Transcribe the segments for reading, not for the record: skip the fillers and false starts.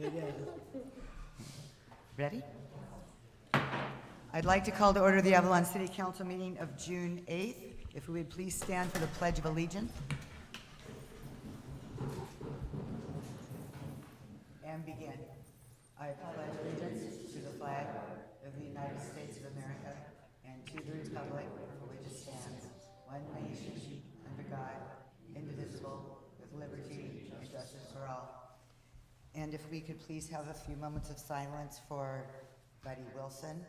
It is. Ready? I'd like to call to order the Avalon City Council meeting of June 8th. If we would please stand for the Pledge of Allegiance. And begin. I pledge allegiance to the flag of the United States of America and to the republic for which it stands, one nation, under God, indivisible, with liberty and justice for all. And if we could please have a few moments of silence for Buddy Wilson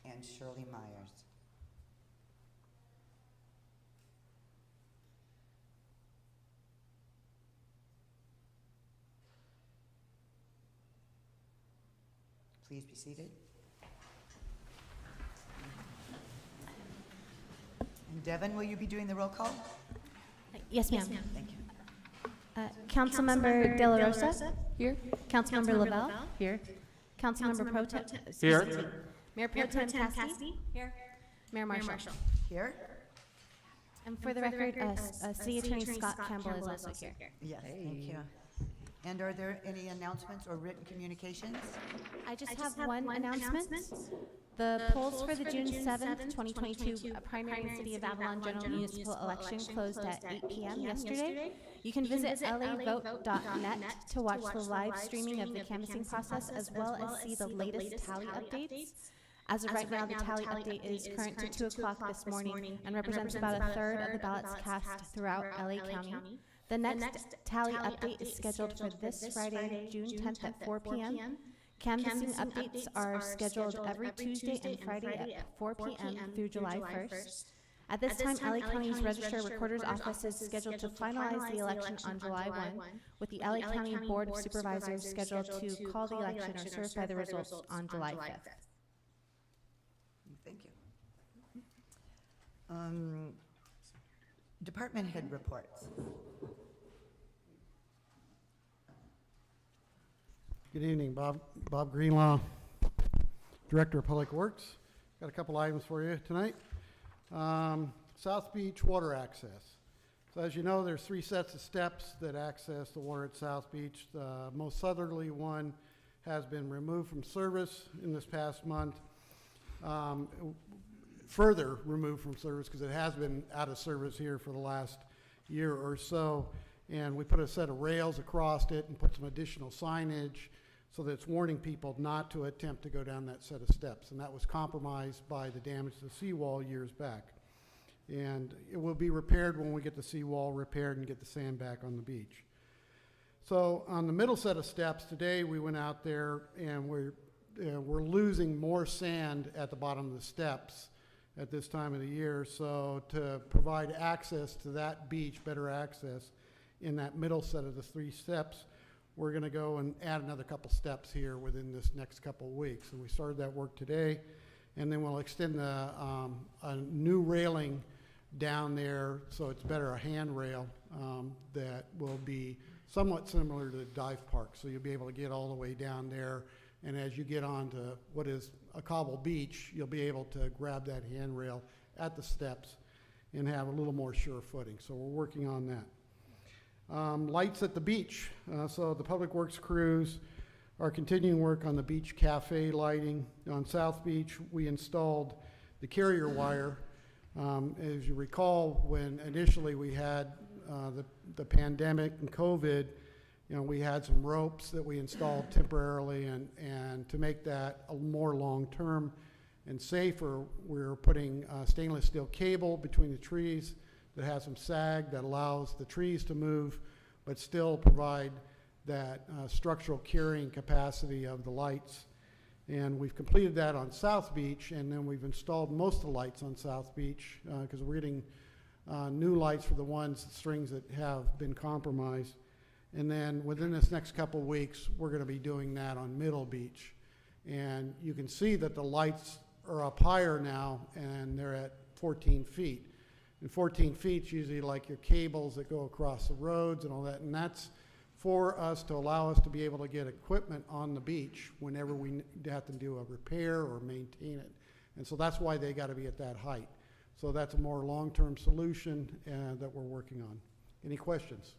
and Shirley Myers. Please be seated. And Devin, will you be doing the roll call? Yes, ma'am. Thank you. Councilmember De La Rosa? Here. Councilmember Lavelle? Here. Councilmember Pro Tem? Here. Mayor Pro Tem Cassidy? Here. Mayor Marshall? Here? And for the record, City Attorney Scott Campbell is also here. Yes, thank you. And are there any announcements or written communications? I just have one announcement. The polls for the June 7th, 2022 primary in City of Avalon general municipal election closed at 8 p.m. yesterday. You can visit lavote.net to watch the live streaming of the canvassing process as well as see the latest tally updates. As of right now, the tally update is current to 2 o'clock this morning and represents about a third of the ballots cast throughout LA County. The next tally update is scheduled for this Friday, June 10th at 4 p.m. Canvassing updates are scheduled every Tuesday and Friday at 4 p.m. through July 1st. At this time, LA County's Register Recorder's Office is scheduled to finalize the election on July 1, with the LA County Board of Supervisors scheduled to call the election or certify the results on July 5th. Thank you. Department head reports. Good evening, Bob Greenlaw, Director of Public Works. Got a couple items for you tonight. South Beach water access. So as you know, there's 3 sets of steps that access the water at South Beach. The most southerly one has been removed from service in this past month. Further removed from service because it has been out of service here for the last year or so. And we put a set of rails across it and put some additional signage so that it's warning people not to attempt to go down that set of steps. And that was compromised by the damage to the seawall years back. And it will be repaired when we get the seawall repaired and get the sand back on the beach. So on the middle set of steps today, we went out there and we're losing more sand at the bottom of the steps at this time of the year. So to provide access to that beach, better access in that middle set of the 3 steps, we're going to go and add another couple steps here within this next couple of weeks. And we started that work today, and then we'll extend a new railing down there so it's better, a handrail that will be somewhat similar to the dive park. So you'll be able to get all the way down there, and as you get onto what is a cobble beach, you'll be able to grab that handrail at the steps and have a little more sure footing. So we're working on that. Lights at the beach. So the Public Works crews are continuing work on the beach cafe lighting. On South Beach, we installed the carrier wire. As you recall, when initially we had the pandemic and COVID, we had some ropes that we installed temporarily, and to make that a more long-term and safer, we're putting stainless steel cable between the trees that has some sag that allows the trees to move, but still provide that structural carrying capacity of the lights. And we've completed that on South Beach, and then we've installed most of the lights on South Beach because we're getting new lights for the strings that have been compromised. And then within this next couple of weeks, we're going to be doing that on Middle Beach. And you can see that the lights are up higher now, and they're at 14 feet. And 14 feet is usually like your cables that go across the roads and all that. And that's for us to allow us to be able to get equipment on the beach whenever we have to do a repair or maintain it. And so that's why they got to be at that height. So that's a more long-term solution that we're working on. Any questions?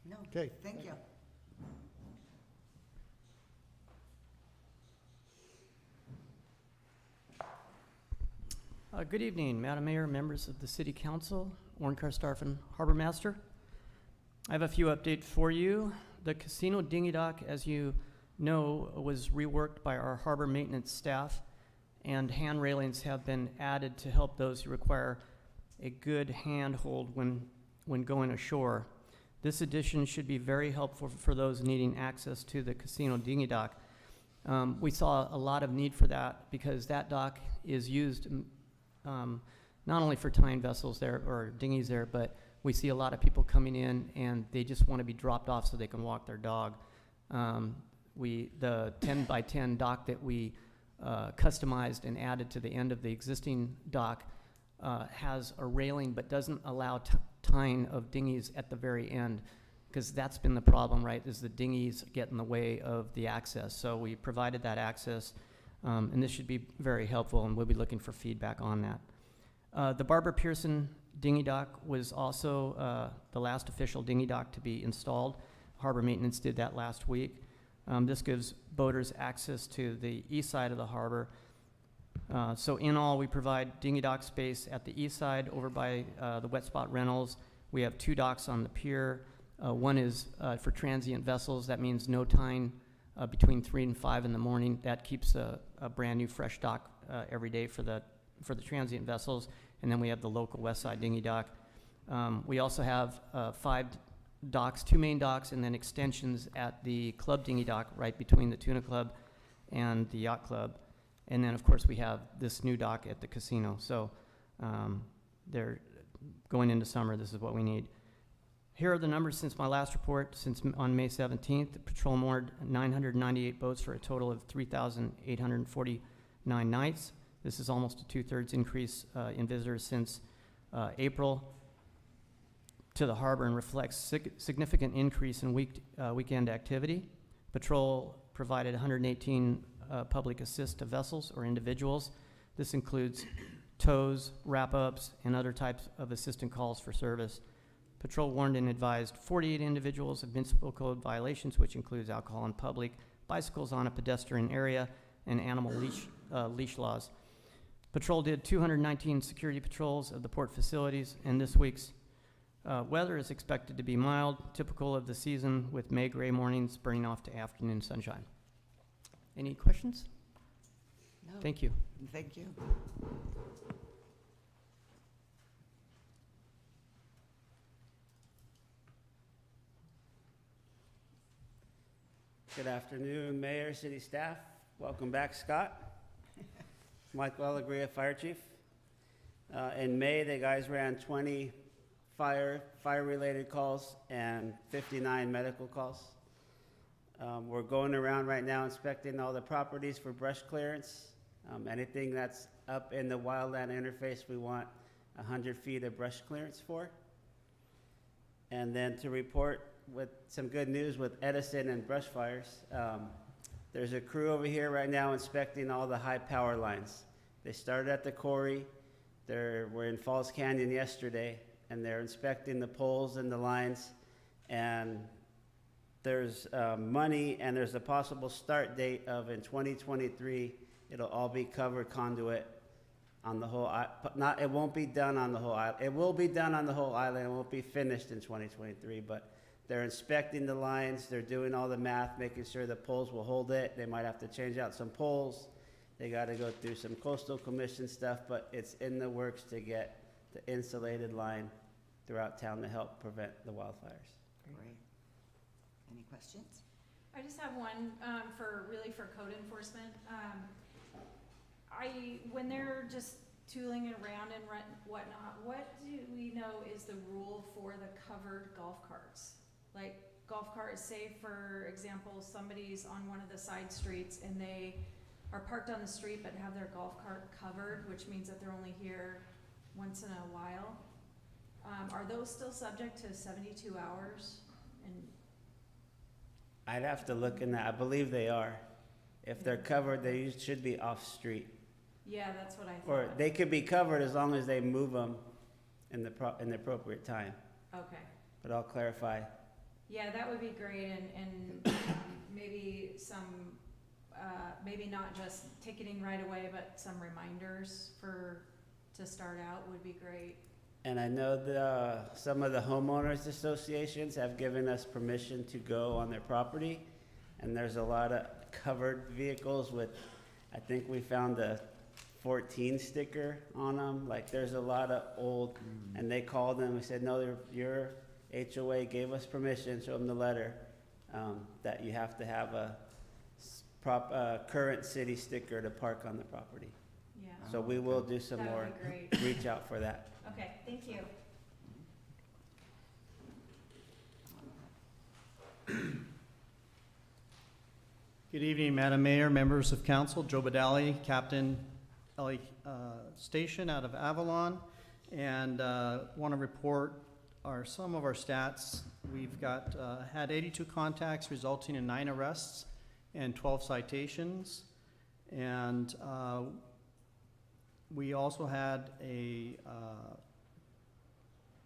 No. Okay. Thank you. Good evening, Madam Mayor, members of the City Council, Warren Karstaffen, Harbour Master. I have a few updates for you. The casino dinghy dock, as you know, was reworked by our harbor maintenance staff, and hand railings have been added to help those who require a good handhold when going ashore. This addition should be very helpful for those needing access to the casino dinghy dock. We saw a lot of need for that because that dock is used not only for tying vessels there or dinghies there, but we see a lot of people coming in and they just want to be dropped off so they can walk their dog. The 10 by 10 dock that we customized and added to the end of the existing dock has a railing but doesn't allow tying of dinghies at the very end, because that's been the problem, right, is the dinghies get in the way of the access. So we provided that access, and this should be very helpful, and we'll be looking for feedback on that. The Barbara Pearson dinghy dock was also the last official dinghy dock to be installed. Harbor Maintenance did that last week. This gives boaters access to the east side of the harbor. So in all, we provide dinghy dock space at the east side over by the Wet Spot Rentals. We have 2 docks on the pier. One is for transient vessels. That means no tying between 3 and 5 in the morning. That keeps a brand new fresh dock every day for the transient vessels. And then we have the local west side dinghy dock. We also have 5 docks, 2 main docks, and then extensions at the club dinghy dock right between the Tuna Club and the Yacht Club. And then, of course, we have this new dock at the casino. So they're going into summer. This is what we need. Here are the numbers since my last report. On May 17th, the patrol moored 998 boats for a total of 3,849 nights. This is almost a 2/3 increase in visitors since April to the harbor, and reflects significant increase in weekend activity. Patrol provided 118 public assist to vessels or individuals. This includes tows, wrap-ups, and other types of assistant calls for service. Patrol warned and advised 48 individuals of municipal code violations, which includes alcohol in public, bicycles on a pedestrian area, and animal leash laws. Patrol did 219 security patrols of the port facilities, and this week's weather is expected to be mild, typical of the season, with May gray mornings burning off to afternoon sunshine. Any questions? No. Thank you. Thank you. Good afternoon, Mayor, City staff. Welcome back, Scott. Michael Alegria, Fire Chief. In May, the guys ran 20 fire-related calls and 59 medical calls. We're going around right now inspecting all the properties for brush clearance. Anything that's up in the wildland interface, we want 100 feet of brush clearance for. And then to report with some good news with Edison and brush fires, there's a crew over here right now inspecting all the high power lines. They started at the quarry. We're in Falls Canyon yesterday, and they're inspecting the poles and the lines. And there's money, and there's a possible start date of in 2023. It'll all be covered conduit on the whole. It won't be done on the whole island. It will be done on the whole island. It won't be finished in 2023, but they're inspecting the lines. They're doing all the math, making sure the poles will hold it. They might have to change out some poles. They got to go through some coastal commission stuff, but it's in the works to get the insulated line throughout town to help prevent the wildfires. Great. Any questions? I just have one for code enforcement. When they're just tooling it around and whatnot, what do we know is the rule for the covered golf carts? Like, golf cart is safe, for example, somebody's on one of the side streets and they are parked on the street but have their golf cart covered, which means that they're only here once in a while. Are those still subject to 72 hours? And I'd have to look in that. I believe they are. If they're covered, they should be off street. yeah, that's what I thought. Or they could be covered as long as they move them in the appropriate time. Okay. But I'll clarify. Yeah, that would be great, and maybe maybe not just ticketing right away, but some reminders for to start out would be great. And I know some of the homeowners associations have given us permission to go on their property. And there's a lot of covered vehicles with, I think we found a 14 sticker on them. Like there's a lot of old, and they called them and said, no, your HOA gave us permission, show them the letter, that you have to have a current city sticker to park on the property. Yeah, So we will do some that more would be great. reach out for that. Okay, thank you. Good evening, Madam Mayor, members of council. Joe Badali, Captain LA Station out of Avalon. And want to report some of our stats. We've got had 82 contacts resulting in 9 arrests and 12 citations. And we also had a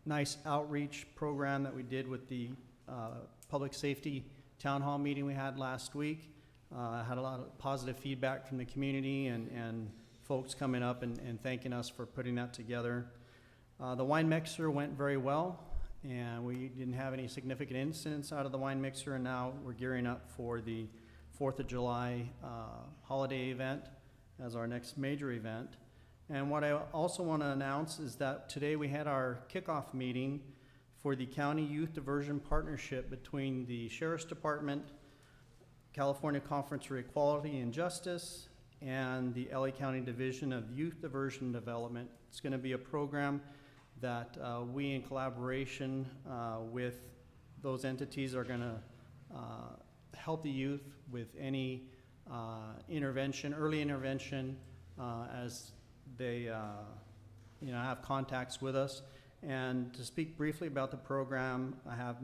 nice outreach program that we did with the public safety town hall meeting we had last week. Had a lot of positive feedback from the community and folks coming up and thanking us for putting that together. The wine mixer went very well, and we didn't have any significant incidents out of the wine mixer, and now we're gearing up for the 4th of July holiday event as our next major event. And what I also want to announce is that today we had our kickoff meeting for the County Youth Diversion Partnership between the Sheriff's Department, California Conference for Equality and Justice, and the LA County Division of Youth Diversion Development. It's going to be a program that we, in collaboration with those entities, are going to help the youth with any intervention, early intervention, as they have contacts with us. And to speak briefly about the program, I have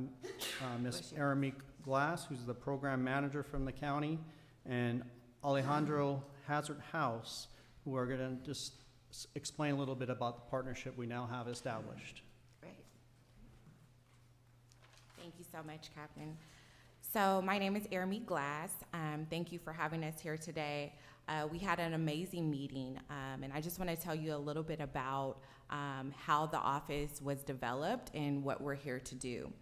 Ms. Arami Glass, who's the program manager from the county, and Alejandro Hazard House, who are going to just explain a little bit about the partnership we now have established. Great. Thank you so much, Captain. So my name is Arami Glass. Thank you for having us here today. We had an amazing meeting, and I just want to tell you a little bit about how the office was developed and what we're here to do.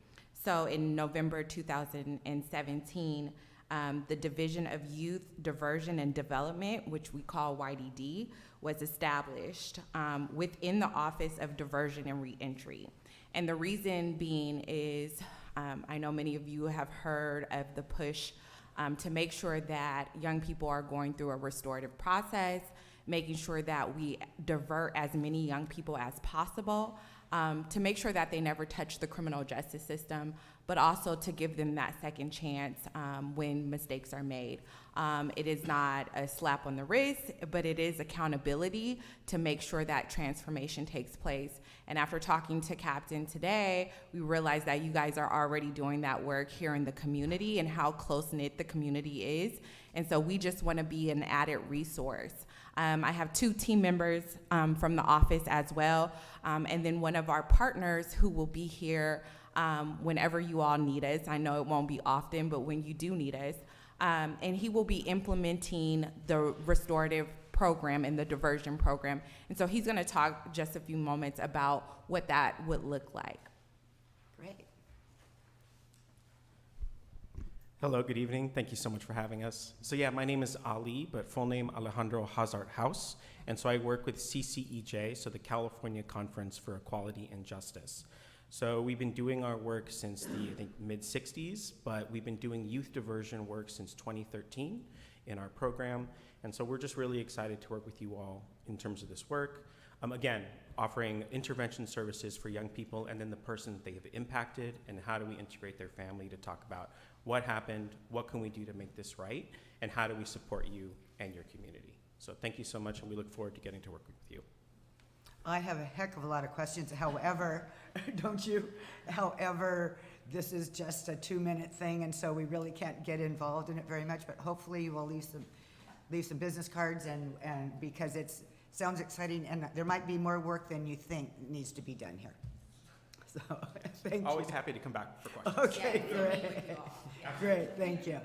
So in November 2017, the Division of Youth Diversion and Development, which we call YDD, was established within the Office of Diversion and Reentry. And the reason being is, I know many of you have heard of the push to make sure that young people are going through a restorative process, making sure that we divert as many young people as possible, to make sure that they never touch the criminal justice system, but also to give them that second chance when mistakes are made. It is not a slap on the wrist, but it is accountability to make sure that transformation takes place. And after talking to Captain today, we realized that you guys are already doing that work here in the community and how close-knit the community is. And so we just want to be an added resource. I have 2 team members from the office as well, and then one of our partners who will be here whenever you all need us. I know it won't be often, but when you do need us. And he will be implementing the restorative program and the diversion program. And so he's going to talk just a few moments about what that would look like. Great. Hello, good evening. Thank you so much for having us. So yeah, my name is Ali, but full name Alejandro Hazard House. And so I work with CCEJ, so the California Conference for Equality and Justice. So we've been doing our work since the, I think, mid-60s, but we've been doing youth diversion work since 2013 in our program. And so we're just really excited to work with you all in terms of this work. Again, offering intervention services for young people and then the person that they have impacted, and how do we integrate their family to talk about what happened, what can we do to make this right, and how do we support you and your community. So thank you so much, and we look forward to getting to work with you. I have a heck of a lot of questions, however, don't you? However, this is just a 2-minute thing, and so we really can't get involved in it very much, but hopefully you will leave some business cards, and because it sounds exciting, and there might be more work than you think needs to be done here. So, thank you. Always happy to come back for questions. Okay, great. Great, thank you.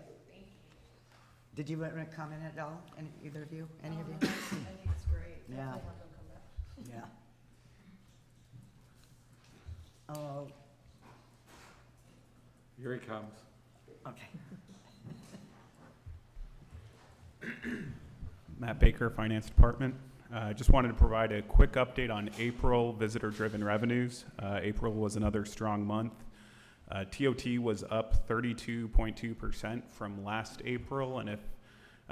Did you want to comment at all, either of you, any of you? I think it's great. Yeah. Definitely want them to come back. Yeah. Oh, Here he comes. okay. Matt Baker, Finance Department. I just wanted to provide a quick update on April visitor-driven revenues. April was another strong month. TOT was up 32.2% from last April, and if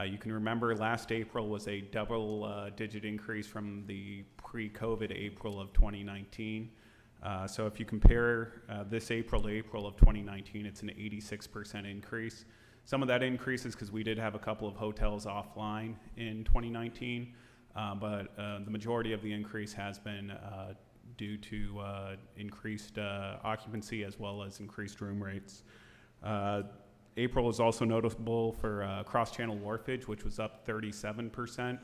you can remember, last April was a double-digit increase from the pre-COVID April of 2019. So if you compare this April to April of 2019, it's an 86% increase. Some of that increase is because we did have a couple of hotels offline in 2019, but the majority of the increase has been due to increased occupancy as well as increased room rates. April is also notable for cross-channel wharfage, which was up 37%.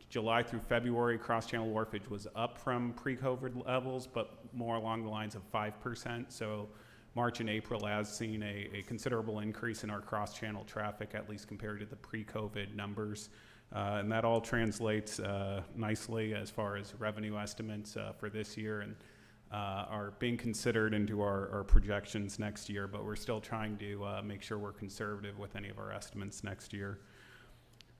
July through February, cross-channel wharfage was up from pre-COVID levels, but more along the lines of 5%. So March and April has seen a considerable increase in our cross-channel traffic, at least compared to the pre-COVID numbers. And that all translates nicely as far as revenue estimates for this year and are being considered into our projections next year, but we're still trying to make sure we're conservative with any of our estimates next year.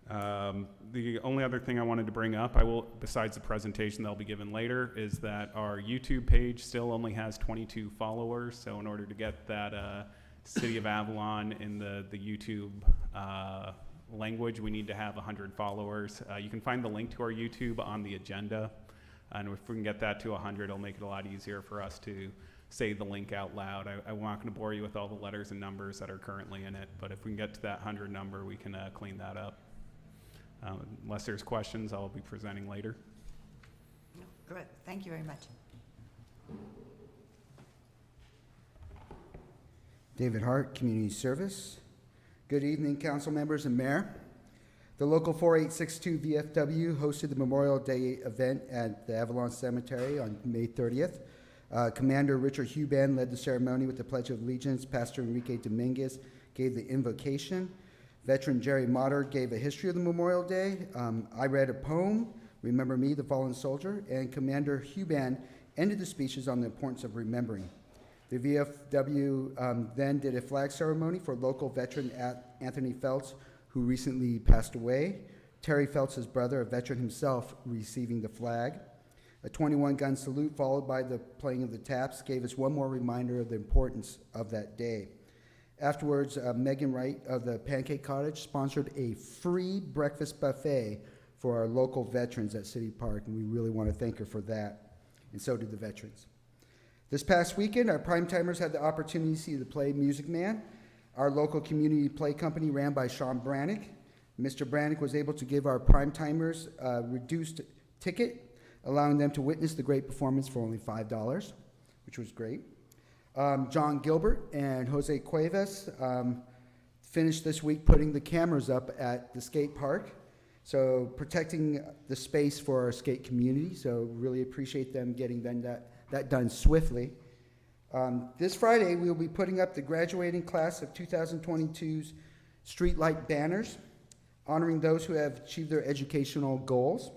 The only other thing I wanted to bring up, besides the presentation that'll be given later, is that our YouTube page still only has 22 followers. So in order to get that City of Avalon in the YouTube language, we need to have 100 followers. You can find the link to our YouTube on the agenda. And if we can get that to 100, it'll make it a lot easier for us to say the link out loud. I'm not going to bore you with all the letters and numbers that are currently in it, but if we can get to that 100 number, we can clean that up. Unless there's questions, I'll be presenting later. Good, thank you very much. David Hart, Community Service. Good evening, council members and mayor. The local 4862 VFW hosted the Memorial Day event at the Avalon Cemetery on May 30th. Commander Richard Huban led the ceremony with the Pledge of Allegiance. Pastor Enrique Dominguez gave the invocation. Veteran Jerry Motter gave a history of the Memorial Day. I read a poem, Remember Me, the Fallen Soldier, and Commander Huban ended the speeches on the importance of remembering. The VFW then did a flag ceremony for local veteran Anthony Feltz, who recently passed away. Terry Feltz, his brother, a veteran himself, receiving the flag. A 21-gun salute followed by the playing of the taps gave us one more reminder of the importance of that day. Afterwards, Megan Wright of the Pancake Cottage sponsored a free breakfast buffet for our local veterans at City Park, and we really want to thank her for that, and so did the veterans. This past weekend, our primetimers had the opportunity to see the play Music Man, our local community play company ran by Sean Brannick. Mr. Brannick was able to give our primetimers a reduced ticket, allowing them to witness the great performance for only $5, which was great. John Gilbert and Jose Cuevas finished this week putting the cameras up at the skate park, so protecting the space for our skate community, so really appreciate them getting that done swiftly. This Friday, we will be putting up the graduating class of 2022's streetlight banners, honoring those who have achieved their educational goals.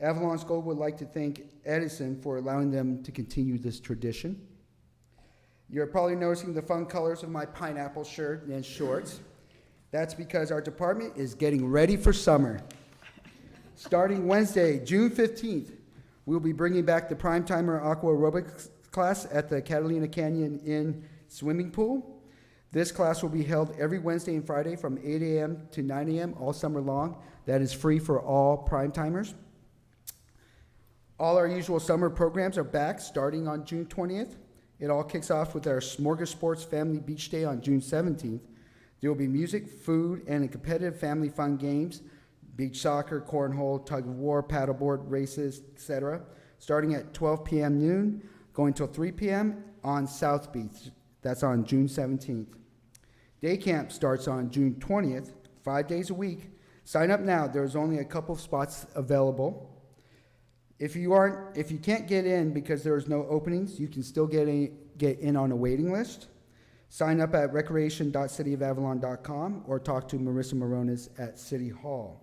Avalon School would like to thank Edison for allowing them to continue this tradition. You're probably noticing the fun colors of my pineapple shirt and shorts. That's because our department is getting ready for summer. Starting Wednesday, June 15th, we'll be bringing back the Primetimer Aqua Aerobics class at the Catalina Canyon Inn swimming pool. This class will be held every Wednesday and Friday from 8 a.m. to 9 a.m. all summer long. That is free for all Primetimers. All our usual summer programs are back starting on June 20th. It all kicks off with our Smorgassports Family Beach Day on June 17th. There will be music, food, and competitive family fun games, beach soccer, cornhole, tug of war, paddleboard races, etc., starting at 12 p.m. noon, going till 3 p.m. on South Beach. That's on June 17th. Day camp starts on June 20th, 5 days a week. Sign up now. There's only a couple of spots available. If you can't get in because there's no openings, you can still get in on a waiting list. Sign up at recreation.cityofAvalon.com or talk to Marissa Morones at City Hall.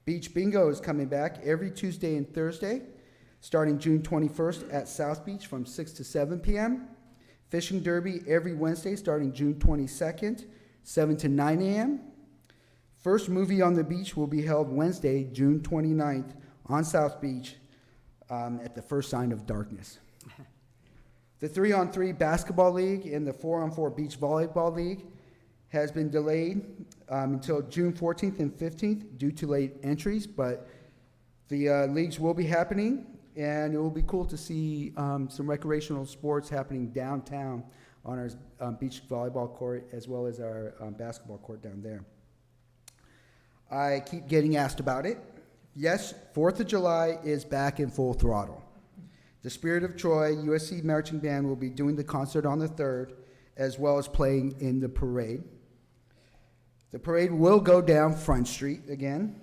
Beach Bingo is coming back every Tuesday and Thursday, starting June 21st at South Beach from 6 to 7 p.m. Fishing Derby every Wednesday, starting June 22nd, 7 to 9 a.m. First Movie on the Beach will be held Wednesday, June 29th on South Beach at the first sign of darkness. The 3-on-3 Basketball League and the 4-on-4 Beach Volleyball League has been delayed until June 14th and 15th due to late entries, but the leagues will be happening, and it will be cool to see some recreational sports happening downtown on our beach volleyball court as well as our basketball court down there. I keep getting asked about it. Yes, 4th of July is back in full throttle. The Spirit of Troy USC Marching Band will be doing the concert on the 3rd, as well as playing in the parade. The parade will go down Front Street again.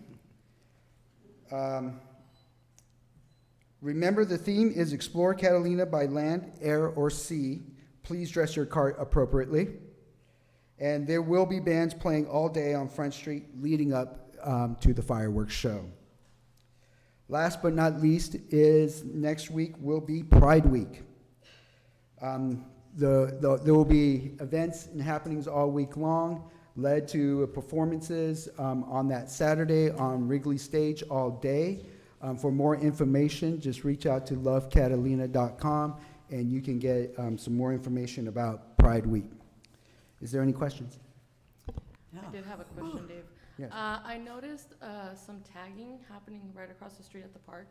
Remember, the theme is Explore Catalina by land, air, or sea. Please dress your cart appropriately. And there will be bands playing all day on Front Street leading up to the fireworks show. Last but not least is next week will be Pride Week. There will be events and happenings all week long, led to performances on that Saturday on Wrigley Stage all day. For more information, just reach out to lovecatalina.com and you can get some more information about Pride Week. Is there any questions? I did have a question, Dave. Yes. I noticed some tagging happening right across the street at the park.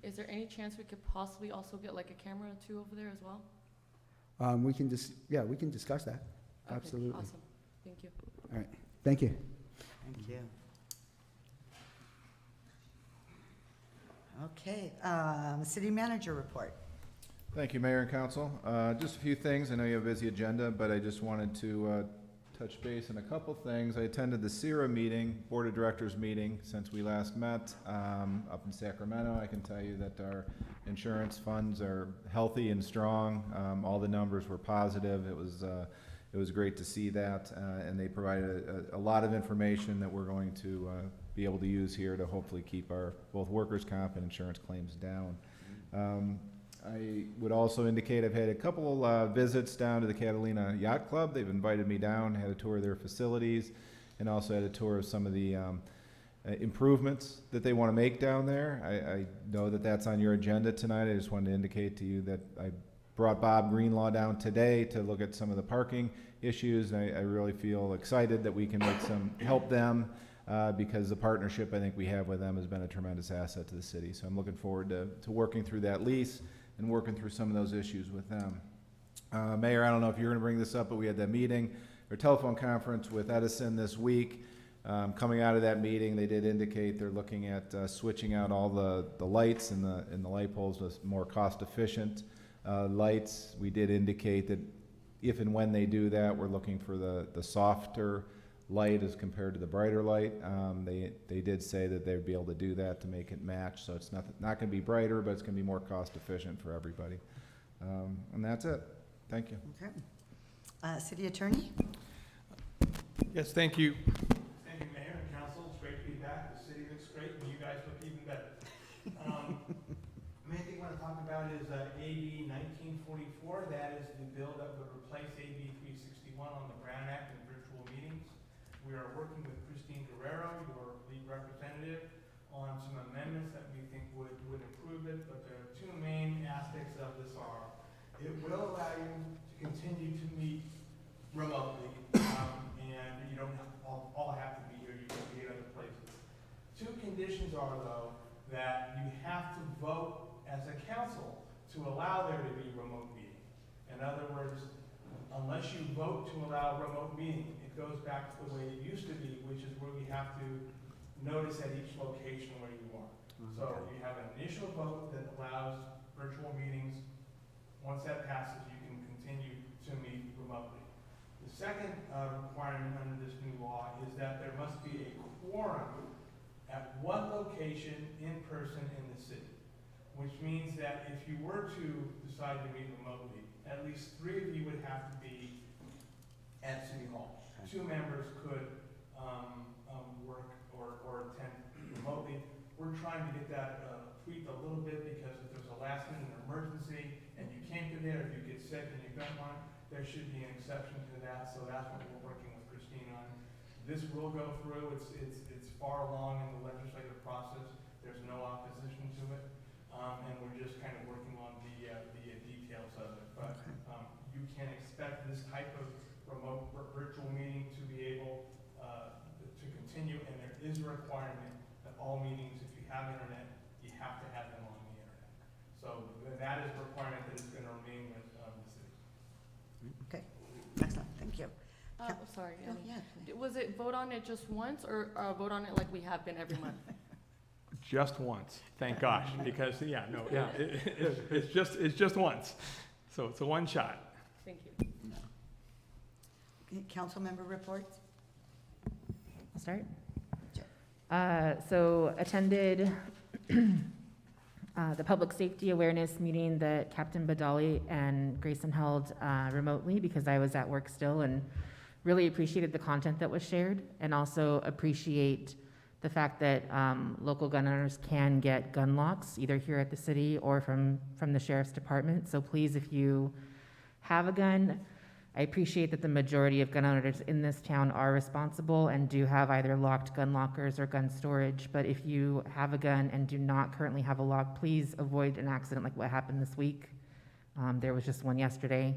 Is there any chance we could possibly also get like a camera or two over there as well? We can discuss that. Okay, Absolutely. awesome. Thank you. All right. Thank you. Thank you. Okay, city manager report. Thank you, Mayor and Council. Just a few things. I know you have a busy agenda, but I just wanted to touch base on a couple things. I attended the CIRA meeting, Board of Directors meeting, since we last met up in Sacramento. I can tell you that our insurance funds are healthy and strong. All the numbers were positive. It was great to see that, and they provided a lot of information that we're going to be able to use here to hopefully keep our both workers' comp and insurance claims down. I would also indicate I've had a couple visits down to the Catalina Yacht Club. They've invited me down, had a tour of their facilities, and also had a tour of some of the improvements that they want to make down there. I know that that's on your agenda tonight. I just wanted to indicate to you that I brought Bob Greenlaw down today to look at some of the parking issues. I really feel excited that we can help them because the partnership I think we have with them has been a tremendous asset to the city. So I'm looking forward to working through that lease and working through some of those issues with them. Mayor, I don't know if you're going to bring this up, but we had that meeting, or telephone conference with Edison this week. Coming out of that meeting, they did indicate they're looking at switching out all the lights and the light poles with more cost-efficient lights. We did indicate that if and when they do that, we're looking for the softer light as compared to the brighter light. They did say that they'd be able to do that to make it match, so it's not going to be brighter, but it's going to be more cost efficient for everybody. And that's it. Thank you. Okay. City attorney? Yes, thank you. Thank you, Mayor and Council. It's great to be back. The city looks great, and you guys look even better. The main thing I want to talk about is AB 1944. That is the bill that would replace AB 361 on the Brown Act and virtual meetings. We are working with Christine Guerrero, your lead representative, on some amendments that we think would improve it, but the two main aspects of this are, it will allow you to continue to meet remotely, and you don't all have to be here, you can be at other places. Two conditions are, though, that you have to vote as a council to allow there to be remote meeting. In other words, unless you vote to allow remote meeting, it goes back to the way it used to be, which is where we have to notice at each location where you are. So you have an initial vote that allows virtual meetings. Once that passes, you can continue to meet remotely. The second requirement under this new law is that there must be a quorum at one location in person in the city, which means that if you were to decide to meet remotely, at least 3 of you would have to be at City Hall. 2 members could work or attend remotely. trying to get that tweaked a little bit, because if there's a last minute emergency and you can't get there, if you get sick and you don't want, there should be an exception to that, so that's what we're working with Christine on. This will go through, it's far along in the legislative process, there's no opposition to it, and we're just kind of working on the details of it, but you can expect this type of remote virtual meeting to be able to continue, and there is a requirement that all meetings, if you have internet, you have to have them on the internet. So that is a requirement that is going to remain with the city. Okay, excellent, thank you. Sorry, Oh, Annie. yeah. Was it vote on it just once, or vote on it like we have been every month? Just once, thank gosh, because, it's just once. So it's a one shot. Thank you. Okay, council member reports? I'll start. Sure. So attended the public safety awareness meeting that Captain Badali and Grayson held remotely, because I was at work still, and really appreciated the content that was shared, and also appreciate the fact that local gun owners can get gun locks, either here at the city or from the sheriff's department. So please, if you have a gun, I appreciate that the majority of gun owners in this town are responsible and do have either locked gun lockers or gun storage. But if you have a gun and do not currently have a lock, please avoid an accident like what happened this week. There was just one yesterday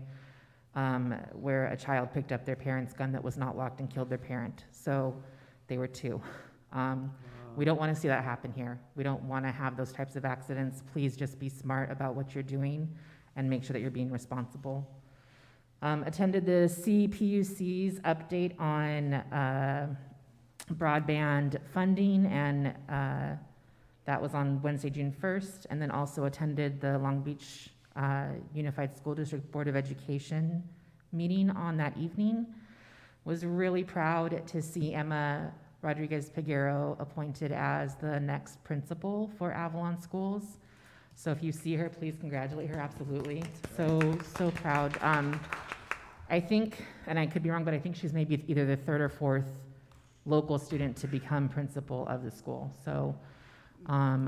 where a child picked up their parent's gun that was not locked and killed their parent. So they were two. We don't want to see that happen here. We don't want to have those types of accidents. Please just be smart about what you're doing and make sure that you're being responsible. Attended the CPUC's update on broadband funding, and that was on Wednesday, June 1st, and then also attended the Long Beach Unified School District Board of Education meeting on that evening. Was really proud to see Emma Rodriguez-Peguero appointed as the next principal for Avalon Schools. So if you see her, please congratulate her, absolutely. So proud. I think, and I could be wrong, but I think she's maybe either the third or fourth local student to become principal of the school. So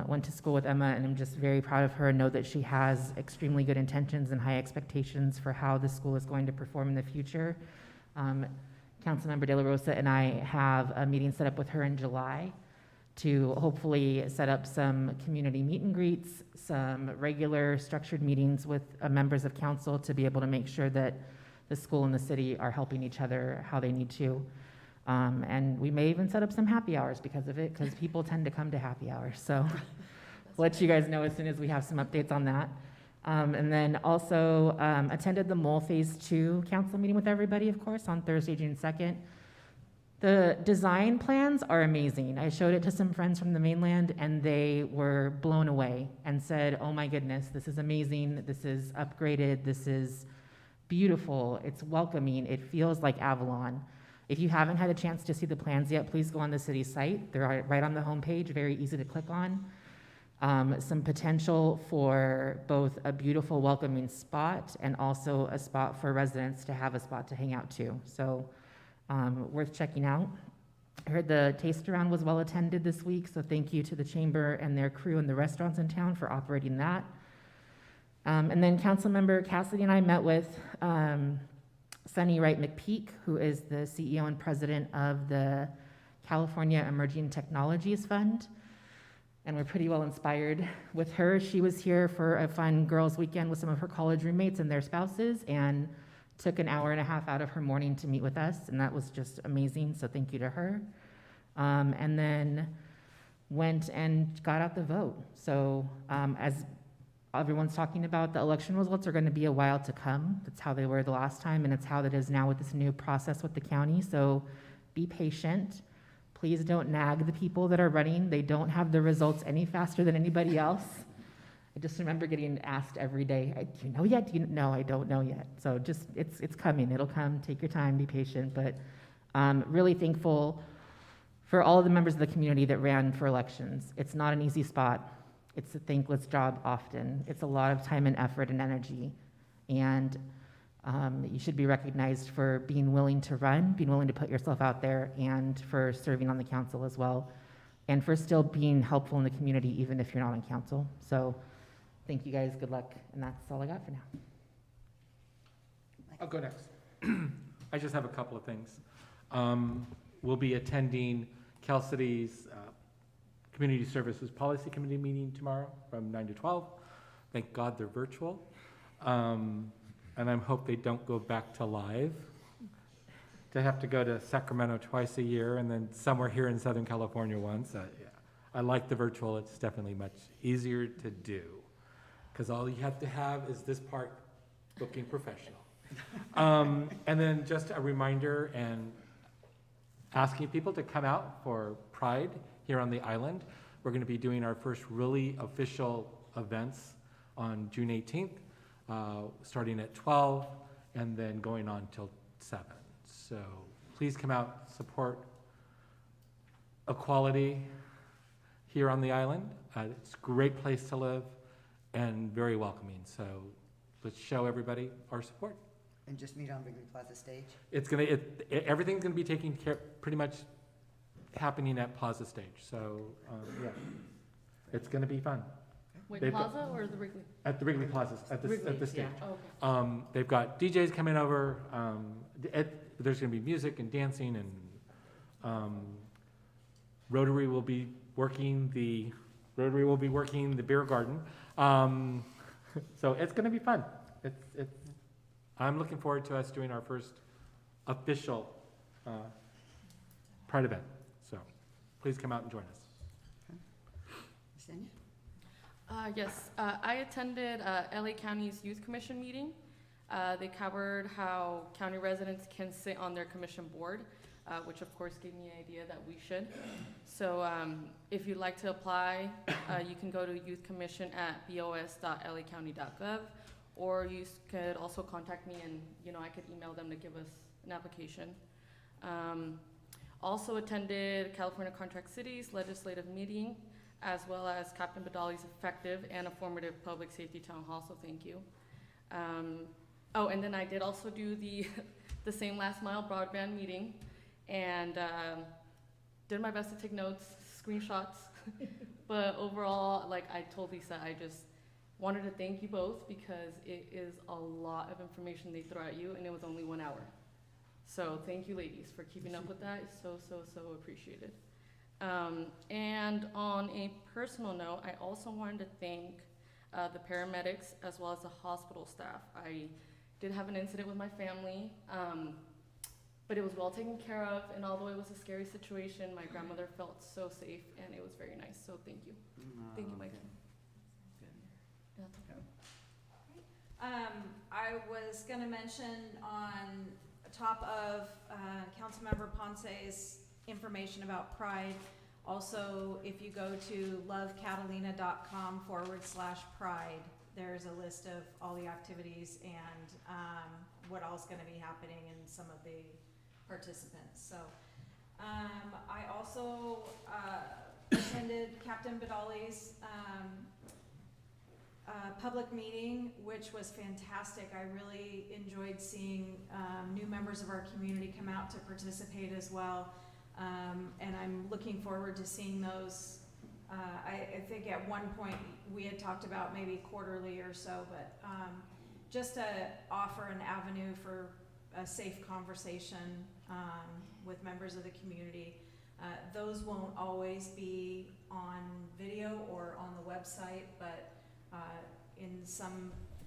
went to school with Emma, and I'm just very proud of her and know that she has extremely good intentions and high expectations for how the school is going to perform in the future. Councilmember De La Rosa and I have a meeting set up with her in July to hopefully set up some community meet and greets, some regular structured meetings with members of council to be able to make sure that the school and the city are helping each other how they need to. And we may even set up some happy hours because of it, because people tend to come to happy hours. So we'll let you guys know as soon as we have some updates on that. And then also attended the Mole Phase 2 council meeting with everybody, of course, on Thursday, June 2nd. The design plans are amazing. I showed it to some friends from the mainland, and they were blown away and said, oh my goodness, this is amazing. This is upgraded. This is beautiful. It's welcoming. It feels like Avalon. If you haven't had a chance to see the plans yet, please go on the city site. They're right on the homepage, very easy to click on. Some potential for both a beautiful, welcoming spot and also a spot for residents to have a spot to hang out to. So worth checking out. I heard the taste around was well attended this week, so thank you to the chamber and their crew and the restaurants in town for operating that. And then Councilmember Cassidy and I met with Sunny Wright McPeak, who is the CEO and president of the California Emerging Technologies Fund. And we're pretty well inspired with her. She was here for a fun girls' weekend with some of her college roommates and their spouses, and took an hour and a half out of her morning to meet with us, and that was just amazing, so thank you to her. And then went and got out the vote. So as everyone's talking about, the election results are going to be a while to come. That's how they were the last time, and it's how it is now with this new process with the county. So be patient. Please don't nag the people that are running. They don't have the results any faster than anybody else. I just remember getting asked every day, do you know yet? No, I don't know yet. So just, it's coming. It'll come. Take your time. Be patient. But really thankful for all of the members of the community that ran for elections. It's not an easy spot. It's a thankless job often. It's a lot of time and effort and energy. And you should be recognized for being willing to run, being willing to put yourself out there, and for serving on the council as well. and for still being helpful in the community even if you're not on council. So thank you guys, good luck, and that's all I got for now. I'll go next. I just have a couple of things. We'll be attending Cal City's Community Services Policy Committee meeting tomorrow from 9 to 12. Thank God they're virtual. And I hope they don't go back to live. To have to go to Sacramento twice a year and then somewhere here in Southern California once. Yeah. I like the virtual. It's definitely much easier to do because all you have to have is this part looking professional. And then just a reminder and asking people to come out for Pride here on the island. We're going to be doing our first really official events on June 18th, starting at 12 and then going on till 7. So please come out, support equality here on the island. It's a great place to live and very welcoming. So let's show everybody our support. And just meet on Wrigley Plaza stage? Everything's gonna be taken care, pretty much happening at Plaza stage. So, yeah, it's gonna be fun. Wait, They've Plaza or the Wrigley? At the Wrigley Plaza, at Wrigley, the stage. yeah. Oh, okay. They've got DJs coming over, there's gonna be music and dancing and, Rotary will be working the beer garden. So it's gonna be fun. I'm looking forward to us doing our first official Pride event. So please come out and join us. Yesenia? Yes, I attended LA County's Youth Commission meeting. They covered how county residents can sit on their commission board, which of course gave me an idea that we should. So if you'd like to apply, you can go to youthcommission@bos.lacounty.gov, or you could also contact me and I could email them to give us an application. Also attended California Contract Cities legislative meeting, as well as Captain Badali's effective and informative public safety town hall, so thank you. Oh, and then I did also do the same last mile broadband meeting, and did my best to take notes, screenshots, but overall, like I told Lisa, I just wanted to thank you both because it is a lot of information they throw at you, and it was only 1 hour. So thank you, ladies, for keeping up with that. So appreciated. And on a personal note, I also wanted to thank the paramedics as well as the hospital staff. I did have an incident with my family, but it was well taken care of, and although it was a scary situation, my grandmother felt so safe, and it was very nice. So thank you. Thank you, Mike. That's okay. I was going to mention on top of Councilmember Ponce's information about Pride, also if you go to lovecatalina.com/Pride, there's a list of all the activities and what all's going to be happening and some of the participants. So I also attended Captain Badali's public meeting, which was fantastic. I really enjoyed seeing new members of our community come out to participate as well. And I'm looking forward to seeing those. I think at one point we had talked about maybe quarterly or so, but just to offer an avenue for a safe conversation with members of the community. Those won't always be on video or on the website, but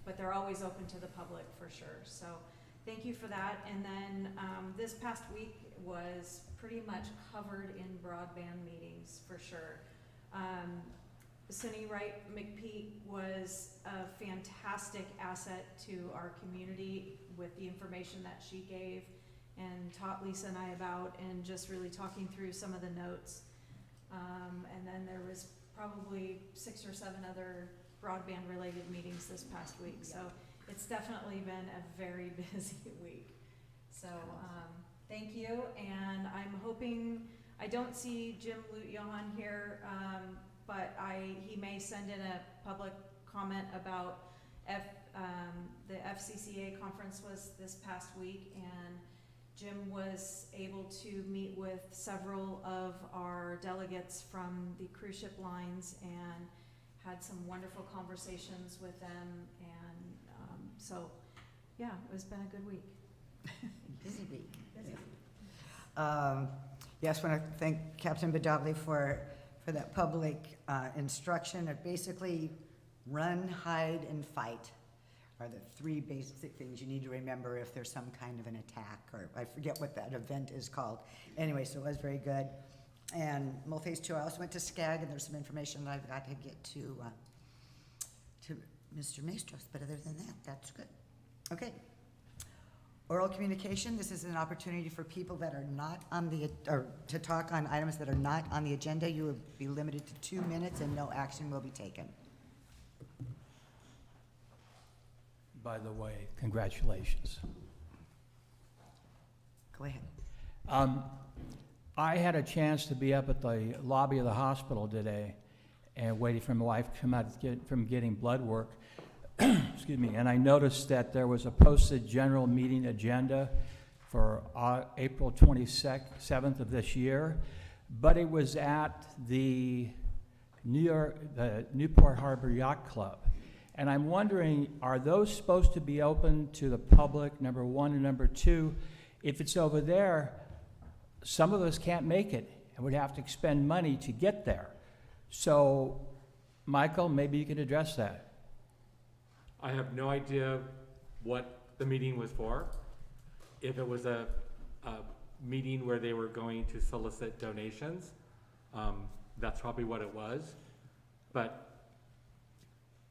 but they're always open to the public for sure. So thank you for that. And then this past week was pretty much covered in broadband meetings for sure. Sunny Wright McPeak was a fantastic asset to our community with the information that she gave and taught Lisa and I about, and just really talking through some of the notes. And then there was probably 6 or 7 other broadband related meetings this past week. So it's definitely been a very busy week. So thank you, and I'm hoping, I don't see Jim Lutjohan here, but he may send in a public comment about the FCCA conference was this past week, and Jim was able to meet with several of our delegates delegates from the cruise ship lines and had some wonderful conversations with them. And so, yeah, it's been a good week. Busy week. Yes, I want to thank Captain Badali for that public instruction of basically run, hide, and fight are the three basic things you need to remember if there's some kind of an attack, or I forget what that event is called. Anyway, so it was very good. And Phase 2, I also went to SCAG, and there's some information that I've got to get to Mr. Maestros, but other than that, that's good. Okay. Oral communication, this is an opportunity for people that are not on the, or to talk on items that are not on the agenda. You will be limited to 2 minutes and no action will be taken. By the way, congratulations. Go ahead. I had a chance to be up at the lobby of the hospital today and waiting for my wife to come out from getting blood work. Excuse me, and I noticed that there was a posted general meeting agenda for April 27th of this year, but it was at the Newport Harbor Yacht Club. And I'm wondering, are those supposed to be open to the public, number one, and number two, if it's over there, some of us can't make it and would have to expend money to get there. So, Michael, maybe you can address that. I have no idea what the meeting was for. If it was a meeting where they were going to solicit donations, that's probably what it was. But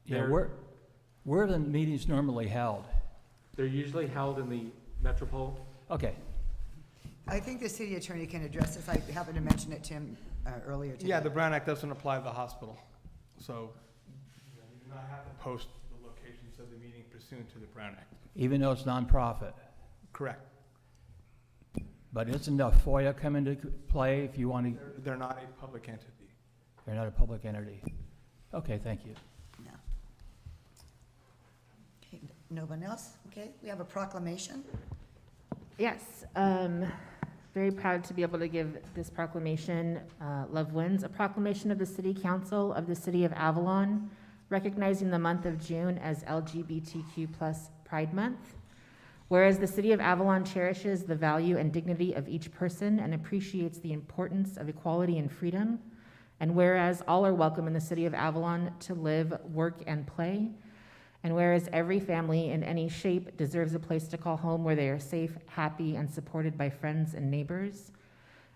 yeah, where are the meetings normally held? They're usually held in the Metropole. Okay. I think the city attorney can address this. I happened to mention it to him earlier today. Yeah, the Brown Act doesn't apply to the hospital. So you do not have to post the locations of the meeting pursuant to the Brown Act. Even though it's nonprofit? Correct. But isn't the FOIA come into play if you want to? They're not a public entity. They're not a public entity. Okay, thank you. No. Okay, no one else? Okay, we have a proclamation. Yes, very proud to be able to give this proclamation, Love Wins, a proclamation of the City Council of the City of Avalon, recognizing the month of June as LGBTQ+ Pride Month. Whereas the City of Avalon cherishes the value and dignity of each person and appreciates the importance of equality and freedom, and whereas all are welcome in the City of Avalon to live, work, and play, and whereas every family in any shape deserves a place to call home where they are safe, happy, and supported by friends and neighbors,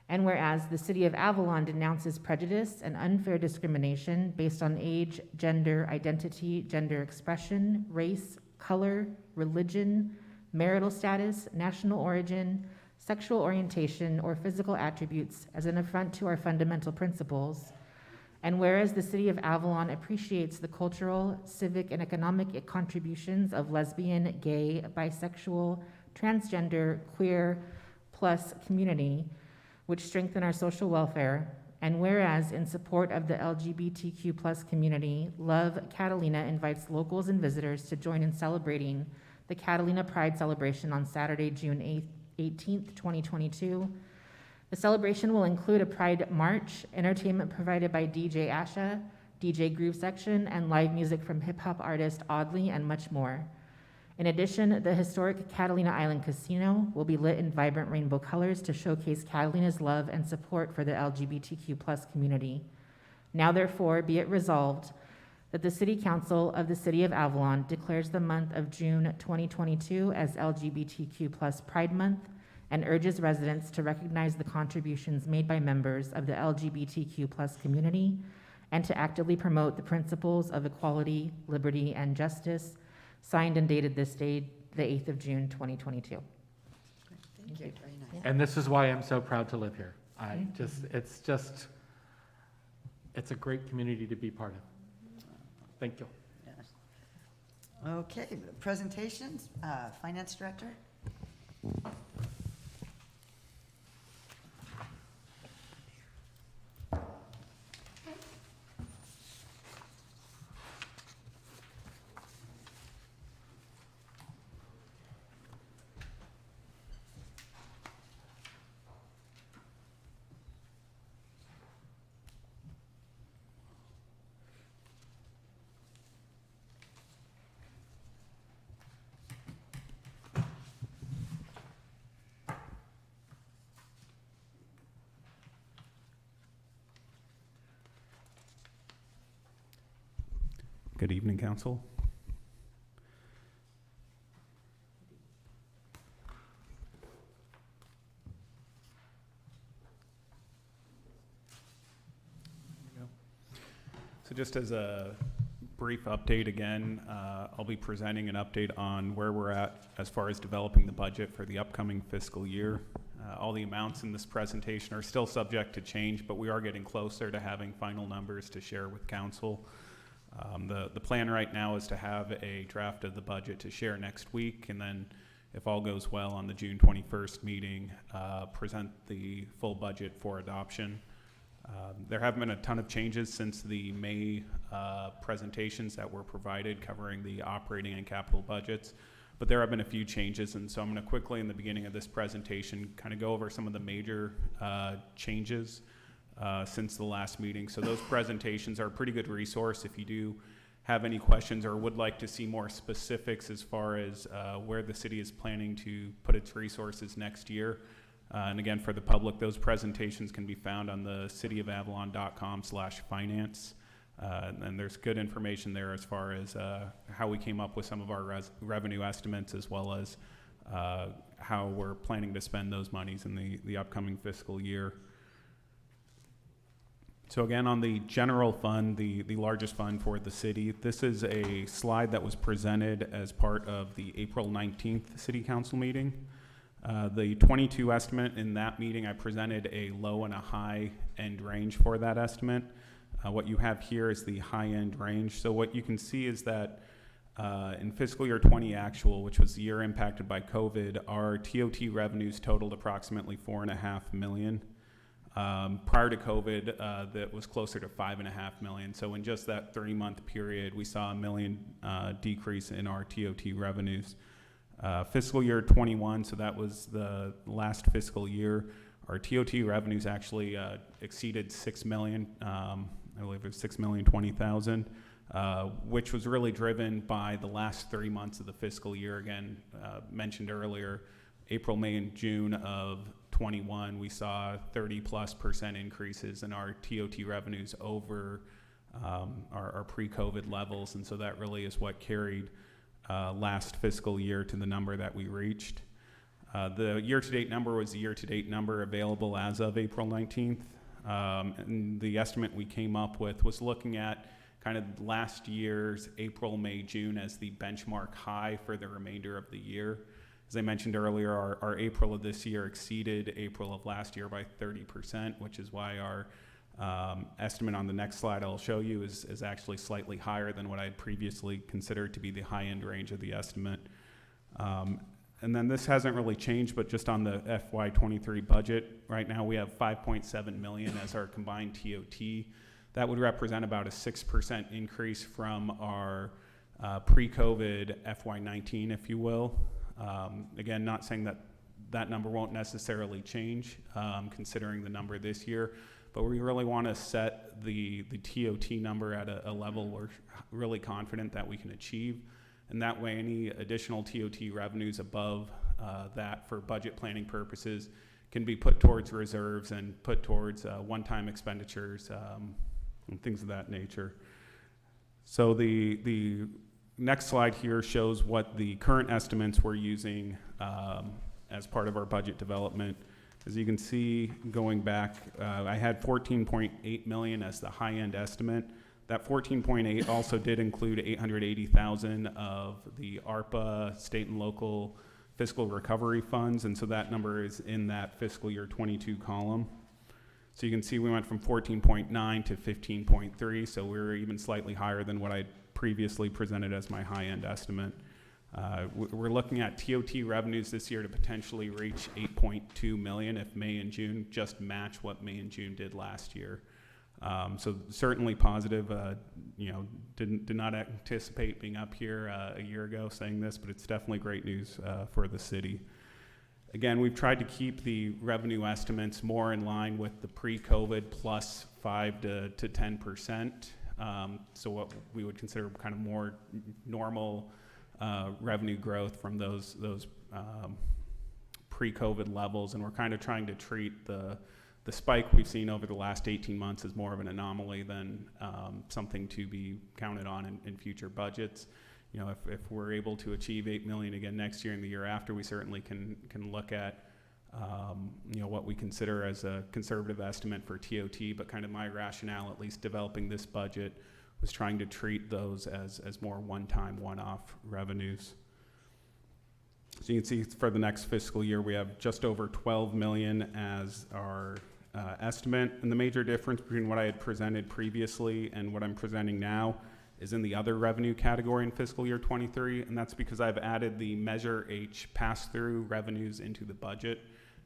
and whereas the City of Avalon denounces prejudice and unfair discrimination based on age, gender, identity, gender expression, race, color, religion, marital status, national origin, sexual orientation, or physical attributes as an affront to our fundamental principles. And whereas the City of Avalon appreciates the cultural, civic, and economic contributions of lesbian, gay, bisexual, transgender, queer, plus community, which strengthen our social welfare, and whereas in support of the LGBTQ+ community, Love Catalina invites locals and visitors to join in celebrating the Catalina Pride celebration on Saturday, June 18th, 2022. The celebration will include a Pride March, entertainment provided by DJ Asha, DJ Groove Section, and live music from hip-hop artist Oddly, and much more. In addition, the historic Catalina Island Casino will be lit in vibrant rainbow colors to showcase Catalina's love and support for the LGBTQ+ community. Now therefore, be it resolved that the City Council of the City of Avalon declares the month of June 2022 as LGBTQ+ Pride Month, and urges residents to recognize the contributions made by members of the LGBTQ+ community and to actively promote the principles of equality, liberty, and justice, signed and dated this day, the 8th of June, 2022. Thank you. Very nice. And this is why I'm so proud to live here. It's a great community to be part of. Thank you. Yes. Okay, presentations, Finance Director. Good evening, Council. So just as a brief update again, I'll be presenting an update on where we're at as far as developing the budget for the upcoming fiscal year. All the amounts in this presentation are still subject to change, but we are getting closer to having final numbers to share with council. The plan right now is to have a draft of the budget to share next week, and then if all goes well on the June 21st meeting, present the full budget for adoption. There have been a ton of changes since the May presentations that were provided covering the operating and capital budgets, but there have been a few changes, and so I'm going to quickly in the beginning of this presentation kind of go over some of the major changes since the last meeting. So those presentations are a pretty good resource if you do have any questions or would like to see more specifics as far as where the city is planning to put its resources next year. And again, for the public, those presentations can be found on the cityofavalon.com/finance. And there's good information there as far as how we came up with some of our revenue estimates, as well as how we're planning to spend those monies in the upcoming fiscal year. So again, on the general fund, the largest fund for the city, this is a slide that was presented as part of the April 19th City Council meeting. The 22 estimate in that meeting, I presented a low and a high end range for that estimate. What you have here is the high end range. So what you can see is that in fiscal year 20 actual, which was the year impacted by COVID, our TOT revenues totaled approximately $4.5 million. Prior to COVID, that was closer to $5.5 million. So in just that 3-month period, we saw a $1 million decrease in our TOT revenues. Fiscal year 21, so that was the last fiscal year, our TOT revenues actually exceeded $6 million. I believe it was $6,020,000, which was really driven by the last 3 months of the fiscal year. Again, mentioned earlier, April, May, and June of 21, we saw 30+% increases in our TOT revenues over our pre-COVID levels, and so that really is what carried last fiscal year to the number that we reached. The year-to-date number was the year-to-date number available as of April 19th. And the estimate we came up with was looking at kind of last year's April, May, June as the benchmark high for the remainder of the year. As I mentioned earlier, our April of this year exceeded April of last year by 30%, which is why our estimate on the next slide I'll show you is actually slightly higher than what I had previously considered to be the high end range of the estimate. And then this hasn't really changed, but just on the FY23 budget, right now we have $5.7 million as our combined TOT. That would represent about a 6% increase from our pre-COVID FY19, if you will. Again, not saying that that number won't necessarily change, considering the number this year, but we really want to set the TOT number at a level we're really confident that we can achieve. And that way, any additional TOT revenues above that for budget planning purposes can be put towards reserves and put towards one-time expenditures and things of that nature. So the next slide here shows what the current estimates we're using as part of our budget development. As you can see, going back, I had 14.8 million as the high-end estimate. That 14.8 also did include 880,000 of the ARPA state and local fiscal recovery funds, and so that number is in that fiscal year 22 column. So you can see we went from 14.9 to 15.3, so we were even slightly higher than what I previously presented as my high-end estimate. We're looking at TOT revenues this year to potentially reach 8.2 million if May and June just match what May and June did last year. So certainly positive. Did not anticipate being up here a year ago saying this, but it's definitely great news for the city. Again, we've tried to keep the revenue estimates more in line with the pre-COVID plus 5 to 10%. So what we would consider kind of more normal revenue growth from those pre-COVID levels, and we're kind of trying to treat the the spike we've seen over the last 18 months is more of an anomaly than something to be counted on in future budgets. You know, if we're able to achieve 8 million again next year and the year after, we certainly can look at you know, what we consider as a conservative estimate for TOT, but kind of my rationale, at least developing this budget, was trying to treat those as more one-time, one-off revenues. So you can see for the next fiscal year, we have just over 12 million as our estimate. And the major difference between what I had presented previously and what I'm presenting now is in the other revenue category in fiscal year 23. And that's because I've added the Measure H pass-through revenues into the budget,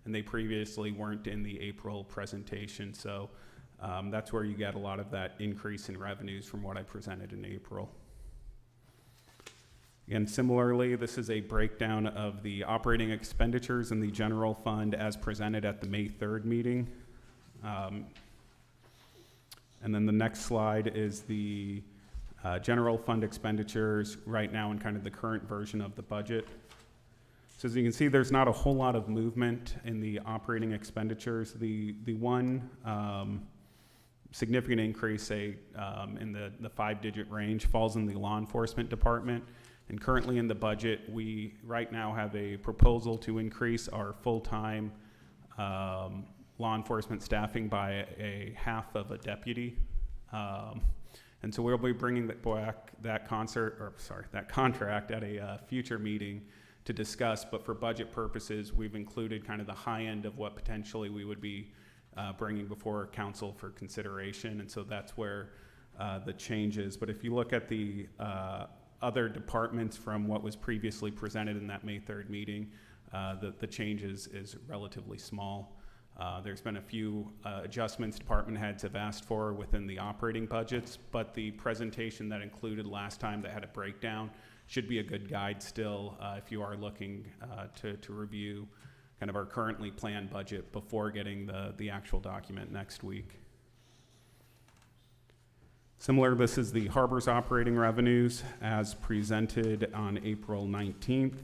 and they previously weren't in the April presentation. So that's where you get a lot of that increase in revenues from what I presented in April. And similarly, this is a breakdown of the operating expenditures in the general fund as presented at the May 3rd meeting. And then the next slide is the general fund expenditures right now in kind of the current version of the budget. So as you can see, there's not a whole lot of movement in the operating expenditures. The one significant increase, say, in the 5-digit range, falls in the law enforcement department. And currently in the budget, we right now have a proposal to increase our full-time law enforcement staffing by a half of a deputy. And so we'll be bringing that contract at a future meeting to discuss, but for budget purposes, we've included kind of the high end of what potentially we would be bringing before council for consideration, and so that's where the change is. But if you look at the other departments from what was previously presented in that May 3rd meeting, the change is relatively small. There's been a few adjustments department heads have asked for within the operating budgets, but the presentation that included last time that had a breakdown should be a good guide still if you are looking to review kind of our currently planned budget before getting the actual document next week. Similar, this is the Harbor's operating revenues as presented on April 19th.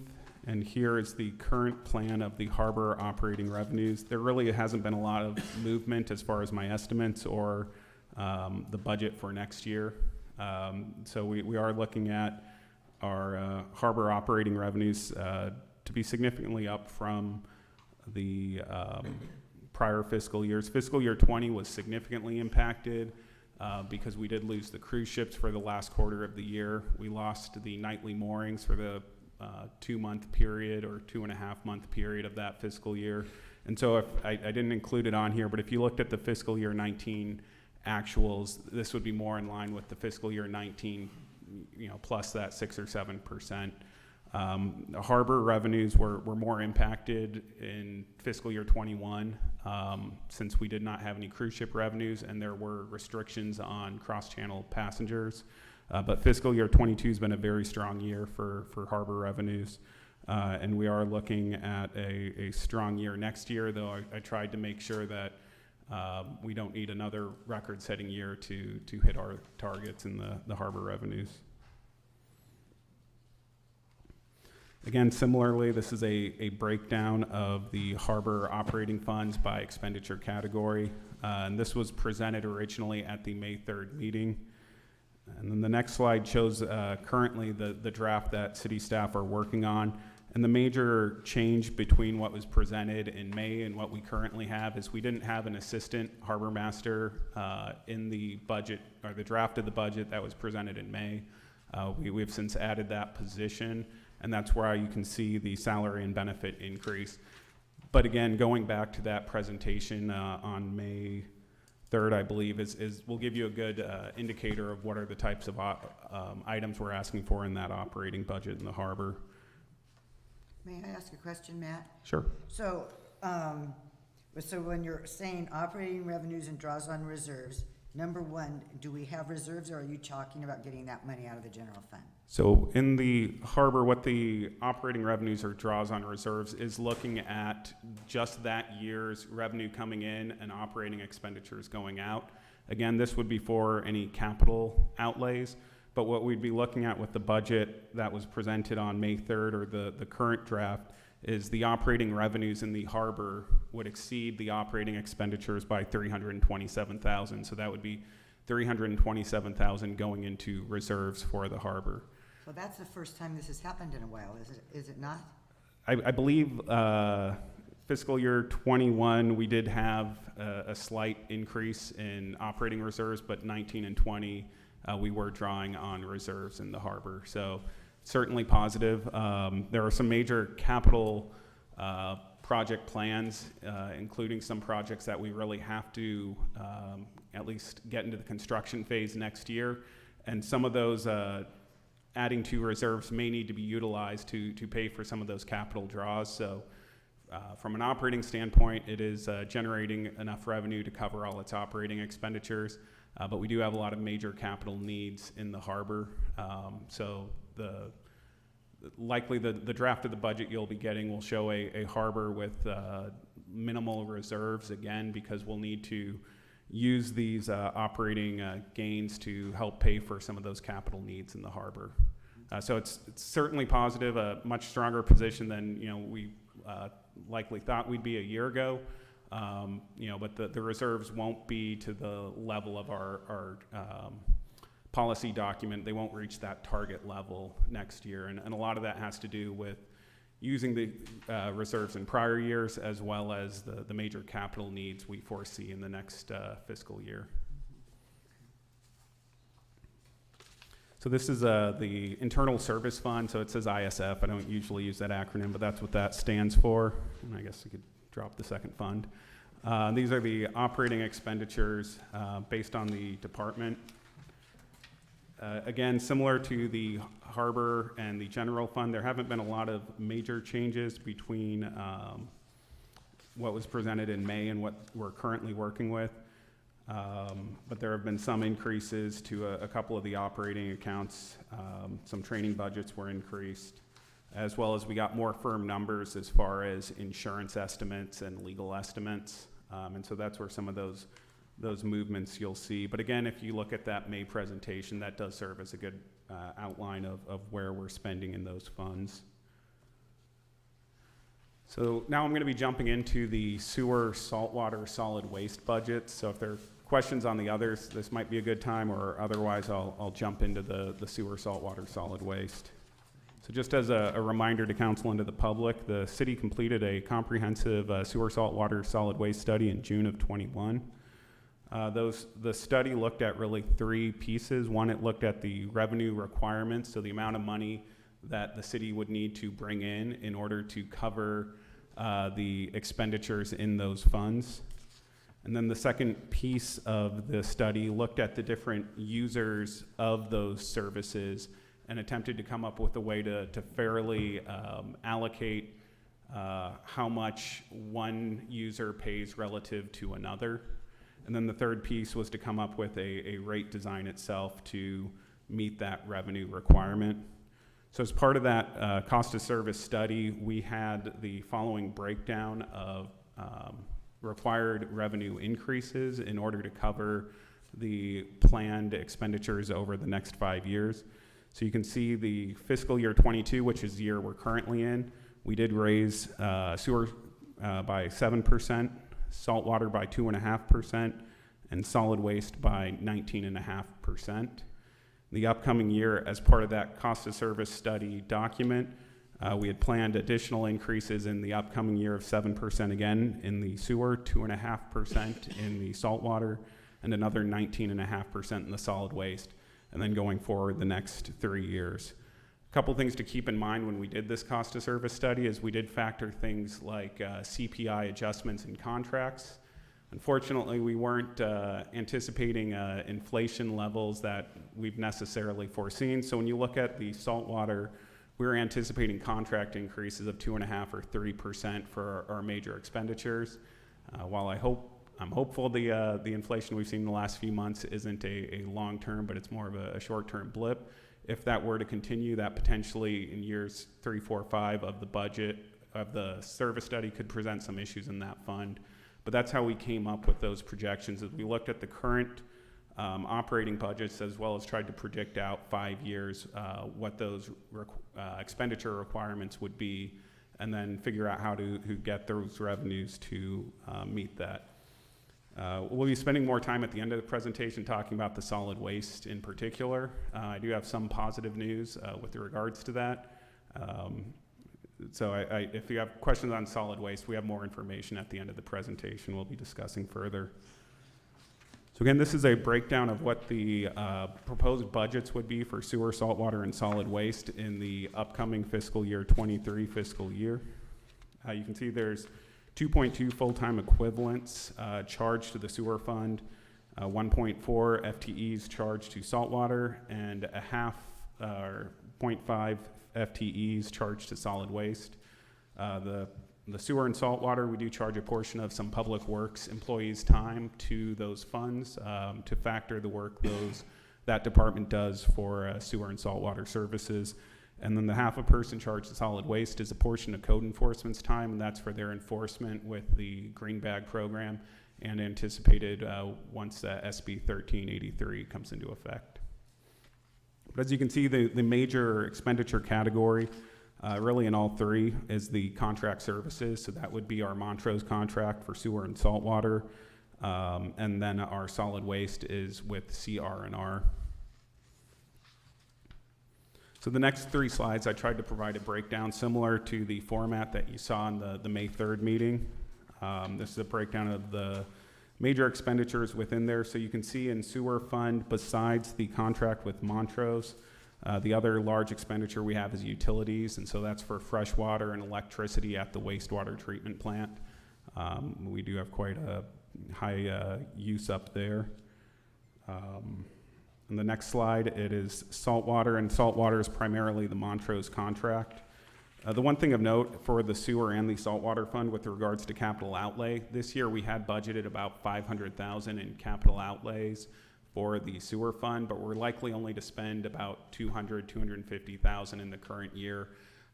And here is the current plan of the Harbor operating revenues. There really hasn't been a lot of movement as far as my estimates or the budget for next year. So we are looking at our Harbor operating revenues to be significantly up from the prior fiscal years. Fiscal year 20 was significantly impacted because we did lose the cruise ships for the last quarter of the year. We lost the nightly moorings for the 2-month period or 2.5-month period of that fiscal year. And so if I didn't include it on here, but if you looked at the fiscal year 19 actuals, this would be more in line with the fiscal year 19, you know, plus that 6 or 7%. The Harbor revenues were more impacted in fiscal year 21 since we did not have any cruise ship revenues and there were restrictions on cross-channel passengers. But fiscal year 22 has been a very strong year for Harbor revenues. And we are looking at a strong year next year, though I tried to make sure that we don't need another record-setting year to hit our targets in the Harbor revenues. Again, similarly, this is a breakdown of the Harbor operating funds by expenditure category. And this was presented originally at the May 3rd meeting. And then the next slide shows currently the draft that city staff are working on. And the major change between what was presented in May and what we currently have is we didn't have an assistant harbor master in the budget or the draft of the budget that was presented in May. We've since added that position, and that's where you can see the salary and benefit increase. But again, going back to that presentation on May 3rd, I believe, will give you a good indicator of what are the types of items we're asking for in that operating budget in the Harbor. May I ask a question, Matt? Sure. So, so when you're saying operating revenues and draws on reserves, number one, do we have reserves, or are you talking about getting that money out of the general fund? So in the Harbor, what the operating revenues or draws on reserves is looking at just that year's revenue coming in and operating expenditures going out. Again, this would be for any capital outlays, but what we'd be looking at with the budget that was presented on May 3rd or the current draft is the operating revenues in the harbor would exceed the operating expenditures by $327,000. So that would be $327,000 going into reserves for the harbor. So that's the first time this has happened in a while, is it not? I believe fiscal year 21, we did have a slight increase in operating reserves, but 19 and 20, we were drawing on reserves in the harbor. So certainly positive. There are some major capital project plans, including some projects that we really have to at least get into the construction phase next year. And some of those adding to reserves may need to be utilized to pay for some of those capital draws. So from an operating standpoint, it is generating enough revenue to cover all its operating expenditures, but we do have a lot of major capital needs in the harbor. So likely the draft of the budget you'll be getting will show a harbor with minimal reserves, again, because we'll need to use these operating gains to help pay for some of those capital needs in the harbor. So it's certainly positive, a much stronger position than we likely thought we'd be a year ago. But the reserves won't be to the level of our policy document. They won't reach that target level next year, and a lot of that has to do with using the reserves in prior years, as well as the major capital needs we foresee in the next fiscal year. So this is the Internal Service Fund, so it says ISF. I don't usually use that acronym, but that's what that stands for. And I guess we could drop the second fund. These are the operating expenditures based on the department. Again, similar to the harbor and the general fund, there haven't been a lot of major changes between what was presented in May and what we're currently working with. But there have been some increases to a couple of the operating accounts. Some training budgets were increased, as well as we got more firm numbers as far as insurance estimates and legal estimates. And so that's where some of those movements you'll see. But again, if you look at that May presentation, that does serve as a good outline of where we're spending in those funds. So now I'm going to be jumping into the sewer, saltwater, solid waste budget. So if there are questions on the others, this might be a good time, or otherwise I'll jump into the sewer, saltwater, solid waste. So just as a reminder to council and to the public, the city completed a comprehensive sewer, saltwater, solid waste study in June of 21. The study looked at really three pieces. One, it looked at the revenue requirements, so the amount of money that the city would need to bring in order to cover the expenditures in those funds. And then the second piece of the study looked at the different users of those services and attempted to come up with a way to fairly allocate how much one user pays relative to another. And then the third piece was to come up with a rate design itself to meet that revenue requirement. So as part of that cost of service study, we had the following breakdown of required revenue increases in order to cover the planned expenditures over the next 5 years. So you can see the fiscal year 22, which is the year we're currently in, we did raise sewer by 7%, saltwater by 2.5%, and solid waste by 19.5%. The upcoming year, as part of that cost of service study document, we had planned additional increases in the upcoming year of 7% again in the sewer, 2.5% in the saltwater, and another 19.5% in the solid waste, and then going forward the next 3 years. A couple things to keep in mind when we did this cost of service study is we did factor things like CPI adjustments in contracts. Unfortunately, we weren't anticipating inflation levels that we've necessarily foreseen. So when you look at the saltwater, we're anticipating contract increases of 2.5% or 3% for our major expenditures. While I'm hopeful the inflation we've seen in the last few months isn't a long-term, but it's more of a short-term blip. If that were to continue, that potentially in years 3, 4, 5 of the budget of the service study could present some issues in that fund. But that's how we came up with those projections, as we looked at the current operating budgets as well as tried to predict out 5 years what those expenditure requirements would be, and then figure out how to get those revenues to meet that. We'll be spending more time at the end of the presentation talking about the solid waste in particular. I do have some positive news with regards to that. So if you have questions on solid waste, we have more information at the end of the presentation we'll be discussing further. So again, this is a breakdown of what the proposed budgets would be for sewer, saltwater, and solid waste in the upcoming fiscal year 23 fiscal year. You can see there's 2.2 full-time equivalents charged to the sewer fund, 1.4 FTEs charged to saltwater, and a half or 0.5 FTEs charged to solid waste. The sewer and saltwater, we do charge a portion of some public works employees' time to those funds to factor the work that department does for sewer and saltwater services. And then the half a person charged to solid waste is a portion of code enforcement's time, and that's for their enforcement with the green bag program and anticipated once SB 1383 comes into effect. But as you can see, the major expenditure category really in all three is the contract services. So that would be our Montrose contract for sewer and saltwater. And then our solid waste is with CR&R. So the next three slides, I tried to provide a breakdown similar to the format that you saw in the May 3rd meeting. This is a breakdown of the major expenditures within there. So you can see in sewer fund, besides the contract with Montrose, the other large expenditure we have is utilities, and so that's for fresh water and electricity at the wastewater treatment plant. We do have quite a high use up there. On the next slide, it is saltwater, and saltwater is primarily the Montrose contract. The one thing of note for the sewer and the saltwater fund with regards to capital outlay, this year we had budgeted about $500,000 in capital outlays for the sewer fund, but we're likely only to spend about $250,000 in the current year.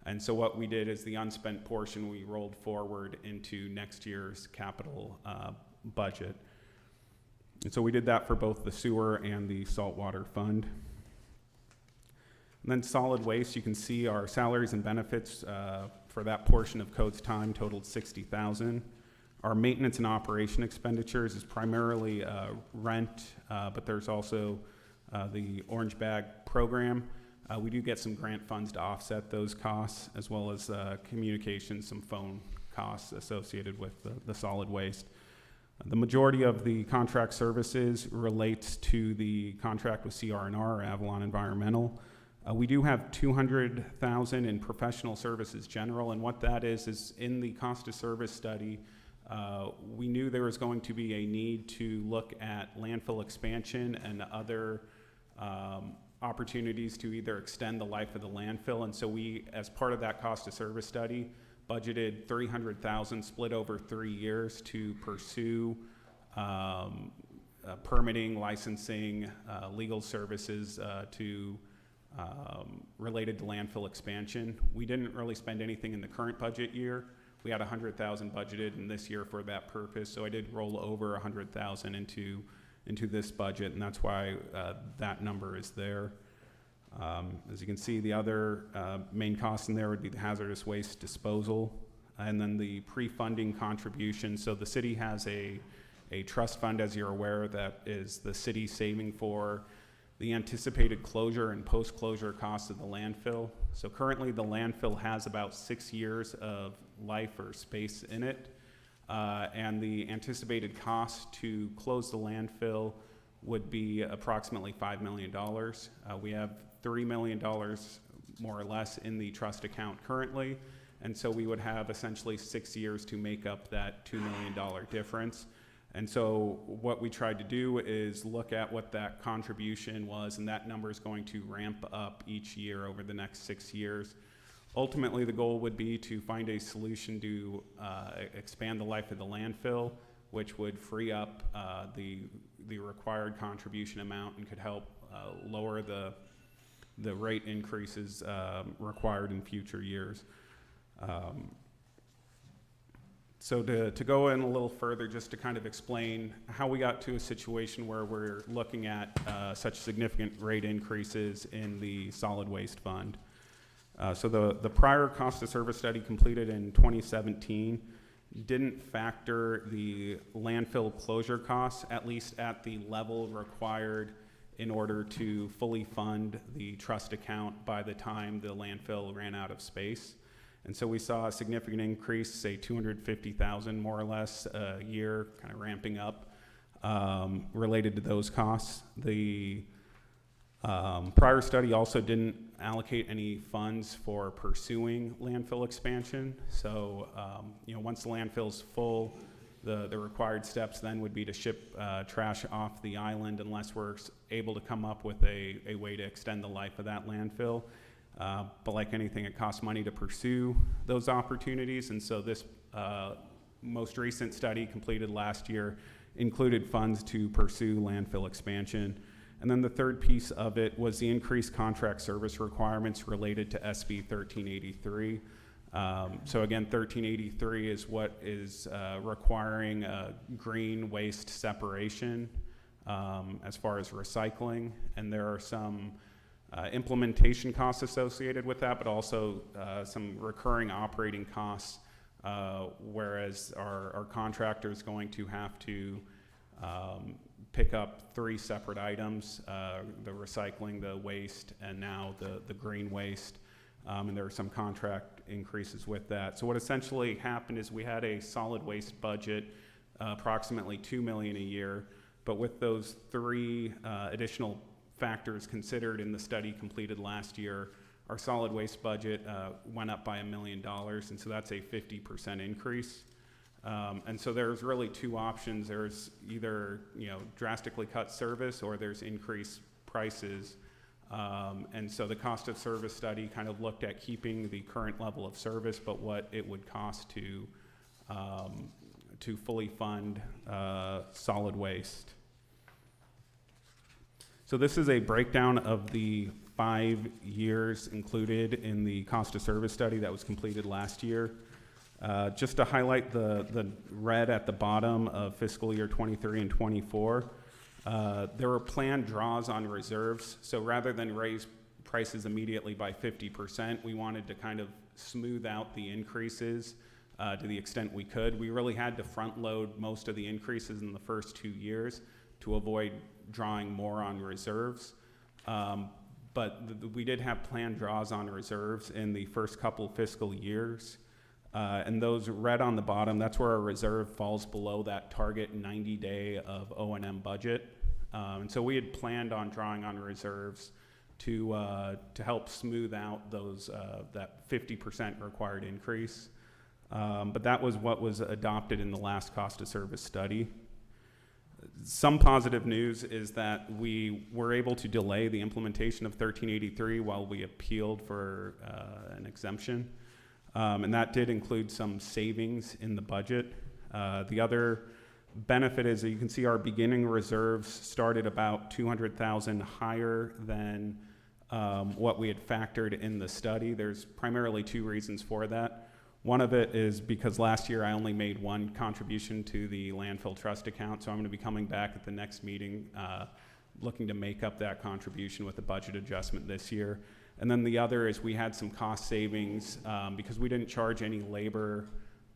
And so what we did is the unspent portion we rolled forward into next year's capital budget. And so we did that for both the sewer and the saltwater fund. And then solid waste, you can see our salaries and benefits for that portion of code's time totaled $60,000. Our maintenance and operation expenditures is primarily rent, but there's also the Orange Bag program. We do get some grant funds to offset those costs, as well as communications, some phone costs associated with the solid waste. The majority of the contract services relates to the contract with CR&R, or Avalon Environmental. We do have $200,000 in professional services general, and what that is in the cost of service study, we knew there was going to be a need to look at landfill expansion and other opportunities to either extend the life of the landfill, and so we, as part of that cost of service study, budgeted $300,000 split over 3 years to pursue permitting, licensing, legal services related to landfill expansion. We didn't really spend anything in the current budget year. We had $100,000 budgeted in this year for that purpose, so I did roll over $100,000 into this budget, and that's why that number is there. As you can see, the other main costs in there would be the hazardous waste disposal, and then the pre-funding contribution. So the city has a trust fund, as you're aware, that is the city saving for the anticipated closure and post-closure costs of the landfill. So currently the landfill has about 6 years of life or space in it, and the anticipated cost to close the landfill would be approximately $5 million. We have $3 million more or less in the trust account currently, and so we would have essentially 6 years to make up that $2 million difference. And so what we tried to do is look at what that contribution was, and that number is going to ramp up each year over the next 6 years. Ultimately, the goal would be to find a solution to expand the life of the landfill, which would free up the required contribution amount and could help lower the rate increases required in future years. So to go in a little further, just to kind of explain how we got to a situation where we're looking at such significant rate increases in the solid waste fund. So the prior cost of service study completed in 2017 didn't factor the landfill closure costs, at least at the level required in order to fully fund the trust account by the time the landfill ran out of space. And so we saw a significant increase, say 250,000 more or less a year, kind of ramping up related to those costs. The prior study also didn't allocate any funds for pursuing landfill expansion. So, once the landfill's full, the required steps then would be to ship trash off the island unless we're able to come up with a way to extend the life of that landfill. But like anything, it costs money to pursue those opportunities. And so this most recent study completed last year included funds to pursue landfill expansion. And then the third piece of it was the increased contract service requirements related to SB 1383. So again, 1383 is what is requiring green waste separation as far as recycling. And there are some implementation costs associated with that, but also some recurring operating costs, whereas our contractor is going to have to pick up 3 separate items, the recycling, the waste, and now the green waste. And there are some contract increases with that. So what essentially happened is we had a solid waste budget, approximately $2 million a year, but with those 3 additional factors considered in the study completed last year, our solid waste budget went up by $1 million, and so that's a 50% increase. And so there's really 2 options. There's either drastically cut service, or there's increased prices. And so the cost of service study kind of looked at keeping the current level of service, but what it would cost to fully fund solid waste. So this is a breakdown of the 5 years included in the cost of service study that was completed last year. Just to highlight the red at the bottom of fiscal year 23 and 24, there were planned draws on reserves. So rather than raise prices immediately by 50%, we wanted to kind of smooth out the increases to the extent we could. We really had to front load most of the increases in the first 2 years to avoid drawing more on reserves. But we did have planned draws on reserves in the first couple fiscal years. And those red on the bottom, that's where our reserve falls below that target 90-day of O&M budget. And so we had planned on drawing on reserves to help smooth out those that 50% required increase. But that was what was adopted in the last cost of service study. Some positive news is that we were able to delay the implementation of 1383 while we appealed for an exemption. And that did include some savings in the budget. The other benefit is that you can see our beginning reserves started about 200,000 higher than what we had factored in the study. There's primarily 2 reasons for that. One of it is because last year I only made 1 contribution to the landfill trust account, so I'm going to be coming back at the next meeting looking to make up that contribution with a budget adjustment this year. And then the other is we had some cost savings because we didn't charge any labor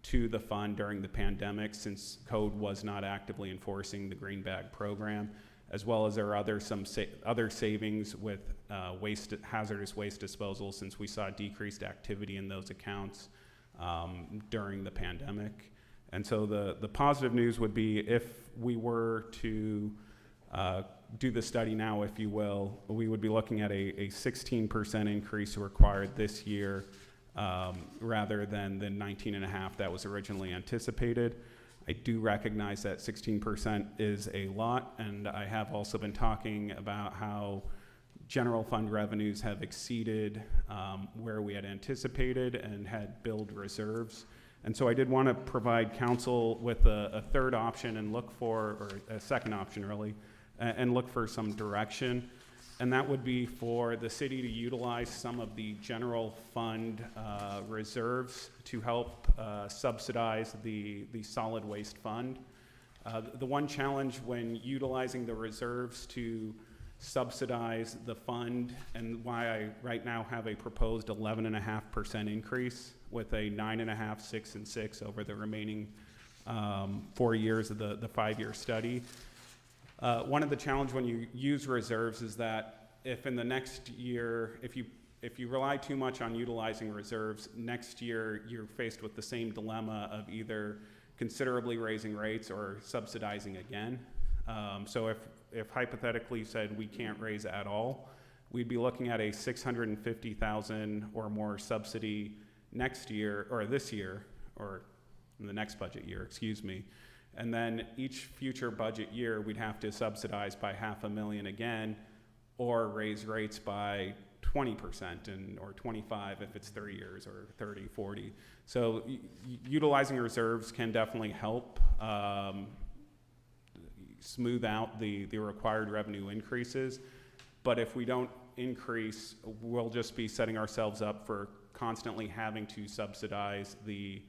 to the fund during the pandemic, since code was not actively enforcing the green bag program, as well as there are other savings with hazardous waste disposal, since we saw decreased activity in those accounts during the pandemic. And so the positive news would be, if we were to do the study now, if you will, we would be looking at a 16% increase required this year rather than the 19.5% that was originally anticipated. I do recognize that 16% is a lot, and I have also been talking about how general fund revenues have exceeded where we had anticipated and had billed reserves. And so I did want to provide council with a third option and look for, or a second option really, and look for some direction. And that would be for the city to utilize some of the general fund reserves to help subsidize the solid waste fund. The one challenge when utilizing the reserves to subsidize the fund, and why I right now have a proposed 11.5% increase with a 9.5%, 6%, and 6% over the remaining 4 years of the 5-year study. One of the challenges when you use reserves is that if in the next year, if you rely too much on utilizing reserves, next year you're faced with the same dilemma of either considerably raising rates or subsidizing again. So if hypothetically you said we can't raise at all, we'd be looking at a $650,000 or more subsidy next year, or this year, or in the next budget year, excuse me. And then each future budget year, we'd have to subsidize by $500,000 again, or raise rates by 20% or 25 if it's 3 years, or 30, 40. So utilizing reserves can definitely help smooth out the required revenue increases. But if we don't increase, we'll just be setting ourselves up for constantly having to subsidize the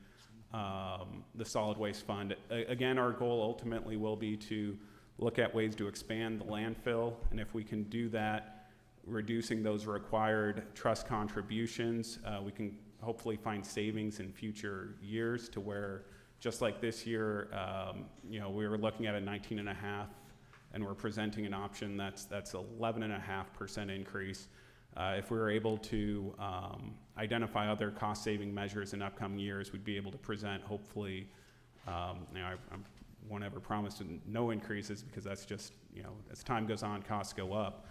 solid waste fund. Again, our goal ultimately will be to look at ways to expand the landfill, and if we can do that, reducing those required trust contributions, we can hopefully find savings in future years to where, just like this year, we were looking at a 19.5%, and we're presenting an option that's 11.5% increase. If we were able to identify other cost-saving measures in upcoming years, we'd be able to present, hopefully, I won't ever promise no increases, because that's just, as time goes on, costs go up.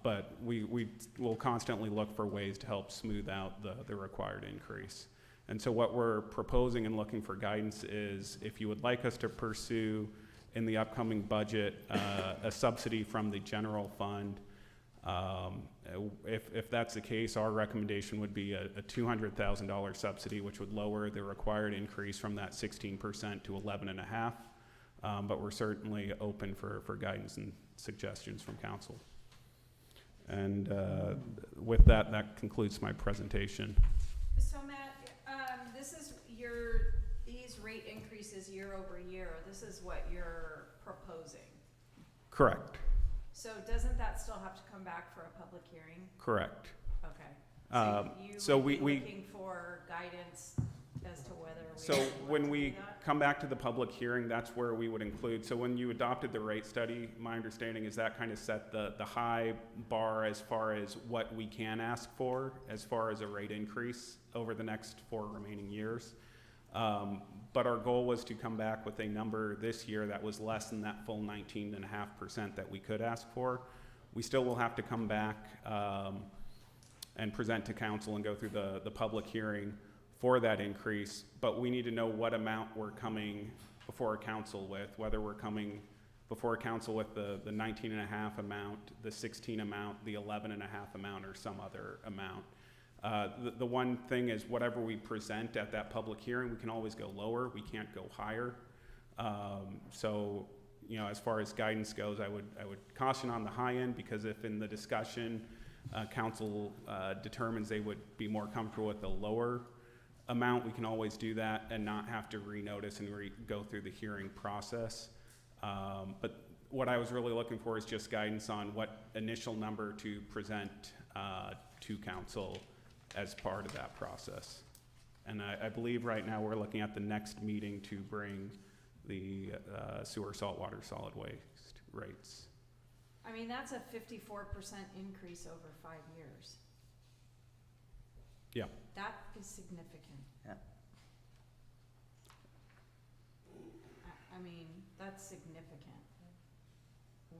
But we will constantly look for ways to help smooth out the required increase. And so what we're proposing and looking for guidance is, if you would like us to pursue in the upcoming budget a subsidy from the general fund, if that's the case, our recommendation would be a $200,000 subsidy, which would lower the required increase from that 16% to 11.5%. But we're certainly open for guidance and suggestions from council. And with that, that concludes my presentation. So Matt, this is these rate increases year over year. This is what you're proposing. Correct. So doesn't that still have to come back for a public hearing? Correct. Okay. So you would be looking for guidance as to whether we So when we come back to the public hearing, that's where we would include. So when you adopted the rate study, my understanding is that kind of set the high bar as far as what we can ask for as far as a rate increase over the next 4 remaining years. But our goal was to come back with a number this year that was less than that full 19.5% that we could ask for. We still will have to come back and present to council and go through the public hearing for that increase, but we need to know what amount we're coming before council with, whether we're coming before council with the 19.5 amount, the 16 amount, the 11.5 amount, or some other amount. The one thing is, whatever we present at that public hearing, we can always go lower. We can't go higher. So, as far as guidance goes, I would caution on the high end, because if in the discussion council determines they would be more comfortable with the lower amount, we can always do that and not have to renotice and go through the hearing process. But what I was really looking for is just guidance on what initial number to present to council as part of that process. And I believe right now we're looking at the next meeting to bring the sewer, saltwater, solid waste rates. I mean, that's a 54% increase over 5 years. Yeah. That is significant. Yeah. I mean, that's significant.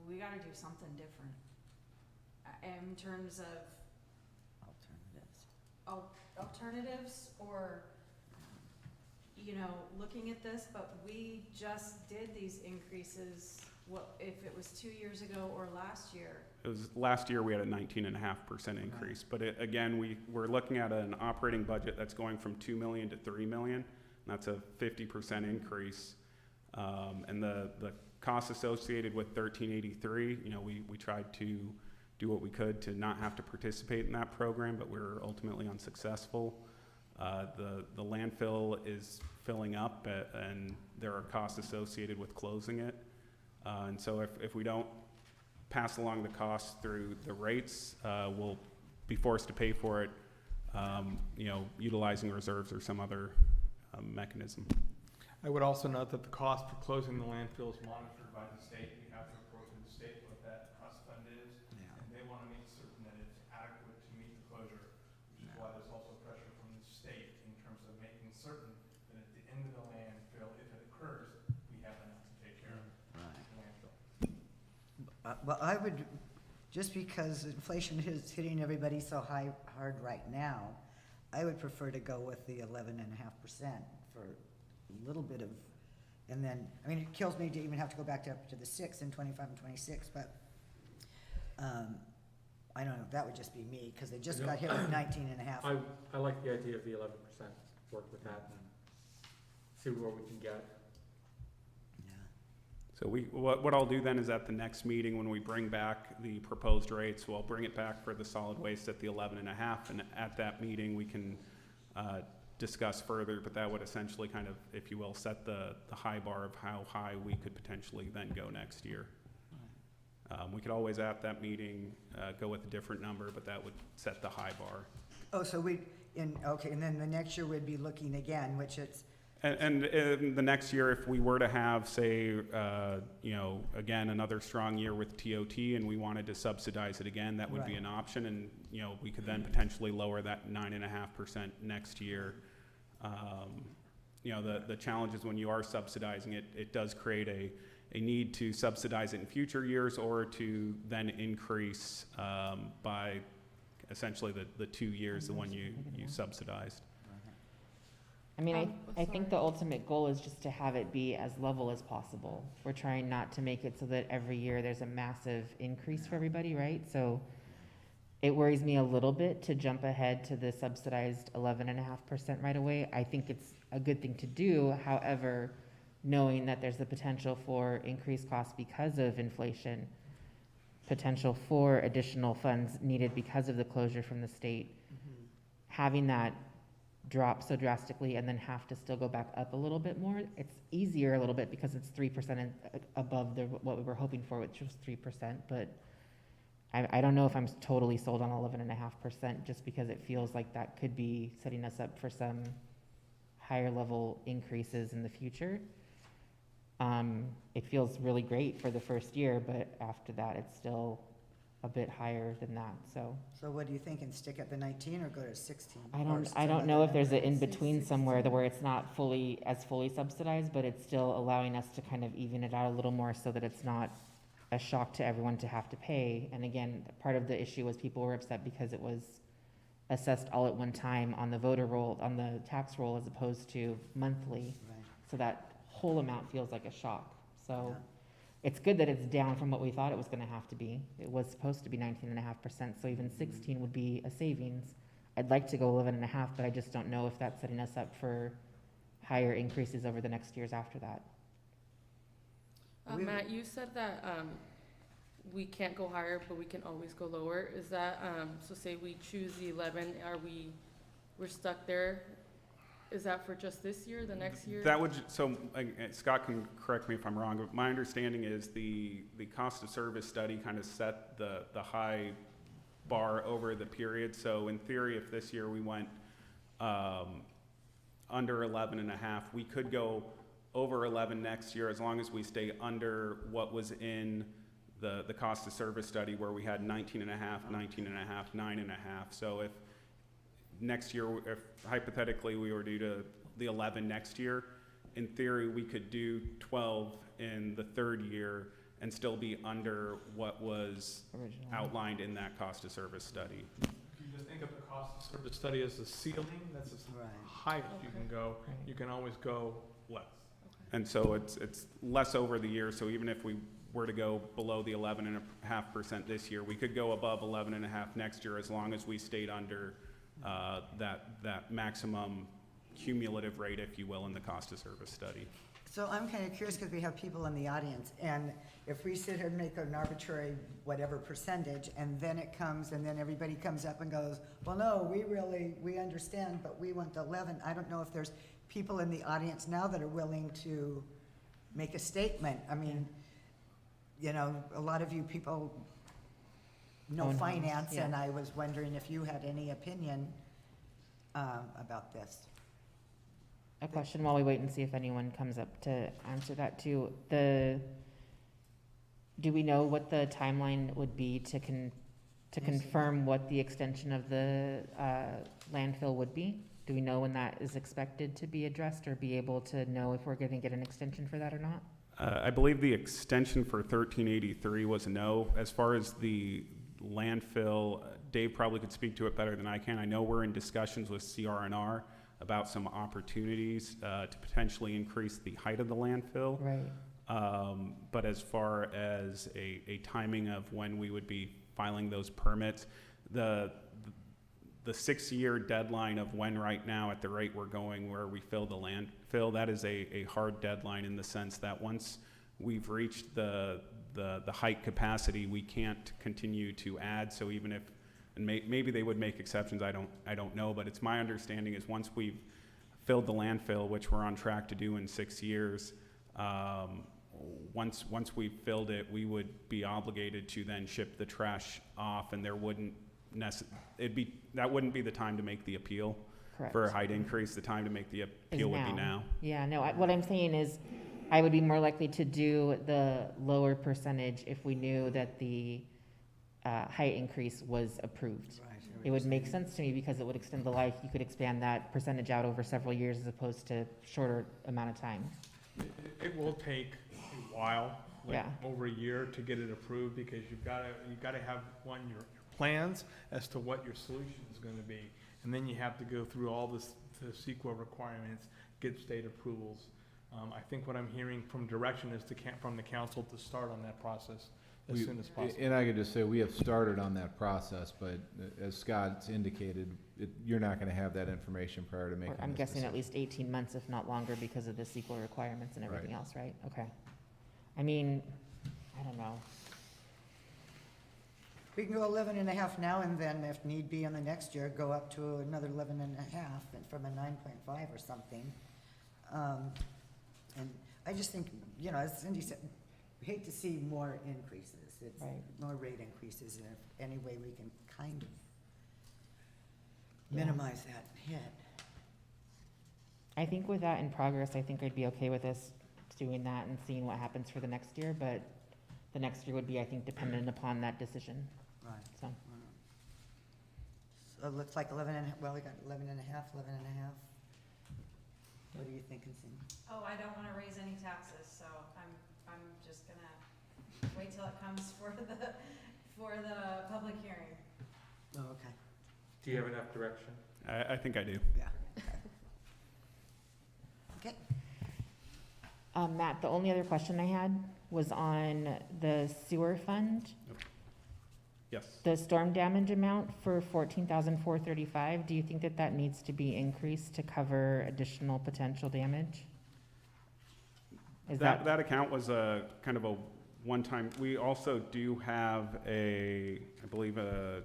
We gotta do something different. In terms of alternatives, or, looking at this, but we just did these increases, if it was 2 years ago or last year? It was last year. We had a 19.5% increase, but again, we're looking at an operating budget that's going from $2 million to $3 million. That's a 50% increase, and the costs associated with 1383. We tried to do what we could to not have to participate in that program, but we were ultimately unsuccessful. The landfill is filling up, and there are costs associated with closing it. And so if we don't pass along the cost through the rates, we'll be forced to pay for it, utilizing reserves or some other mechanism. I would also note that the cost for closing the landfill is monitored by the state. We have to report to the state what that trust fund is, and they want to make certain that it's adequate to meet the closure, which is why there's also pressure from the state in terms of making certain that at the end of the landfill, if it occurs, we have enough to take care of the landfill. Well, I would, just because inflation is hitting everybody so hard right now, I would prefer to go with the 11.5% for a little bit of, and then, I mean, it kills me to even have to go back up to the 6 in 25 and 26, but I don't know, that would just be me, because they just got hit with 19.5. I like the idea of the 11%, work with that and see where we can get. So what I'll do then is at the next meeting, when we bring back the proposed rates, we'll bring it back for the solid waste at the 11.5, and at that meeting, we can discuss further, but that would essentially kind of, if you will, set the high bar of how high we could potentially then go next year. We could always at that meeting go with a different number, but that would set the high bar. Oh, so and then the next year we'd be looking again, which it's, And in the next year, if we were to have, say, again, another strong year with TOT and we wanted to subsidize it again, that would be an option. And, we could then potentially lower that 9.5% next year. The challenge is when you are subsidizing it, it does create a need to subsidize it in future years or to then increase by essentially the 2 years, the one you subsidized. I mean, I think the ultimate goal is just to have it be as level as possible. We're trying not to make it so that every year there's a massive increase for everybody, right? So it worries me a little bit to jump ahead to the subsidized 11.5% right away. I think it's a good thing to do. However, knowing that there's the potential for increased costs because of inflation, potential for additional funds needed because of the closure from the state, having that drop so drastically and then have to still go back up a little bit more, it's easier a little bit because it's 3% above what we were hoping for, which was 3%, but I don't know if I'm totally sold on 11.5% just because it feels like that could be setting us up for some higher level increases in the future. It feels really great for the first year, but after that it's still a bit higher than that, so. So what do you think, and stick at the 19 or go to 16? I don't know if there's an in-between somewhere where it's not fully subsidized, but it's still allowing us to kind of even it out a little more so that it's not a shock to everyone to have to pay. And again, part of the issue was people were upset because it was assessed all at one time on the voter roll, on the tax roll, as opposed to monthly. Right. So that whole amount feels like a shock. So it's good that it's down from what we thought it was gonna have to be. It was supposed to be 19.5%, so even 16 would be a savings. I'd like to go 11.5, but I just don't know if that's setting us up for higher increases over the next years after that. Matt, you said that we can't go higher, but we can always go lower. Is that, so say we choose the 11, we're stuck there? Is that for just this year, the next year? That would, Scott can correct me if I'm wrong, but my understanding is the cost of service study kind of set the high bar over the period. So in theory, if this year we went under 11.5, we could go over 11 next year as long as we stay under what was in the cost of service study where we had 19.5, 19.5, 9.5. So if next year, if hypothetically we were due to the 11 next year, in theory we could do 12 in the third year and still be under what was outlined in that cost of service study. If you just think of the cost of service study as the ceiling, that's as high as you can go. You can always go less. And so it's less over the year, so even if we were to go below the 11.5% this year, we could go above 11.5 next year as long as we stayed under that maximum cumulative rate, if you will, in the cost of service study. So I'm kind of curious because we have people in the audience, and if we sit here and make an arbitrary whatever percentage, and then it comes, and then everybody comes up and goes, well, no, we understand, but we want the 11. I don't know if there's people in the audience now that are willing to make a statement. I mean, you know, a lot of you people know Own homes, finance, yeah. and I was wondering if you had any opinion about this. A question while we wait and see if anyone comes up to answer that too. Do we know what the timeline would be to confirm what the extension of the landfill would be? Do we know when that is expected to be addressed, or be able to know if we're gonna get an extension for that or not? I believe the extension for 1383 was a no. As far as the landfill, Dave probably could speak to it better than I can. I know we're in discussions with CR&R about some opportunities to potentially increase the height of the landfill. Right. But as far as a timing of when we would be filing those permits, the 6-year deadline of when right now at the rate we're going where we fill the landfill, that is a hard deadline in the sense that once we've reached the height capacity, we can't continue to add. So even if, and maybe they would make exceptions, I don't know, but it's my understanding is once we've filled the landfill, which we're on track to do in 6 years, once we've filled it, we would be obligated to then ship the trash off, and there wouldn't that wouldn't be the time to make the appeal. Correct. For a height increase. The time to make the appeal would be now. Yeah, no, what I'm saying is, I would be more likely to do the lower percentage if we knew that the height increase was approved. It would make sense to me because it would extend the life. You could expand that percentage out over several years as opposed to shorter amount of time. It will take a while, like Yeah. over a year, to get it approved, because you gotta have your plans as to what your solution is gonna be. And then you have to go through all the CEQA requirements, get state approvals. I think what I'm hearing from direction is from the council to start on that process as soon as possible. And I could just say, we have started on that process, but as Scott's indicated, you're not gonna have that information prior to making this I'm guessing decision. at least 18 months, if not longer, because of the CEQA requirements and everything Right. else, right? Okay. I mean, I don't know. We can go 11.5 now, and then if need be in the next year, go up to another 11.5 and from a 9.5 or something. And I just think, you know, as Cindy said, we hate to see more increases. It's Right. more rate increases, and if any way we can kind of Yeah. minimize that hit. I think with that in progress, I think I'd be okay with us doing that and seeing what happens for the next year, but the next year would be, I think, dependent upon that decision, Right. so. So it looks like 11.5, well, we got 11.5. What are you thinking, Cindy? Oh, I don't wanna raise any taxes, so I'm just gonna wait till it comes for the public hearing. Oh, okay. Do you have enough direction? I think I do. Yeah. Okay. Matt, the only other question I had was on the sewer fund. Yes. The storm damage amount for 14,435, do you think that that needs to be increased to cover additional potential damage? Is That account was a kind of a one-time. We also do have I believe an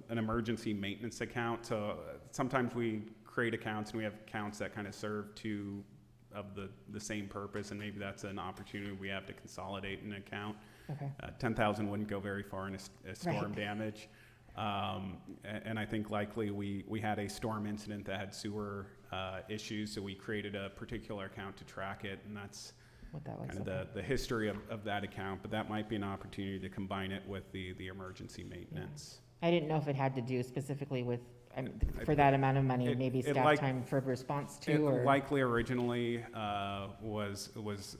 emergency maintenance account. So sometimes we create accounts, and we have accounts that kind of serve two of the same purpose, and maybe that's an opportunity we have to consolidate an account. Okay. 10,000 wouldn't go very far in a storm Right. damage. And I think likely we had a storm incident that had sewer issues, so we created a particular account to track it, and that's What that was, kind of okay. the history of that account. But that might be an opportunity to combine it with the emergency maintenance. I didn't know if it had to do specifically with, for that amount of money, maybe staff time for response It to, or? likely originally was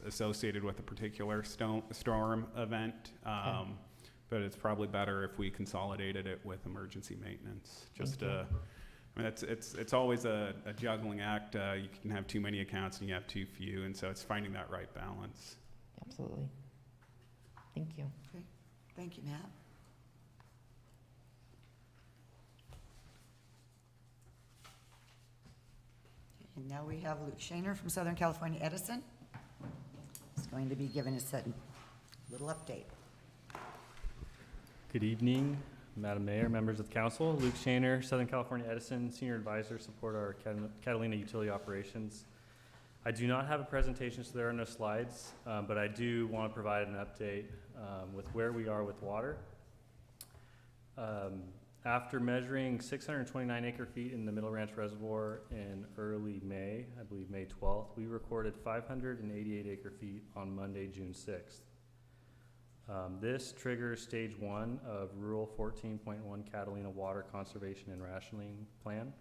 associated with a particular storm event, but it's probably better if we consolidated it with emergency maintenance. Just Thank you. I mean, it's always a juggling act. You can have too many accounts and you have too few, and so it's finding that right balance. Absolutely. Thank you. Okay. Thank you, Matt. And now we have Luke Shaner from Southern California Edison. He's going to be giving us a little update. Good evening, Madam Mayor, members of the council. Luke Shaner, Southern California Edison, Senior Advisor, support our Catalina Utility Operations. I do not have a presentation, so there are no slides, but I do want to provide an update with where we are with water. After measuring 629 acre-feet in the Middle Ranch Reservoir in early May, I believe May 12th, we recorded 588 acre-feet on Monday, June 6th. This triggers stage 1 of Rural 14.1 Catalina Water Conservation and Rationing Plan.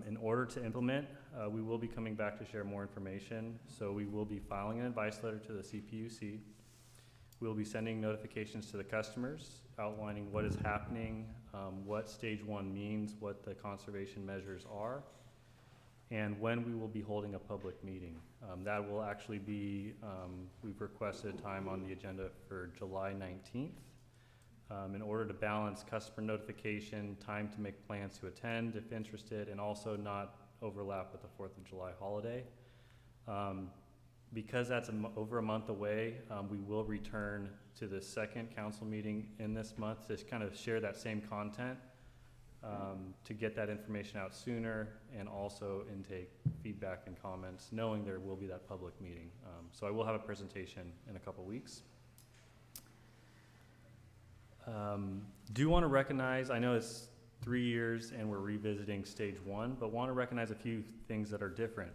In order to implement, we will be coming back to share more information. So we will be filing an advice letter to the CPUC. We'll be sending notifications to the customers outlining what is happening, what stage 1 means, what the conservation measures are, and when we will be holding a public meeting. That will actually be, we've requested time on the agenda for July 19th in order to balance customer notification, time to make plans to attend if interested, and also not overlap with the 4th of July holiday. Because that's over a month away, we will return to the second council meeting in this month to kind of share that same content, to get that information out sooner and also intake feedback and comments, knowing there will be that public meeting. So I will have a presentation in a couple weeks. Do want to recognize, I know it's 3 years and we're revisiting stage 1, but want to recognize a few things that are different.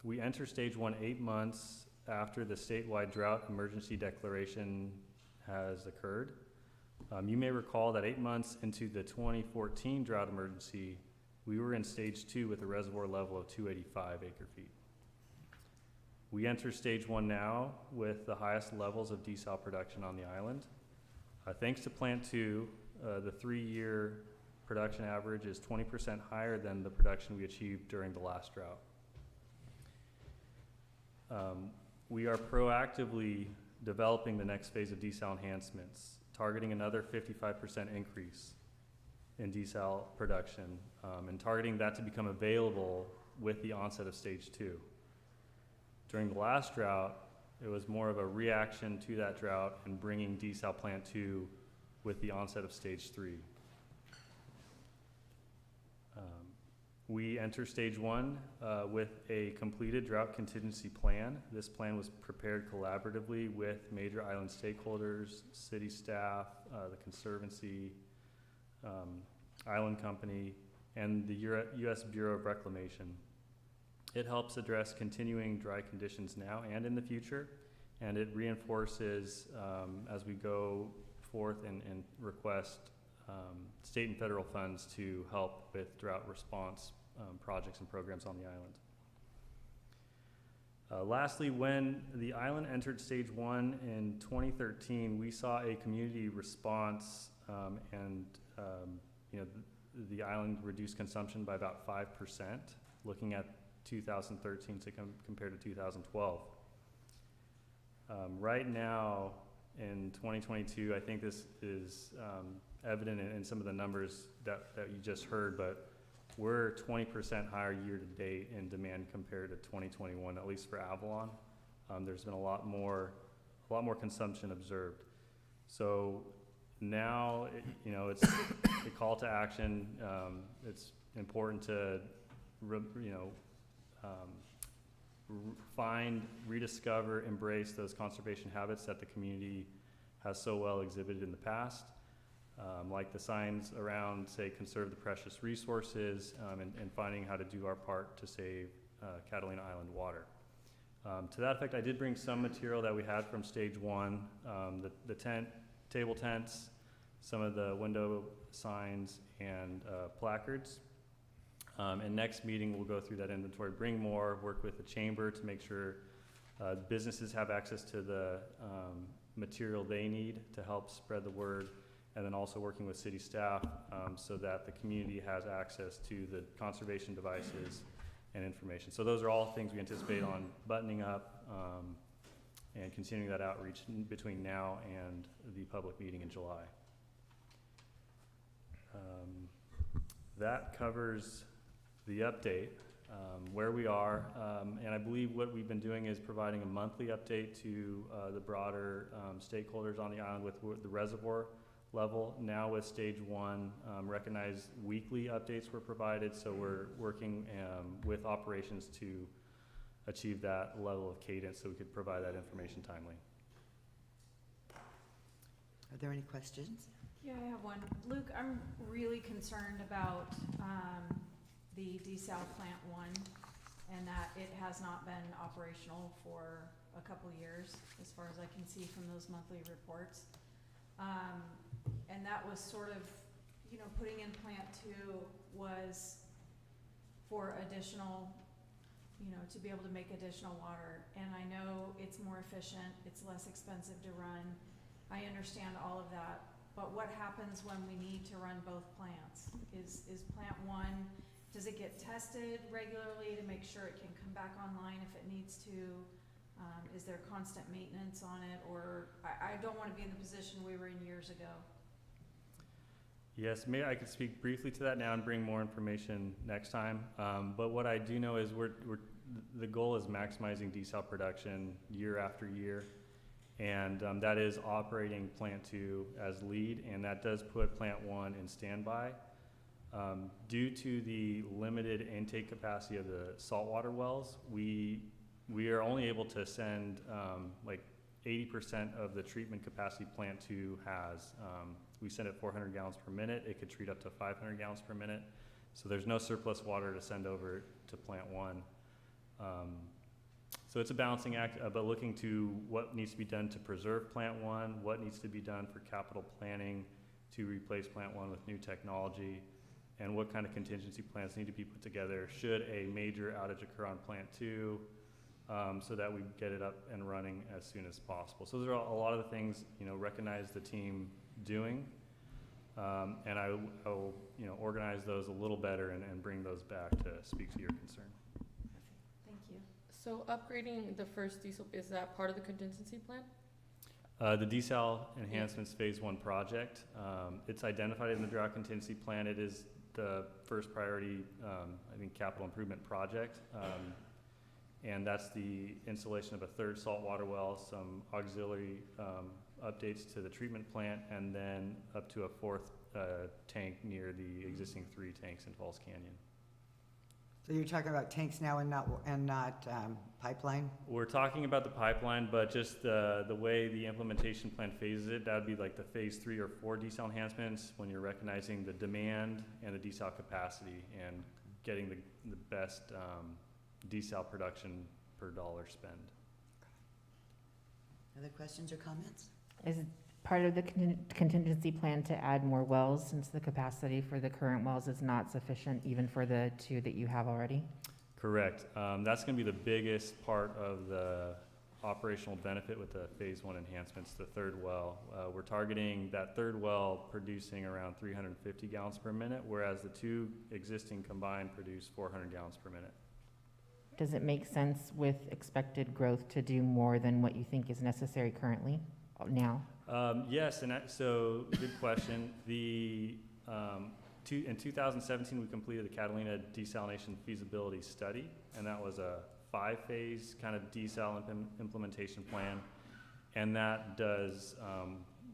We enter stage 1 8 months after the statewide drought emergency declaration has occurred. You may recall that 8 months into the 2014 drought emergency, we were in stage 2 with a reservoir level of 285 acre-feet. We enter stage 1 now with the highest levels of desal production on the island. Thanks to plant 2, the 3-year production average is 20% higher than the production we achieved during the last drought. We are proactively developing the next phase of desal enhancements, targeting another 55% increase in desal production, and targeting that to become available with the onset of stage 2. During the last drought, it was more of a reaction to that drought and bringing desal plant 2 with the onset of stage 3. We enter stage 1 with a completed drought contingency plan. This plan was prepared collaboratively with major island stakeholders, city staff, the Conservancy, Island Company, and the U.S. Bureau of Reclamation. It helps address continuing dry conditions now and in the future, and it reinforces as we go forth and request state and federal funds to help with drought response projects and programs on the island. Lastly, when the island entered stage 1 in 2013, we saw a community response and the island reduced consumption by about 5%, looking at 2013 to compared to 2012. Right now, in 2022, I think this is evident in some of the numbers that you just heard, but we're 20% higher year to date in demand compared to 2021, at least for Avalon. There's been a lot more consumption observed. So now, it's a call to action. It's important to, find, rediscover, embrace those conservation habits that the community has so well exhibited in the past, like the signs around, say, conserve the precious resources, and finding how to do our part to save Catalina Island water. To that effect, I did bring some material that we had from stage 1, the table tents, some of the window signs, and placards. And next meeting, we'll go through that inventory, bring more, work with the chamber to make sure businesses have access to the material they need to help spread the word, and then also working with city staff so that the community has access to the conservation devices and information. So those are all things we anticipate on buttoning up and continuing that outreach between now and the public meeting in July. That covers the update, where we are, and I believe what we've been doing is providing a monthly update to the broader stakeholders on the island with the reservoir level. Now with stage 1, recognize weekly updates were provided, so we're working with operations to achieve that level of cadence so we could provide that information timely. Are there any questions? Yeah, I have one. Luke, I'm really concerned about the desal plant 1 and that it has not been operational for a couple years, as far as I can see from those monthly reports. And that was sort of, you know, putting in plant 2 was for additional, you know, to be able to make additional water. And I know it's more efficient, it's less expensive to run. I understand all of that. But what happens when we need to run both plants? Is plant 1, does it get tested regularly to make sure it can come back online if it needs to? Is there constant maintenance on it? Or I don't want to be in the position we were in years ago. Yes, maybe I could speak briefly to that now and bring more information next time. But what I do know is the goal is maximizing desal production year after year. And that is operating plant 2 as lead, and that does put plant 1 in standby. Due to the limited intake capacity of the saltwater wells, we are only able to send like 80% of the treatment capacity plant 2 has. We send it 400 gallons per minute. It could treat up to 500 gallons per minute. So there's no surplus water to send over to plant 1. So it's a balancing act, but looking to what needs to be done to preserve plant 1, what needs to be done for capital planning to replace plant 1 with new technology, and what kind of contingency plans need to be put together should a major outage occur on plant 2, so that we get it up and running as soon as possible. So there are a lot of the things, you know, recognize the team doing, and I will, you know, organize those a little better and bring those back to speak to your concern. So upgrading the first diesel, is that part of the contingency plan? The desal enhancements phase 1 project, it's identified in the drought contingency plan. It is the first priority, I think, capital improvement project. And that's the installation of a 3rd saltwater well, some auxiliary updates to the treatment plant, and then up to a 4th tank near the existing 3 tanks in Falls Canyon. So you're talking about tanks now and not pipeline? We're talking about the pipeline, but just the way the implementation plan phases it, that would be like the phase 3 or 4 desal enhancements when you're recognizing the demand and the desal capacity and getting the best desal production per dollar spend. Other questions or comments? Is part of the contingency plan to add more wells, since the capacity for the current wells is not sufficient even for the 2 that you have already? Correct. That's going to be the biggest part of the operational benefit with the phase 1 enhancements, the 3rd well. We're targeting that 3rd well producing around 350 gallons per minute, whereas the 2 existing combined produce 400 gallons per minute. Does it make sense with expected growth to do more than what you think is necessary currently, now? Yes, and so good question. In 2017, we completed the Catalina desalination feasibility study, and that was a 5-phase kind of desal implementation plan, and that does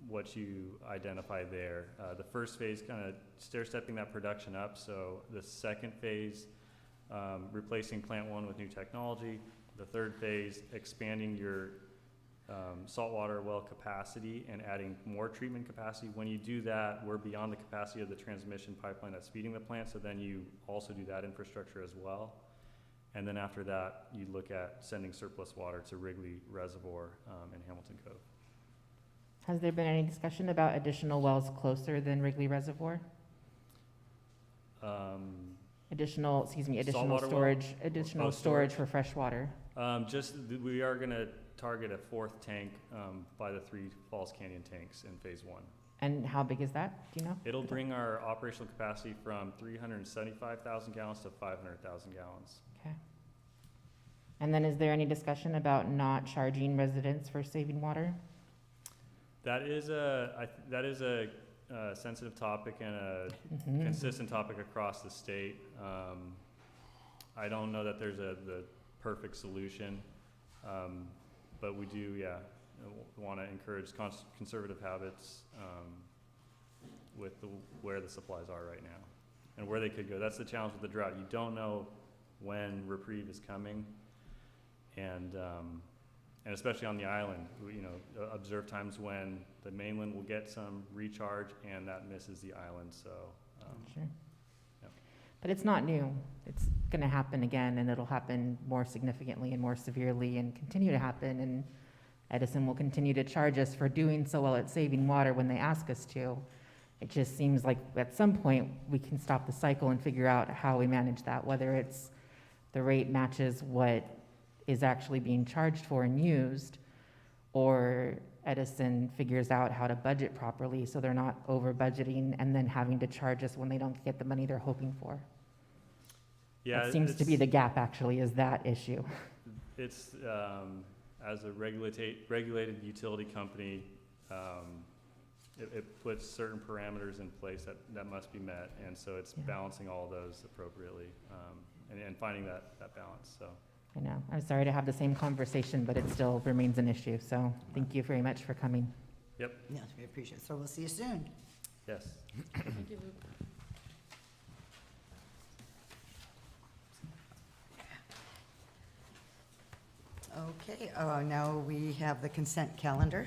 what you identify there. The first phase kind of stair-stepping that production up, so the second phase, replacing plant 1 with new technology, the third phase, expanding your saltwater well capacity and adding more treatment capacity. When you do that, we're beyond the capacity of the transmission pipeline that's feeding the plant, so then you also do that infrastructure as well. And then after that, you look at sending surplus water to Wrigley Reservoir in Hamilton Cove. Has there been any discussion about additional wells closer than Wrigley Reservoir? Additional storage for fresh water? We are going to target a 4th tank by the 3 Falls Canyon tanks in phase 1. And how big is that? Do you know? It'll bring our operational capacity from 375,000 gallons to 500,000 gallons. Okay. And then is there any discussion about not charging residents for saving water? That is a sensitive topic and a consistent topic across the state. I don't know that there's the perfect solution, but we do, want to encourage conservative habits with where the supplies are right now and where they could go. That's the challenge with the drought. You don't know when reprieve is coming. and especially on the island, you know, observe times when the mainland will get some recharge and that misses the island, so. Sure. Yep. But it's not new. It's going to happen again, and it'll happen more significantly and more severely and continue to happen. And Edison will continue to charge us for doing so well at saving water when they ask us to. It just seems like at some point we can stop the cycle and figure out how we manage that, whether it's the rate matches what is actually being charged for and used, or Edison figures out how to budget properly so they're not over budgeting and then having to charge us when they don't get the money they're hoping for. Yeah, It seems to be the gap, actually, is that issue. It's, as a regulated utility company, it puts certain parameters in place that must be met, and so it's balancing all those appropriately, and finding that balance, so. I know. I'm sorry to have the same conversation, but it still remains an issue. So thank you very much for coming. Yep. Yes, we appreciate it. So we'll see you soon. Yes. Thank you, Luke. Okay, now we have the consent calendar.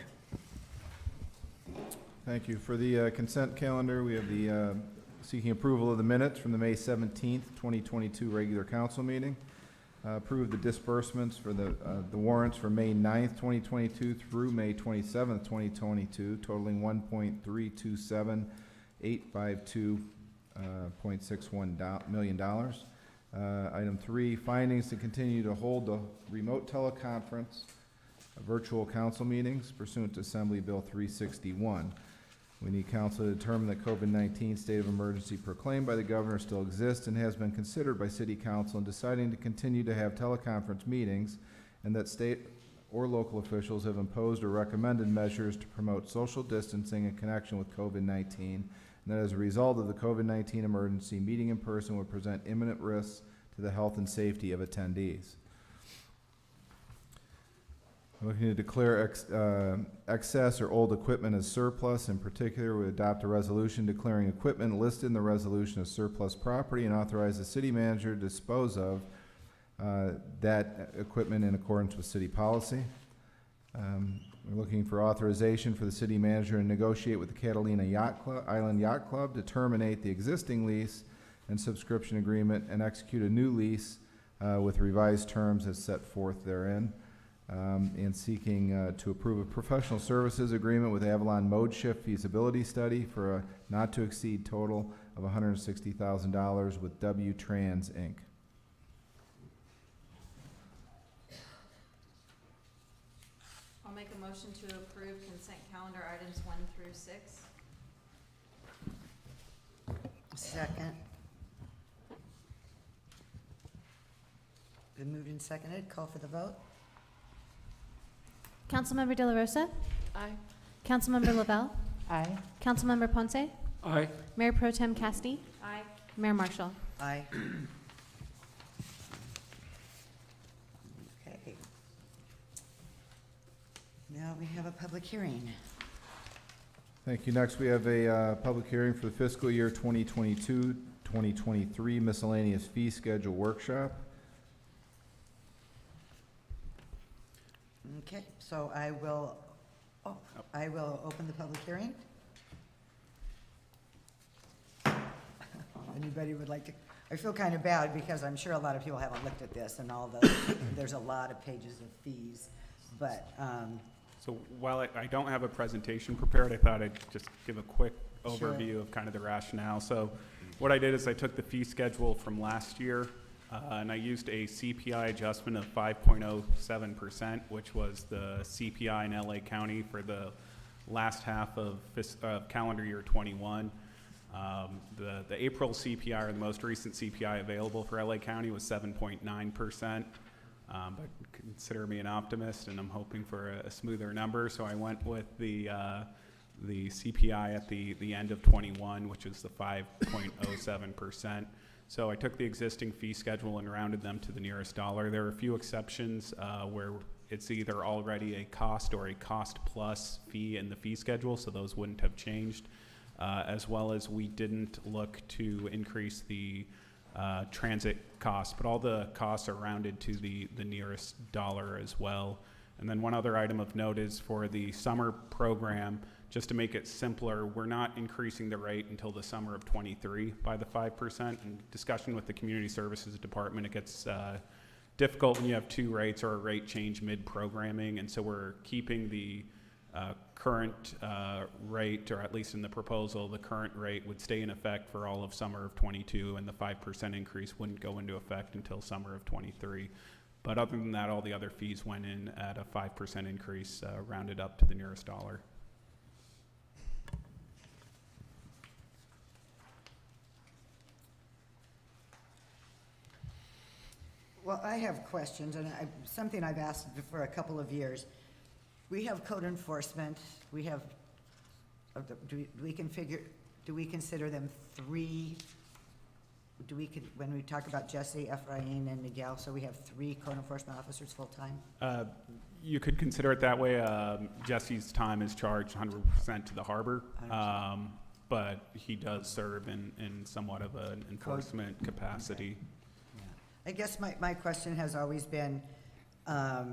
Thank you. For the consent calendar, we have the seeking approval of the minutes from the May 17th, 2022 regular council meeting. Approve the disbursements for the warrants for May 9th, 2022 through May 27th, 2022, totaling $1.327852.61 million. Item 3, findings to continue to hold the remote teleconference virtual council meetings pursuant to Assembly Bill 361. We need council to determine that COVID-19 state of emergency proclaimed by the governor still exists and has been considered by city council in deciding to continue to have teleconference meetings, and that state or local officials have imposed or recommended measures to promote social distancing in connection with COVID-19, and that as a result of the COVID-19 emergency, meeting in person would present imminent risks to the health and safety of attendees. Looking to declare excess or old equipment as surplus. In particular, we adopt a resolution declaring equipment listed in the resolution as surplus property and authorize the city manager to dispose of that equipment in accordance with city policy. We're looking for authorization for the city manager to negotiate with the Catalina Island Yacht Club to terminate the existing lease and subscription agreement and execute a new lease with revised terms as set forth therein. And seeking to approve a professional services agreement with Avalon Mode Shift feasibility study for a not to exceed total of $160,000 with W Trans Inc. I'll make a motion to approve consent calendar items 1 through 6. Second. Been moved and seconded. Call for the vote. Councilmember De La Rosa? Aye. Councilmember Lavelle? Aye. Councilmember Ponce? Aye. Mayor Pro Tem Casti? Aye. Mayor Marshall? Aye. Okay. Now we have a public hearing. Thank you. Next, we have a public hearing for the fiscal year 2022-2023 miscellaneous fee schedule workshop. Okay, so I will open the public hearing. Anybody would like to, I feel kind of bad because I'm sure a lot of people haven't looked at this and all the, there's a lot of pages of fees, but, So while I don't have a presentation prepared, I thought I'd just give a quick Sure. overview of kind of the rationale. So what I did is I took the fee schedule from last year, and I used a CPI adjustment of 5.07%, which was the CPI in LA County for the last half of calendar year 21. The April CPI, or the most recent CPI available for LA County, was 7.9%. But consider me an optimist, and I'm hoping for a smoother number. So I went with the CPI at the end of 21, which is the 5.07%. So I took the existing fee schedule and rounded them to the nearest dollar. There are a few exceptions where it's either already a cost or a cost plus fee in the fee schedule, so those wouldn't have changed. As well as we didn't look to increase the transit costs, but all the costs are rounded to the nearest dollar as well. And then one other item of note is for the summer program, just to make it simpler, we're not increasing the rate until the summer of '23 by the 5%. In discussion with the Community Services Department, it gets difficult when you have two rates or a rate change mid-programming, and so we're keeping the current rate, or at least in the proposal, the current rate would stay in effect for all of summer of '22, and the 5% increase wouldn't go into effect until summer of '23. But other than that, all the other fees went in at a 5% increase, rounded up to the nearest dollar. Well, I have questions, and something I've asked for a couple of years. We have code enforcement, we have, do we consider them three? When we talk about Jesse, Ephraim, and Miguel, so we have 3 code enforcement officers full-time? You could consider it that way. Jesse's time is charged 100% to the harbor, but he does serve in somewhat of an enforcement capacity. Okay. I guess my question has always been, I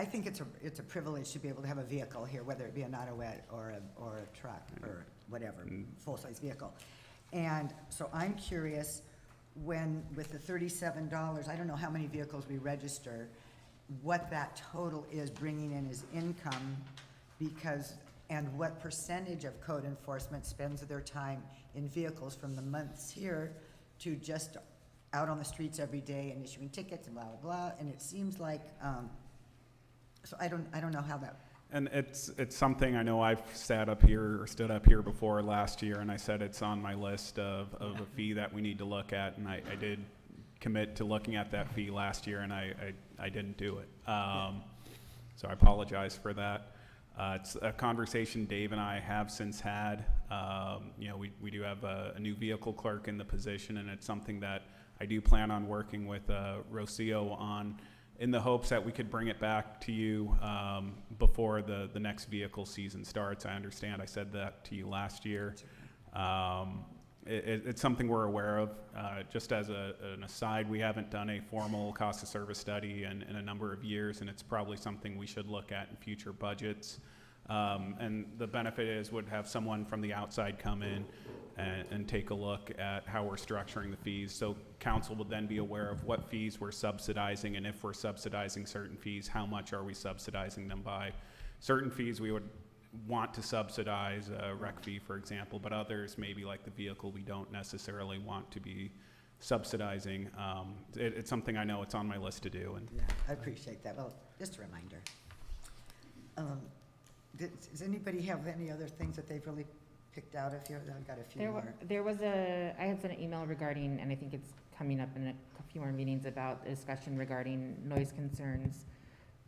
think it's a privilege to be able to have a vehicle here, whether it be an autoet or a truck or whatever, full-size vehicle. And so I'm curious, with the $37, I don't know how many vehicles we register, what that total is bringing in as income, and what percentage of code enforcement spends their time in vehicles from the months here to just out on the streets every day and issuing tickets and blah, blah, blah. And it seems like, so I don't know how that. And it's something I know I've stood up here before last year, and I said it's on my list of a fee that we need to look at, and I did commit to looking at that fee last year, and I didn't do it. So I apologize for that. It's a conversation Dave and I have since had. We do have a new vehicle clerk in the position, and it's something that I do plan on working with Rocio on, in the hopes that we could bring it back to you before the next vehicle season starts. I understand I said that to you last year. It's something we're aware of. Just as an aside, we haven't done a formal cost of service study in a number of years, and it's probably something we should look at in future budgets. And the benefit is would have someone from the outside come in and take a look at how we're structuring the fees. So council would then be aware of what fees we're subsidizing, and if we're subsidizing certain fees, how much are we subsidizing them by. Certain fees we would want to subsidize, a rec fee, for example, but others, maybe like the vehicle, we don't necessarily want to be subsidizing. It's something I know it's on my list to do. And yeah, I appreciate that. Well, just a reminder. Does anybody have any other things that they've really picked out of here? I've got a few more. I had sent an email regarding, and I think it's coming up in a few more meetings, about a discussion regarding noise concerns,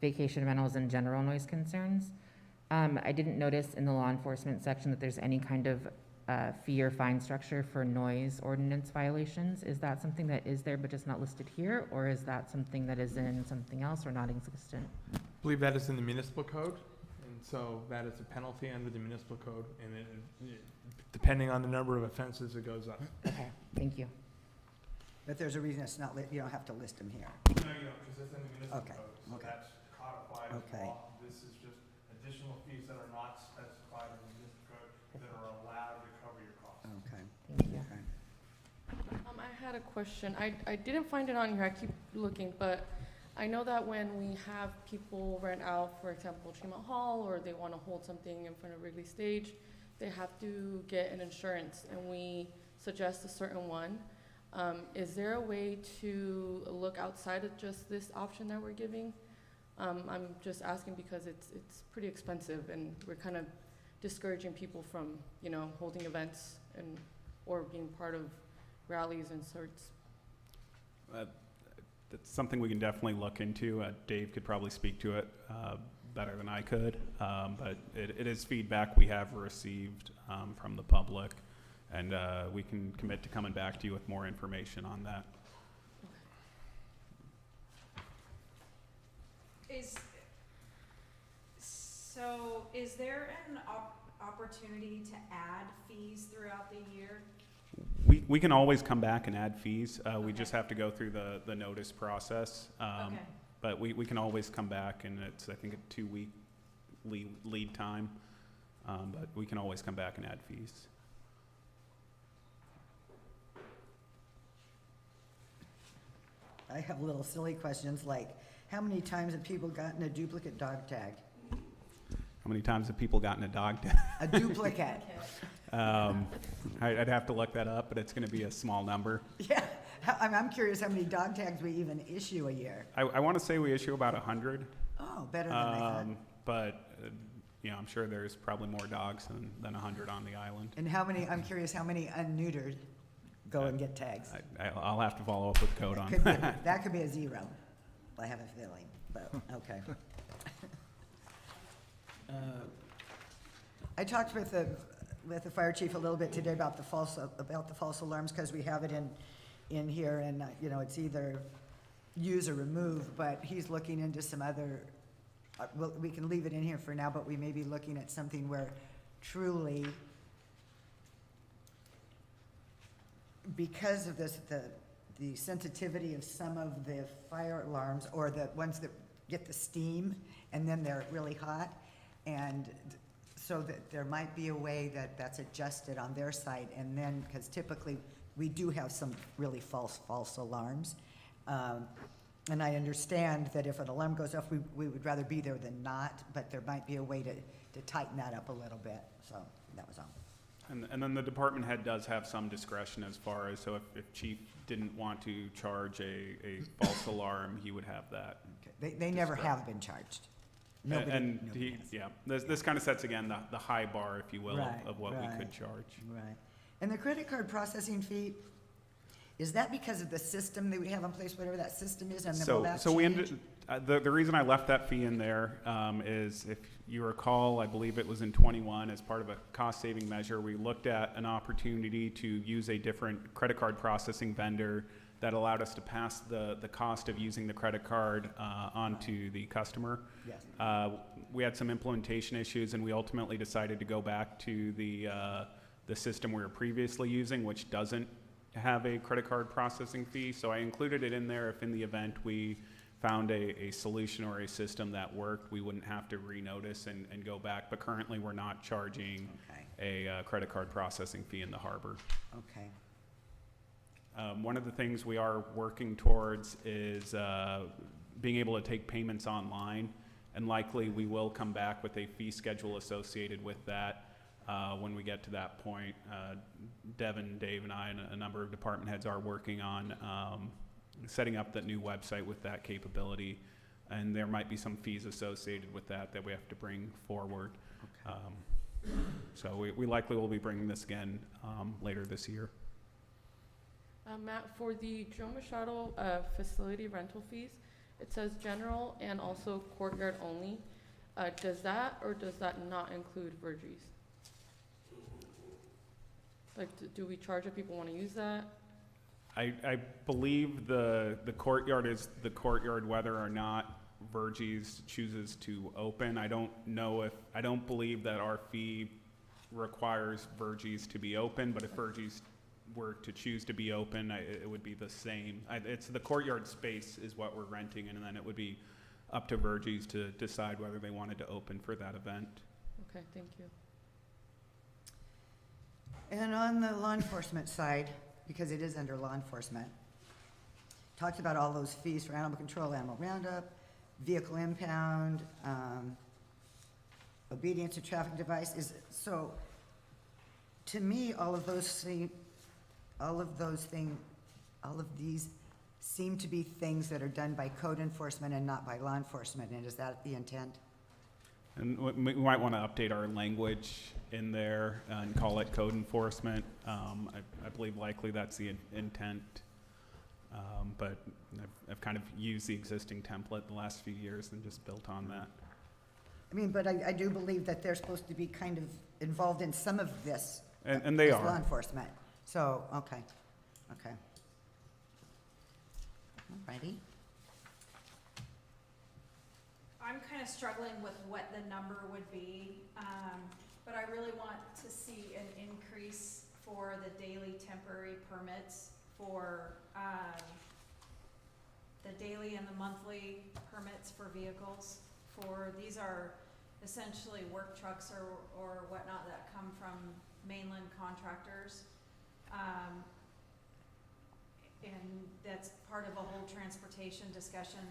vacation rentals, and general noise concerns. I didn't notice in the law enforcement section that there's any kind of fee or fine structure for noise ordinance violations. Is that something that is there but just not listed here, or is that something that is in something else or not existent? I believe that is in the municipal code, and so that is a penalty under the municipal code, and it, depending on the number of offenses, it goes up. Okay, thank you. But there's a reason it's not, you don't have to list them here. No, you don't, because it's in the municipal Okay, code, so okay. that's codified as Okay. law. This is just additional fees that are not specified in the municipal code that are allowed to cover your costs. Okay. Thank you. Okay. I had a question. I didn't find it on here. I keep looking, but I know that when we have people rent out, for example, Tremont Hall, or they want to hold something in front of Wrigley Stage, they have to get an insurance, and we suggest a certain one. Is there a way to look outside of just this option that we're giving? I'm just asking because it's pretty expensive, and we're kind of discouraging people from, holding events or being part of rallies and sorts. That's something we can definitely look into. Dave could probably speak to it better than I could, but it is feedback we have received from the public, and we can commit to coming back to you with more information on that. Is there an opportunity to add fees throughout the year? we can always come back and add fees. We just have to go through the notice process. Okay. But we can always come back, and it's, I think, a 2-week lead time. But we can always come back and add fees. I have little silly questions like, how many times have people gotten a duplicate dog tag? How many times have people gotten a dog tag? A duplicate? I'd have to look that up, but it's going to be a small number. Yeah, I'm curious how many dog tags we even issue a year. I want to say we issue about 100. Oh, better than I thought. But, I'm sure there's probably more dogs than 100 on the island. And I'm curious how many unneutered go and get tags? I'll have to follow up with code on Could be- that. That could be a 0, I have a feeling, but, okay. I talked with the fire chief a little bit today about the false alarms, because we have it in here, and, it's either use or remove, but he's looking into some other, well, we can leave it in here for now, but we may be looking at something where truly, because of this, the sensitivity of some of the fire alarms, or the ones that get the steam, and then they're really hot, and so that there might be a way that that's adjusted on their side, and then, because typically, we do have some really false alarms. And I understand that if an alarm goes off, we would rather be there than not, but there might be a way to tighten that up a little bit, so that was all. And then the department head does have some discretion as far as, so if chief didn't want to charge a false alarm, he would have that. They never have been charged. Nobody has. This kind of sets, again, the high bar, if you will, Right, of what we right, could charge. Right. And the credit card processing fee, is that because of the system that we have in place, whatever that system is, and then will that So we change? ended, the reason I left that fee in there is, if you recall, I believe it was in 21, as part of a cost-saving measure, we looked at an opportunity to use a different credit card processing vendor that allowed us to pass the cost of using the credit card onto the customer. Yes. We had some implementation issues, and we ultimately decided to go back to the system we were previously using, which doesn't have a credit card processing fee. So I included it in there if in the event we found a solution or a system that worked, we wouldn't have to renotice and go back. But currently, we're not charging a credit card processing fee in the harbor. Okay. One of the things we are working towards is being able to take payments online, and likely we will come back with a fee schedule associated with that when we get to that point. Devin, Dave, and I, and a number of department heads are working on setting up that new website with that capability, and there might be some fees associated with that we have to bring forward. Okay. So we likely will be bringing this again later this year. Matt, for the Joe Machado facility rental fees, it says general and also courtyard only. Does that or does that not include Virgie's? Like, do we charge if people want to use that? I believe the courtyard is the courtyard whether or not Virgie's chooses to open. I don't believe that our fee requires Virgie's to be open, but if Virgie's were to choose to be open, it would be the same. It's the courtyard space is what we're renting, and then it would be up to Virgie's to decide whether they wanted to open for that event. Okay, thank you. And on the law enforcement side, because it is under law enforcement, talks about all those fees for animal control, animal roundup, vehicle impound, obedience to traffic device. So, to me, all of these seem to be things that are done by code enforcement and not by law enforcement, and is that the intent? And we might want to update our language in there and call it code enforcement. I believe likely that's the intent, but I've kind of used the existing template the last few years and just built on that. I mean, but I do believe that they're supposed to be kind of involved in some of this. And they as are. law enforcement. So, okay. Alrighty. I'm kind of struggling with what the number would be, but I really want to see an increase for the daily temporary permits for, the daily and the monthly permits for vehicles. These are essentially work trucks or whatnot that come from mainland contractors. And that's part of a whole transportation discussion,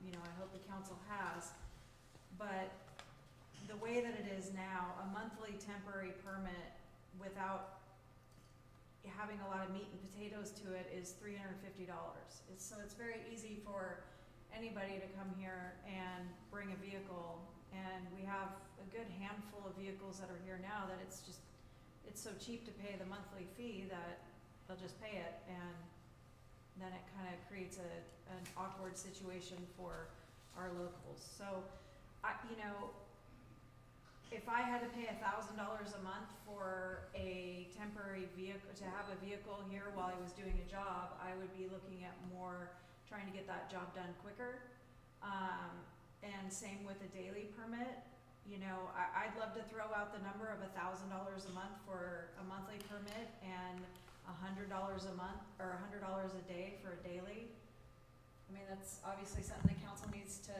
you know, I hope the council has. But the way that it is now, a monthly temporary permit without having a lot of meat and potatoes to it is $350. So it's very easy for anybody to come here and bring a vehicle, and we have a good handful of vehicles that are here now that it's so cheap to pay the monthly fee that they'll just pay it, and then it kind of creates an awkward situation for our locals. So, you know, if I had to pay $1,000 a month for a temporary vehicle, to have a vehicle here while I was doing a job, I would be looking at more trying to get that job done quicker. And same with a daily permit. You know, I'd love to throw out the number of $1,000 a month for a monthly permit and $100 a month or $100 a day for a daily. I mean, that's obviously something the council needs to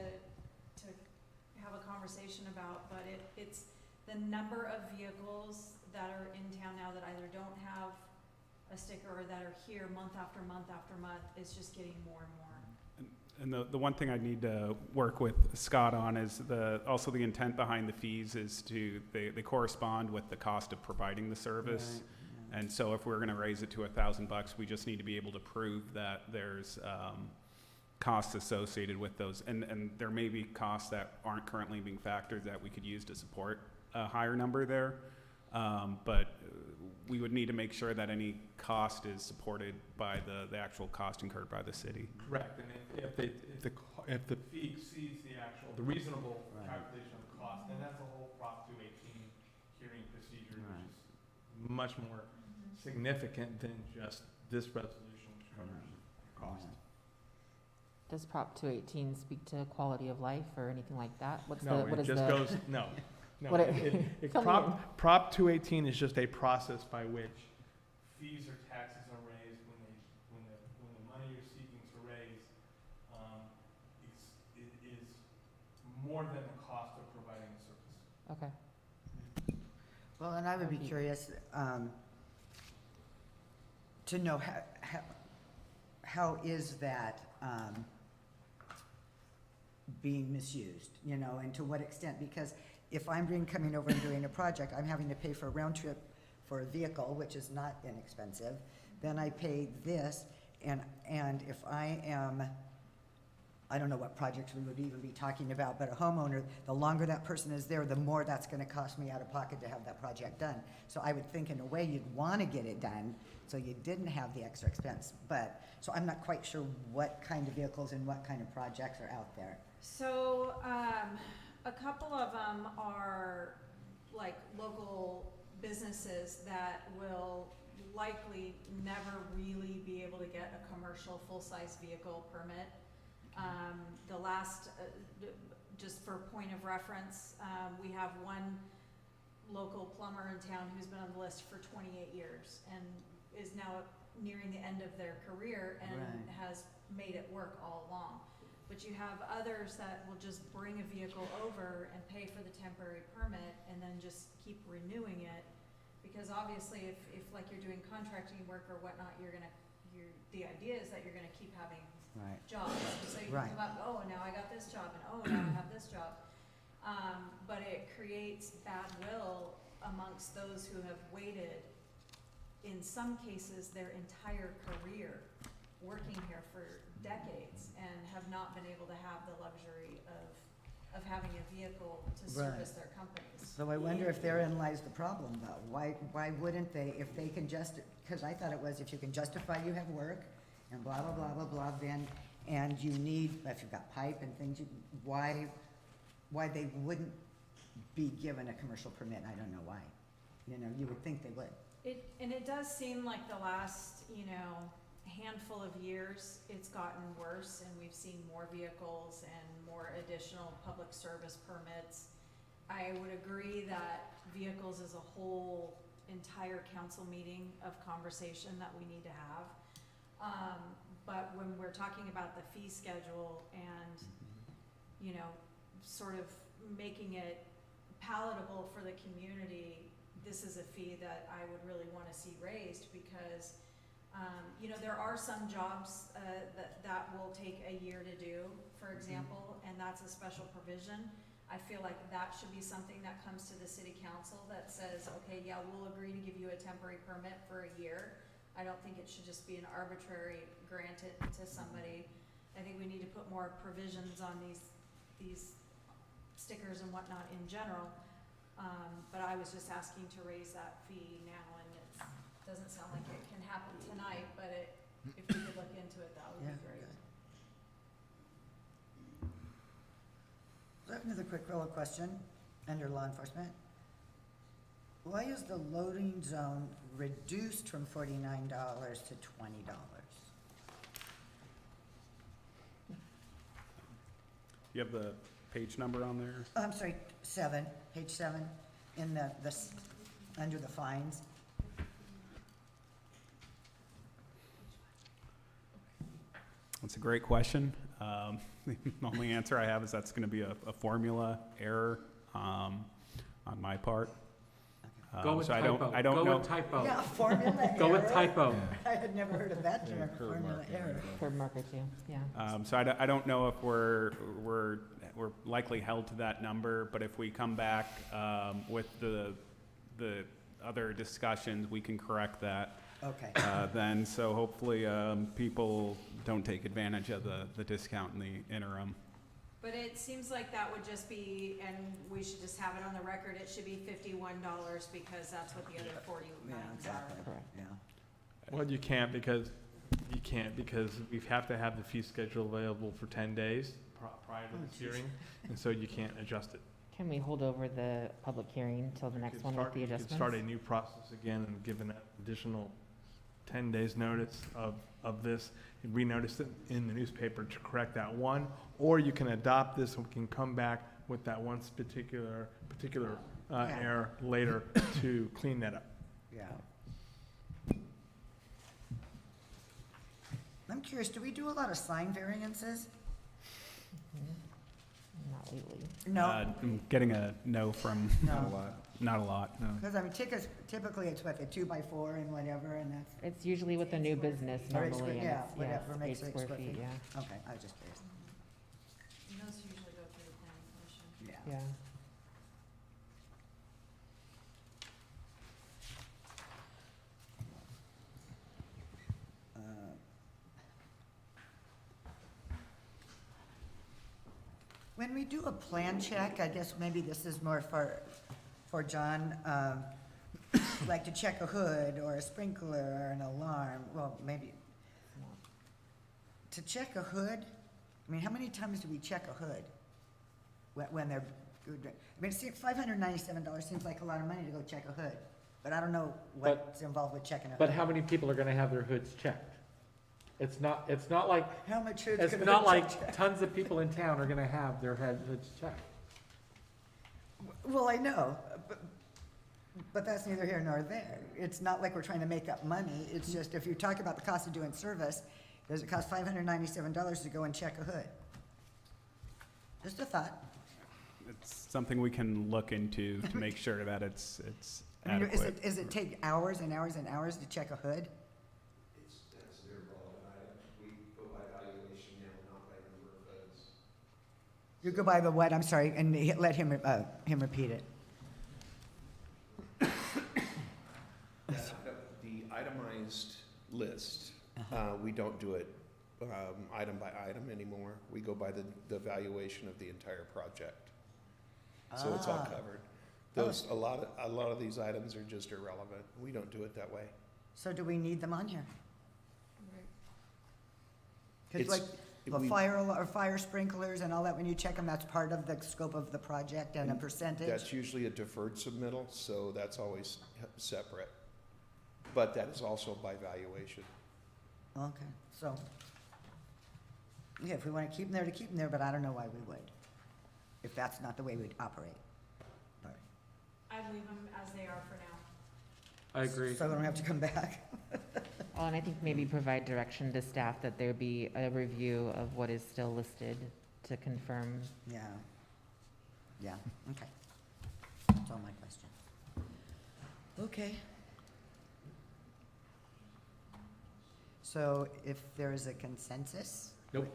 have a conversation about, but it's the number of vehicles that are in town now that either don't have a sticker or that are here month after month after month is just getting more and more. And the one thing I need to work with Scott on is also the intent behind the fees is they correspond with the cost of providing the service. Right, yeah. And so if we're gonna raise it to $1,000, we just need to be able to prove that there's costs associated with those. And there may be costs that aren't currently being factored that we could use to support a higher number there. But we would need to make sure that any cost is supported by the actual cost incurred by the city. Correct, and if the fee exceeds the reasonable calculation of the cost, then that's a whole Prop 218 hearing procedure, which is much more significant than just this resolution, which covers cost. Does Prop 218 speak to quality of life or anything like that? Prop 218 is just a process by which fees or taxes are raised when the money you're seeking to raise is more than the cost of providing the service. Okay. Well, and I would be curious to know how is that being misused, you know, and to what extent? Because if I'm coming over and doing a project, I'm having to pay for a round trip for a vehicle, which is not inexpensive. Then I pay this, and if I am, I don't know what projects we would even be talking about, but a homeowner, the longer that person is there, the more that's gonna cost me out of pocket to have that project done. So I would think in a way you'd wanna get it done, so you didn't have the extra expense. But, so I'm not quite sure what kind of vehicles and what kind of projects are out there. So, a couple of them are like local businesses that will likely never really be able to get a commercial full-size vehicle permit. The last, just for point of reference, we have one local plumber in town who's been on the list for 28 years and is now nearing the end of their career and has made it work all along. But you have others that will just bring a vehicle over and pay for the temporary permit and then just keep renewing it. Because obviously if like you're doing contracting work or whatnot, the idea is that you're gonna keep having jobs. So you can come up, oh, now I got this job, and oh, now I have this job. But it creates bad will amongst those who have waited, in some cases, their entire career working here for decades and have not been able to have the luxury of having a vehicle to service their companies. So I wonder if therein lies the problem, though. Why wouldn't they, if they can because I thought it was if you can justify you have work and blah, blah, blah, blah, blah, then, and you need, if you've got pipe and things, why they wouldn't be given a commercial permit, I don't know why. You know, you would think they would. It does seem like the last, handful of years, it's gotten worse, and we've seen more vehicles and more additional public service permits. I would agree that vehicles as a whole entire council meeting of conversation that we need to have. But when we're talking about the fee schedule and, you know, sort of making it palatable for the community, this is a fee that I would really want to see raised because, you know, there are some jobs that will take a year to do, for example, and that's a special provision. I feel like that should be something that comes to the city council that says, okay, yeah, we'll agree to give you a temporary permit for a year. I don't think it should just be an arbitrary granted to somebody. I think we need to put more provisions on these stickers and whatnot in general. But I was just asking to raise that fee now, and it doesn't sound like it can happen tonight, but if we could look into it, that would be great. So I have another quick little question under law enforcement. Why is the loading zone reduced from $49 to $20? You have the page number on there? Oh, I'm sorry, page 7, in the under the fines. That's a great question. The only answer I have is that's going to be a formula error on my part. Go with so typo. I don't Go know. with typo. Yeah, formula error. Go with typo. I had never heard of that term, formula error. For marker too, yeah. So I don't know if we're likely held to that number, but if we come back with the other discussions, we can correct that. Okay. Then, so hopefully people don't take advantage of the discount in the interim. But it seems like that would just be, and we should just have it on the record, it should be $51 because that's what the other 49 are. Correct. Yeah. Well, you can't because we have to have the fee schedule available for 10 days prior to this hearing, and so you can't adjust it. Can we hold over the public hearing till the next one with the You adjustments? could start a new process again and given that additional 10 days notice of this, and renotice it in the newspaper to correct that one, or you can adopt this and we can come back with that one particular error later to clean that up. Yeah. I'm curious, do we do a lot of sign variances? Not lately. No. I'm getting a no from not a lot. No. Because I mean, typically it's what, a 2x4 and whatever, and that's. It's usually with a new business Or it's normally, and yeah, it's, whatever yes, makes 8 it square square feet, feet. yeah. Okay, I was just curious. And those usually go through the planning commission. Yeah. Yeah. When we do a plan check, I guess maybe this is more for John, like to check a hood or a sprinkler or an alarm, well, maybe. To check a hood, I mean, how many times do we check a hood when they're good? I mean, $597 seems like a lot of money to go check a hood, but I don't know what's involved with checking a hood. But how many people are gonna have their hoods checked? It's not like, How much hoods it's can a not hood like check? tons of people in town are gonna have their hoods checked. Well, I know, but that's neither here nor there. It's not like we're trying to make up money. It's just if you talk about the cost of doing service, does it cost $597 to go and check a hood? Just a thought. It's something we can look into to make sure that it's I mean, adequate. is it take hours and hours and hours to check a hood? That's their relevant item. We go by valuation now, not by number of hoods. You go by the what? I'm sorry, and let him repeat it. The itemized list, we don't do it item by item anymore. We go by the valuation of the entire project. So it's all covered. A lot of these items are just irrelevant. We don't do it that way. So do we need them on here? Because It's- like the fire sprinklers and all that, when you check them, that's part of the scope of the project and a percentage? That's usually a deferred submittal, so that's always separate. But that is also by valuation. Okay, so, yeah, if we want to keep them there, to keep them there, but I don't know why we would, if that's not the way we'd operate. But I'd leave them as they are for now. I agree. So we don't have to come back. Well, and I think maybe provide direction to staff that there be a review of what is still listed to confirm. Yeah. Yeah, okay. That's all my question. Okay. So if there is a consensus? Nope.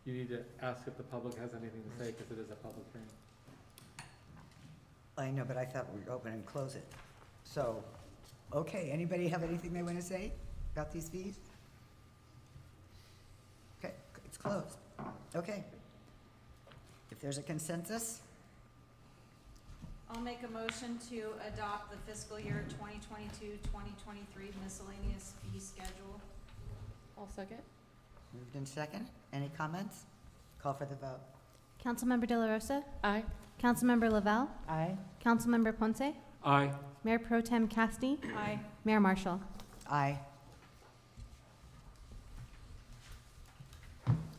You need to ask if the public has anything to say, because it is a public hearing. I know, but I thought we'd open and close it. So, okay, anybody have anything they want to say about these fees? Okay, it's closed. Okay. If there's a consensus, I'll make a motion to adopt the fiscal year 2022-2023 miscellaneous fee schedule. I'll second. moved in second. Any comments? Call for the vote. Councilmember De La Rosa? Aye. Councilmember Lavelle? Aye. Councilmember Ponce? Aye. Mayor Pro Tem Castney? Aye. Mayor Marshall? Aye.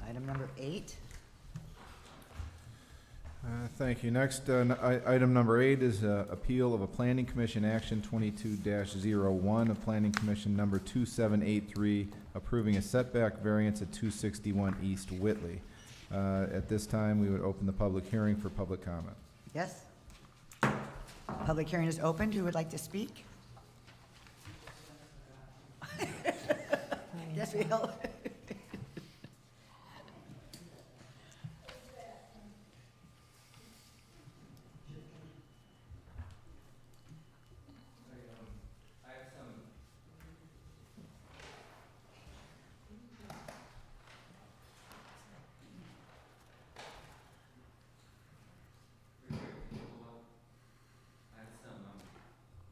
Item number 8. Thank you. Next, item number 8 is appeal of a Planning Commission Action 22-01 of Planning Commission number 2783, approving a setback variance at 261 East Whitley. At this time, we would open the public hearing for public comment. Yes? Public hearing is opened. Who would like to speak? Yes, we will.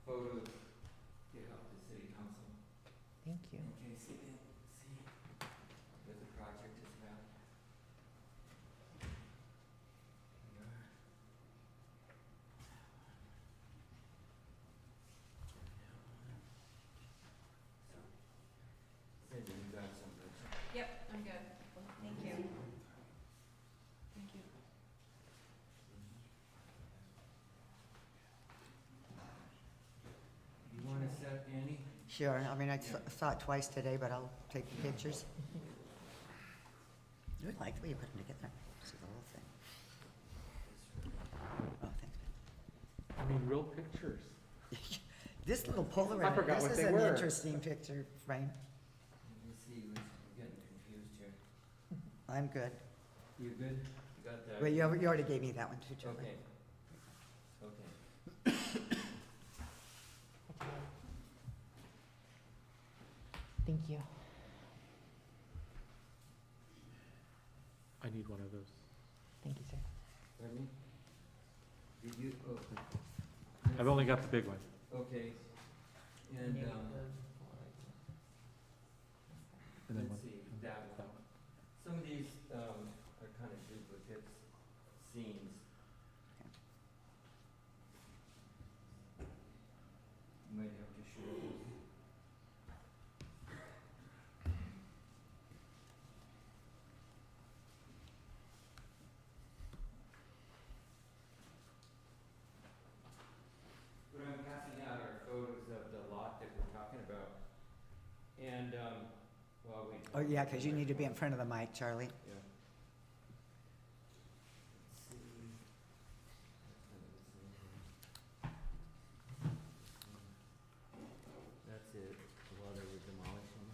Photos get up to city council. Thank you. In case you didn't see what the project is about. Cindy, you got something? Yep, I'm good. Thank you. Thank you. You want to set Annie? Sure. I mean, I saw it twice today, but I'll take the pictures. I like the way you put them together. See the whole thing. Oh, thanks. I mean, real pictures. This little Polaroid. I forgot this what is they an were. interesting picture frame. Let me see, we're getting confused here. I'm good. You good? You got that? Well, you already gave me that one too, Charlie. Okay. Okay. Thank you. I need one of those. Thank you, sir. Pardon me? Did you, oh. I've only got the big one. Okay. And, let's see, that one. Some of these, are kind of duplicates, scenes. You might have to share this. What I'm passing out are photos of the lot that we're talking about. And, well, we. Oh, yeah, because you need to be in front of the mic, Charlie. Yeah. Let's see. That's it, while they were demolishing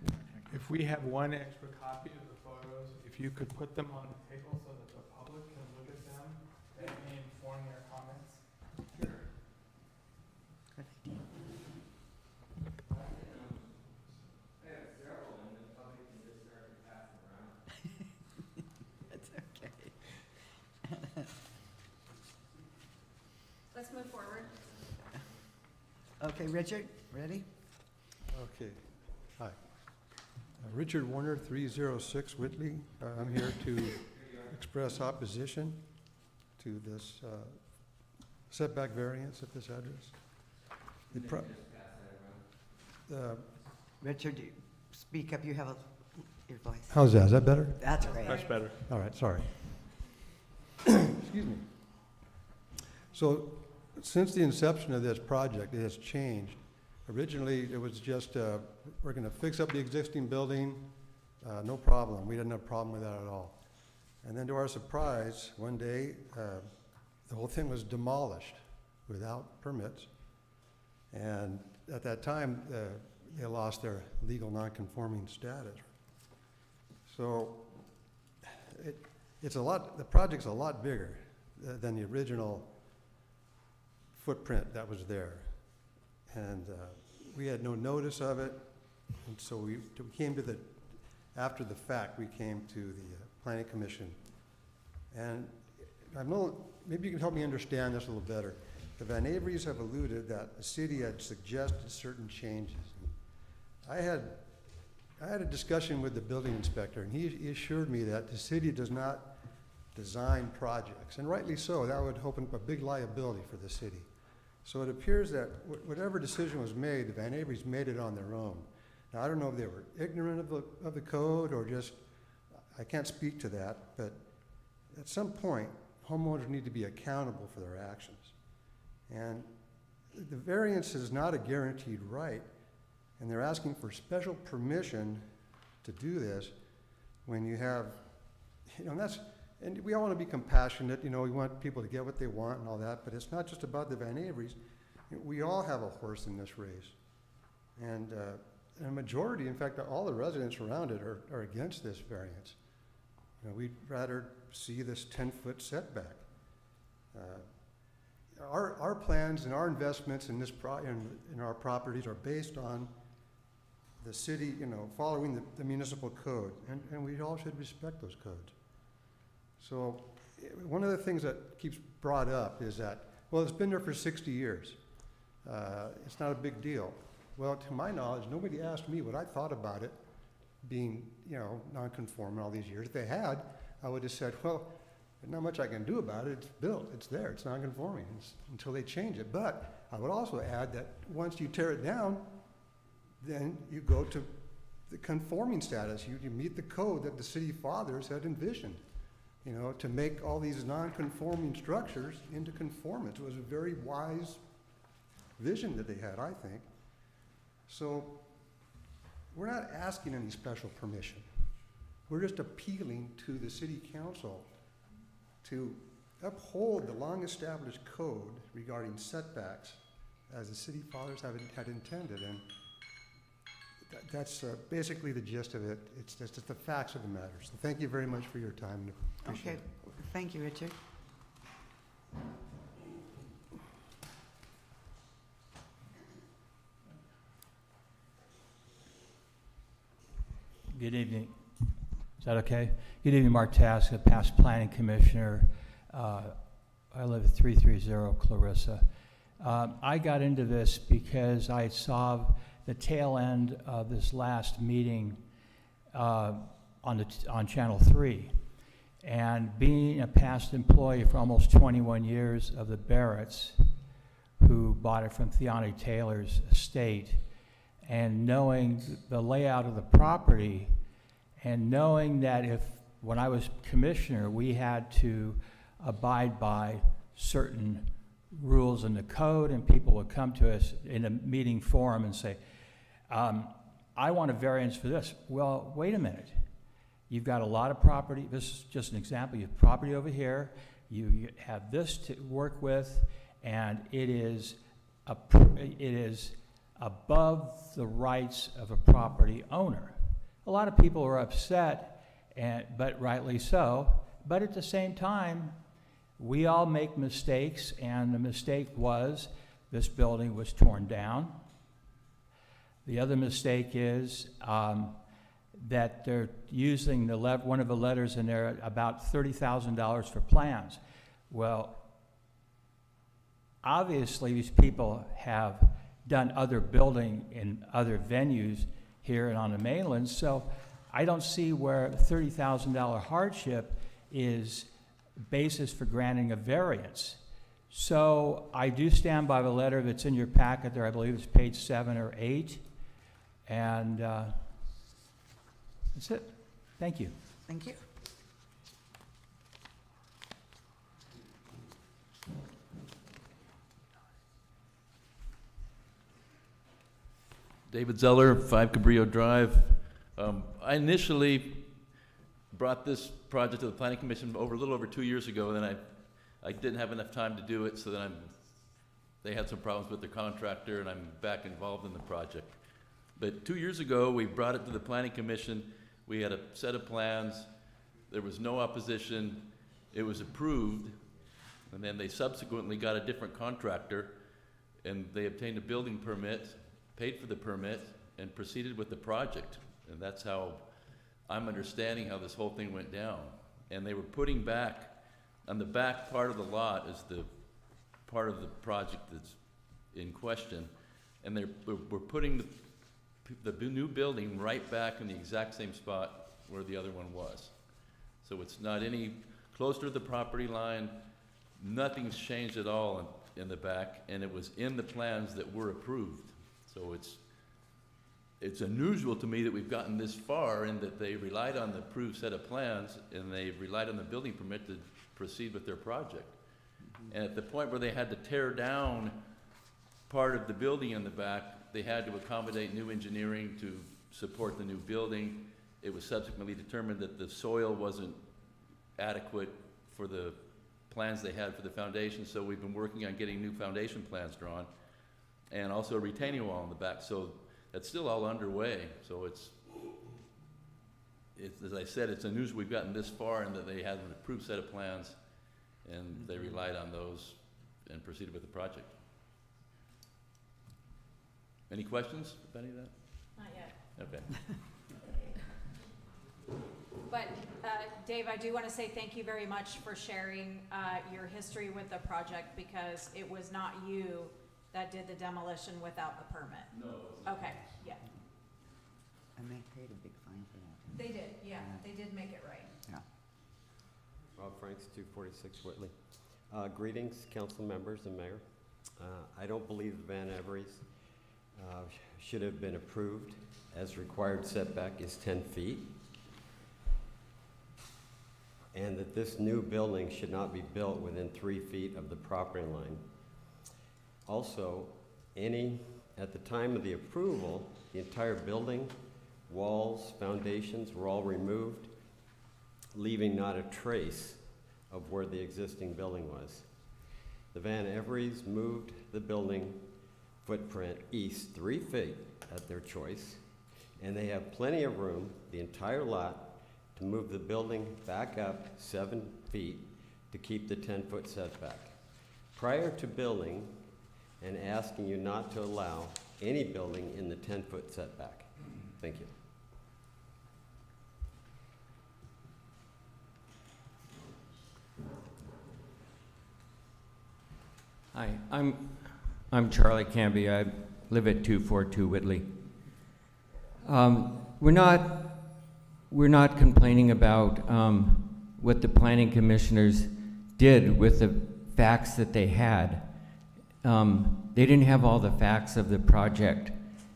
it. If we have one extra copy of the photos, if you could put them on the table so that the public can look at them, that may inform their comments. Sure. Good idea. I have several, and the public can just start to pass them around. That's okay. Let's move forward. Okay, Richard, ready? Okay, hi. Richard Warner, 306 Whitley. I'm here to express opposition to this setback variance at this address. The pro- Richard, you speak up. You have your voice. How's that? Is that better? That's great. Much better. All right, sorry. excuse me. So since the inception of this project, it has changed. Originally, it was just, we're gonna fix up the existing building, no problem. We didn't have a problem with that at all. And then to our surprise, one day, the whole thing was demolished without permits. And at that time, they lost their legal non-conforming status. So the project's a lot bigger than the original footprint that was there. And we had no notice of it, and so we came to after the fact, we came to the Planning Commission. And maybe you can help me understand this a little better. The Van Averys have alluded that the city had suggested certain changes. I had a discussion with the building inspector, and he assured me that the city does not design projects, and rightly so. That would open up a big liability for the city. So it appears that whatever decision was made, the Van Averys made it on their own. Now, I don't know if they were ignorant of the code or just, I can't speak to that, but at some point, homeowners need to be accountable for their actions. And the variance is not a guaranteed right, and they're asking for special permission to do this when you have, and we all want to be compassionate, we want people to get what they want and all that, but it's not just about the Van Averys. We all have a horse in this race. And a majority, in fact, all the residents around it are against this variance. We'd rather see this 10-foot setback. Our plans and our investments in in our properties are based on the city, following the municipal code, and we all should respect those codes. So one of the things that keeps brought up is that, well, it's been there for 60 years. It's not a big deal. Well, to my knowledge, nobody asked me what I thought about it being, non-conforming all these years. If they had, I would have said, well, there's not much I can do about it. It's built, it's there, it's non-conforming until they change it. But I would also add that once you tear it down, then you go to the conforming status. You meet the code that the city fathers had envisioned, to make all these non-conforming structures into conformance. It was a very wise vision that they had, I think. So we're not asking any special permission. We're just appealing to the city council to uphold the long-established code regarding setbacks as the city fathers had intended. And that's basically the gist of it. It's just the facts of the matter. So thank you very much for your time. Appreciate it. Thank you, Richard. Good evening. Is that okay? Good evening, Mark Taska, past planning commissioner. I live at 330 Clarissa. I got into this because I saw the tail end of this last meeting on Channel 3. And being a past employee for almost 21 years of the Barretts, who bought it from Theoni Taylor's estate, and knowing the layout of the property, and knowing that when I was commissioner, we had to abide by certain rules in the code, and people would come to us in a meeting forum and say, I want a variance for this. Well, wait a minute. You've got a lot of property. This is just an example. You have property over here. You have this to work with, and it is above the rights of a property owner. A lot of people are upset, but rightly so. But at the same time, we all make mistakes, and the mistake was this building was torn down. The other mistake is that they're using one of the letters in there about $30,000 for plans. Well, obviously these people have done other building in other venues here and on the mainland, so I don't see where the $30,000 hardship is basis for granting a variance. So I do stand by the letter that's in your packet there. I believe it's page 7 or 8. And that's it. Thank you. Thank you. David Zeller, 5 Cabrillo Drive. I initially brought this project to the Planning Commission a little over 2 years ago, and then I didn't have enough time to do it, so then they had some problems with their contractor, and I'm back involved in the project. But 2 years ago, we brought it to the Planning Commission. We had a set of plans. There was no opposition. It was approved, and then they subsequently got a different contractor, and they obtained a building permit, paid for the permit, and proceeded with the project. And that's how I'm understanding how this whole thing went down. And they were putting back, on the back part of the lot is the part of the project that's in question, and we're putting the new building right back in the exact same spot where the other one was. So it's not any closer to the property line, nothing's changed at all in the back, and it was in the plans that were approved. So it's unusual to me that we've gotten this far and that they relied on the approved set of plans and they relied on the building permit to proceed with their project. And at the point where they had to tear down part of the building in the back, they had to accommodate new engineering to support the new building. It was subsequently determined that the soil wasn't adequate for the plans they had for the foundation, so we've been working on getting new foundation plans drawn, and also a retaining wall in the back. So that's still all underway. So it's as I said, it's unusual we've gotten this far and that they had an approved set of plans and they relied on those and proceeded with the project. Any questions about any of that? Not yet. Okay. But Dave, I do want to say thank you very much for sharing your history with the project, because it was not you that did the demolition without the permit. No. Okay, yeah. And they paid a big fine for that. They did, yeah, they did make it right. Yeah. Rob Franks, 246 Whitley. Greetings, council members and mayor. I don't believe the Van Everys should have been approved, as required setback is 10 feet. And that this new building should not be built within 3 feet of the property line. Also, at the time of the approval, the entire building, walls, foundations were all removed, leaving not a trace of where the existing building was. The Van Everys moved the building footprint east 3 feet at their choice, and they have plenty of room, the entire lot, to move the building back up 7 feet to keep the 10-foot setback. Prior to building and asking you not to allow any building in the 10-foot setback. Thank you. Hi, I'm Charlie Canby. I live at 242 Whitley. We're not complaining about what the planning commissioners did with the facts that they had. They didn't have all the facts of the project,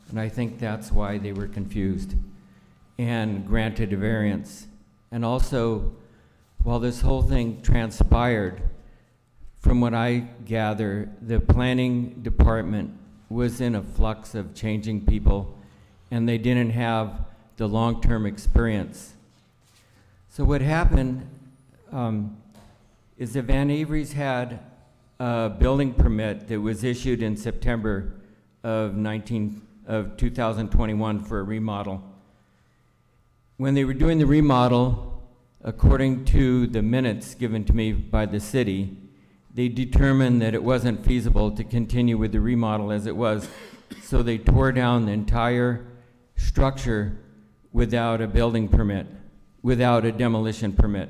and I think that's why they were confused and granted a variance. And also, while this whole thing transpired, from what I gather, the planning department was in a flux of changing people, and they didn't have the long-term experience. So what happened is the Van Averys had a building permit that was issued in September of 2021 for a remodel. When they were doing the remodel, according to the minutes given to me by the city, they determined that it wasn't feasible to continue with the remodel as it was, so they tore down the entire structure without a building permit, without a demolition permit.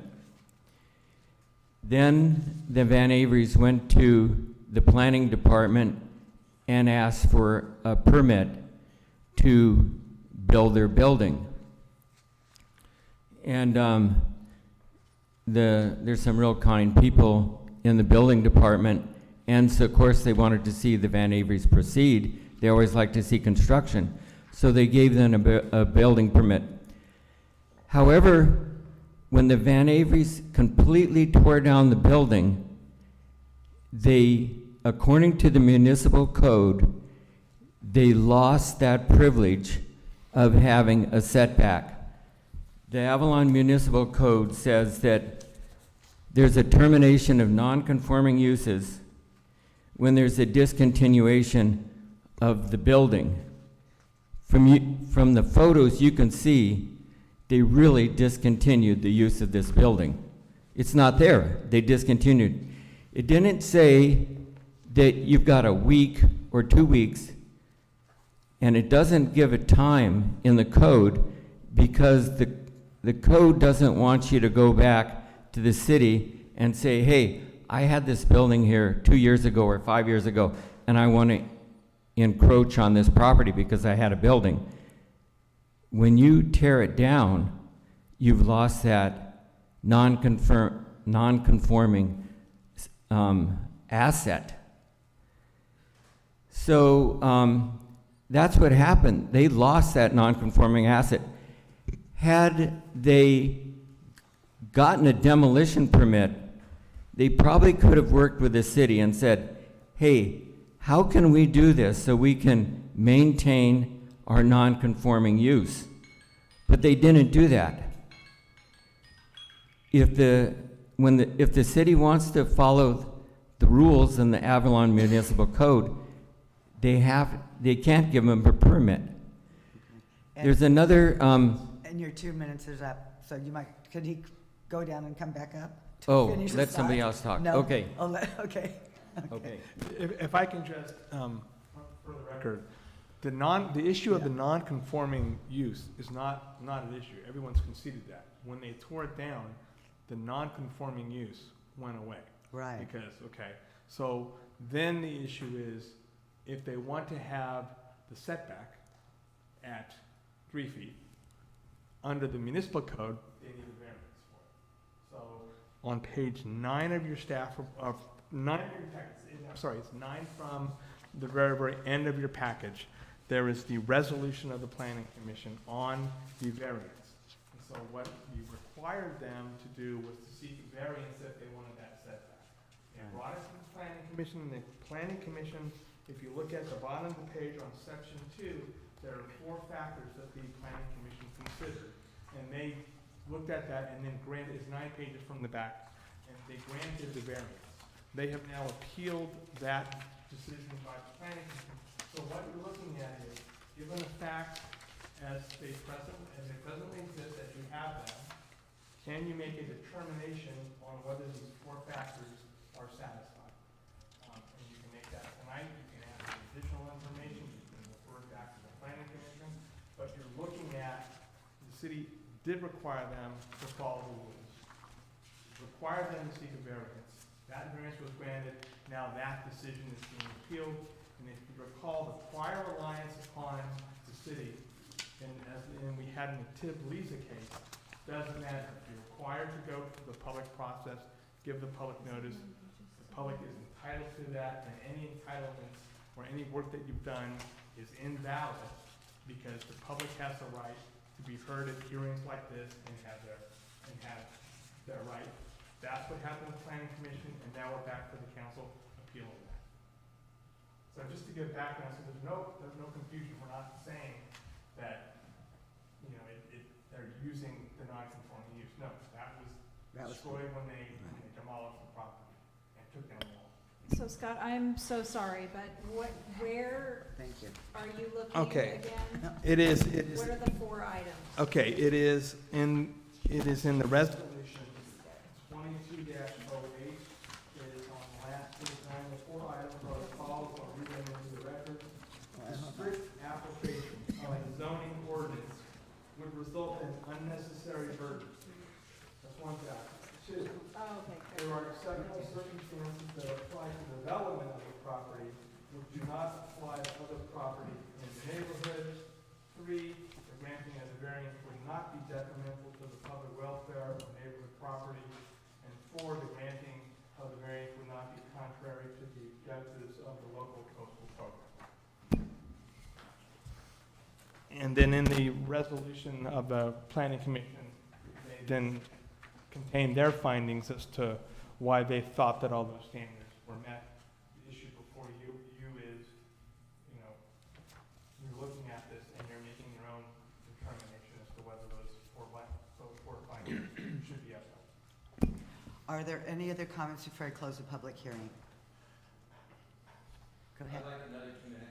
Then the Van Averys went to the planning department and asked for a permit to build their building. And there's some real kind people in the building department, and so of course they wanted to see the Van Averys proceed. They always like to see construction, so they gave them a building permit. However, when the Van Averys completely tore down the building, they, according to the municipal code, they lost that privilege of having a setback. The Avalon Municipal Code says that there's a termination of non-conforming uses when there's a discontinuation of the building. From the photos you can see, they really discontinued the use of this building. It's not there, they discontinued. It didn't say that you've got a week or 2 weeks, and it doesn't give a time in the code because the code doesn't want you to go back to the city and say, hey, I had this building here 2 years ago or 5 years ago, and I want to encroach on this property because I had a building. When you tear it down, you've lost that non-conforming asset. So that's what happened. They lost that non-conforming asset. Had they gotten a demolition permit, they probably could have worked with the city and said, hey, how can we do this so we can maintain our non-conforming use? But they didn't do that. If the city wants to follow the rules in the Avalon Municipal Code, they can't give them a permit. There's another. And your 2 minutes is up, so could he go down and come back up? Let somebody else talk. No? Okay. Okay. Okay. If I can just, for the record, the issue of the non-conforming use is not an issue. Everyone's conceded that. When they tore it down, the non-conforming use went away. Right. Because, so then the issue is, if they want to have the setback at 3 feet, under the municipal code, they need a variance for it. So on page 9 of your staff, of 9 of your package, it's 9 from the very, very end of your package, there is the resolution of the Planning Commission on the variance. And so what you required them to do was to seek variance if they wanted that setback. They brought it to the Planning Commission, and the Planning Commission, if you look at the bottom of the page on section 2, there are 4 factors that the Planning Commission considered. And they looked at that and then granted, it's 9 pages from the back, and they granted the variance. They have now appealed that decision by the Planning Commission. So what you're looking at is, given the facts as they presently exist, as you have them, can you make a determination on whether these 4 factors are satisfied? And you can make that tonight. You can ask additional information. You can refer back to the Planning Commission. But you're looking at, the city did require them to follow the rules. Required them to seek a variance. That variance was granted. Now that decision is being appealed. And if you recall, the prior reliance upon the city, and we had in the Tib-Lisa case, doesn't matter. If you're required to go through the public process, give the public notice. The public is entitled to that, and any entitlements or any work that you've done is invalid because the public has the right to be heard at hearings like this and have their right. That's what happened with the Planning Commission, and now we're back to the council appealing that. So just to give background, so there's no confusion. We're not saying that, they're using the non-conforming use. No, that was destroyed when they demolished the property and took down the wall. So Scott, I'm so sorry, but where Thank you. are you looking again? It is. What are the 4 items? Okay, it is in the resolution 22-08. It is on the last page 9. The 4 items are as follows. I'll read them into the record. The strict application of a zoning ordinance would result in unnecessary burdens. That's 1 factor. 2, there are exceptional circumstances that apply to development of the property which do not apply to other property in the neighborhood. 3, the granting of the variance would not be detrimental to the public welfare of neighborhood property. And 4, the granting of the variance would not be contrary to the objectives of the local coastal program. And then in the resolution of the Planning Commission, they then contained their findings as to why they thought that all those standards were met. The issue before you is, Are there any other comments before I close the public hearing? Go ahead. I'd like another 2 minutes.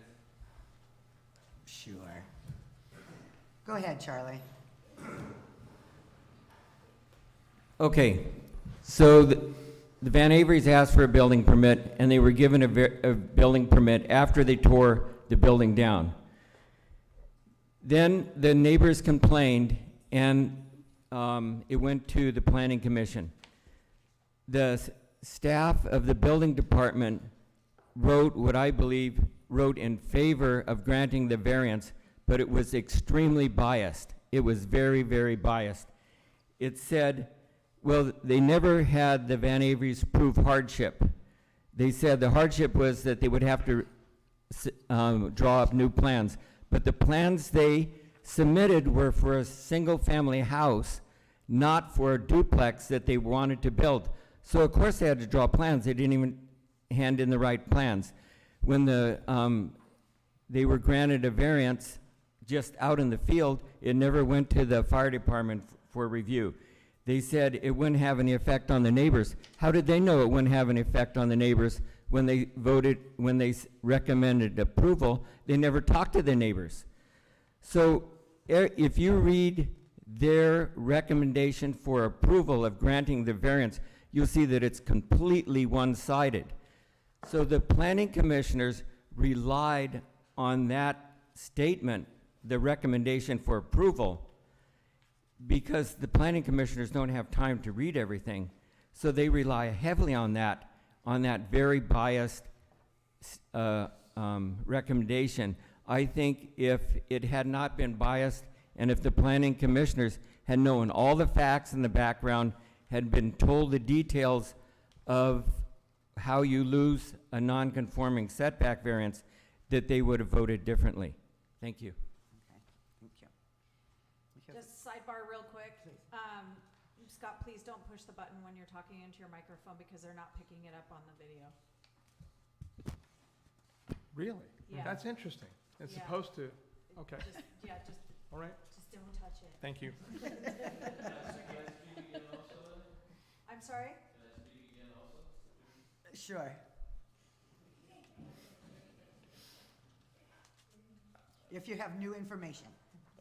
Sure. Go ahead, Charlie. Okay, so the Van Averys asked for a building permit, and they were given a building permit after they tore the building down. Then the neighbors complained, and it went to the Planning Commission. The staff of the building department wrote what I believe wrote in favor of granting the variance, but it was extremely biased. It was very, very biased. It said, well, they never had the Van Averys prove hardship. They said the hardship was that they would have to draw up new plans. But the plans they submitted were for a single-family house, not for a duplex that they wanted to build. So of course they had to draw plans. They didn't even hand in the right plans. When they were granted a variance just out in the field, it never went to the fire department for review. They said it wouldn't have any effect on the neighbors. How did they know it wouldn't have an effect on the neighbors when they voted, when they recommended approval? They never talked to the neighbors. So if you read their recommendation for approval of granting the variance, you'll see that it's completely one-sided. So the planning commissioners relied on that statement, the recommendation for approval, because the planning commissioners don't have time to read everything. So they rely heavily on that very biased recommendation. I think if it had not been biased, and if the planning commissioners had known all the facts in the background, had been told the details of how you lose a non-conforming setback variance, that they would have voted differently. Thank you. Thank you. Just sidebar real quick. Scott, please don't push the button when you're talking into your microphone because they're not picking it up on the video. Really? Yeah. That's interesting. It's Yeah. supposed to, okay. Just All right. Just don't touch it. Thank you. I'm sorry? Sure. If you have new information.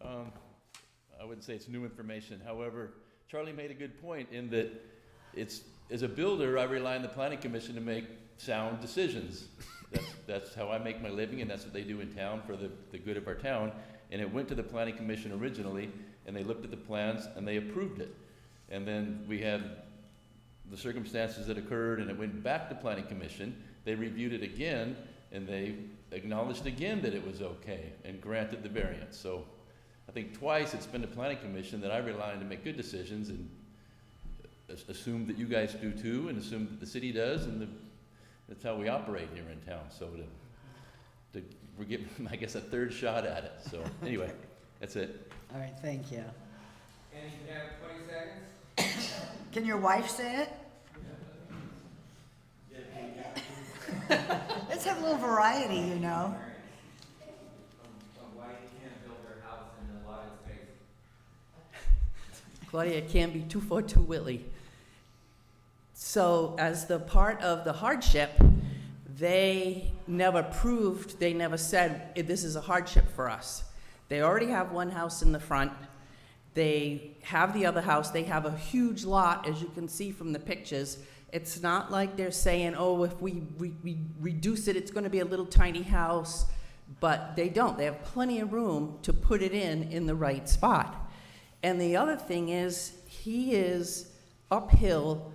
I wouldn't say it's new information. However, Charlie made a good point in that as a builder, I rely on the planning commission to make sound decisions. That's how I make my living, and that's what they do in town for the good of our town. And it went to the planning commission originally, and they looked at the plans and they approved it. And then we had the circumstances that occurred, and it went back to planning commission. They reviewed it again, and they acknowledged again that it was okay and granted the variance. So I think twice it's been the planning commission that I rely on to make good decisions, and assume that you guys do too, and assume that the city does, and that's how we operate here in town. So we're getting, I guess, a third shot at it. So anyway, that's it. All right, thank you. And you can have 20 seconds. Can your wife say it? Let's have a little variety, you know. A wife can't build her house in a lot of space. Claudia Canby, 242 Whitley. So as the part of the hardship, they never proved, they never said, this is a hardship for us. They already have one house in the front. They have the other house. They have a huge lot, as you can see from the pictures. It's not like they're saying, oh, if we reduce it, it's going to be a little tiny house. But they don't. They have plenty of room to put it in the right spot. And the other thing is, he is uphill.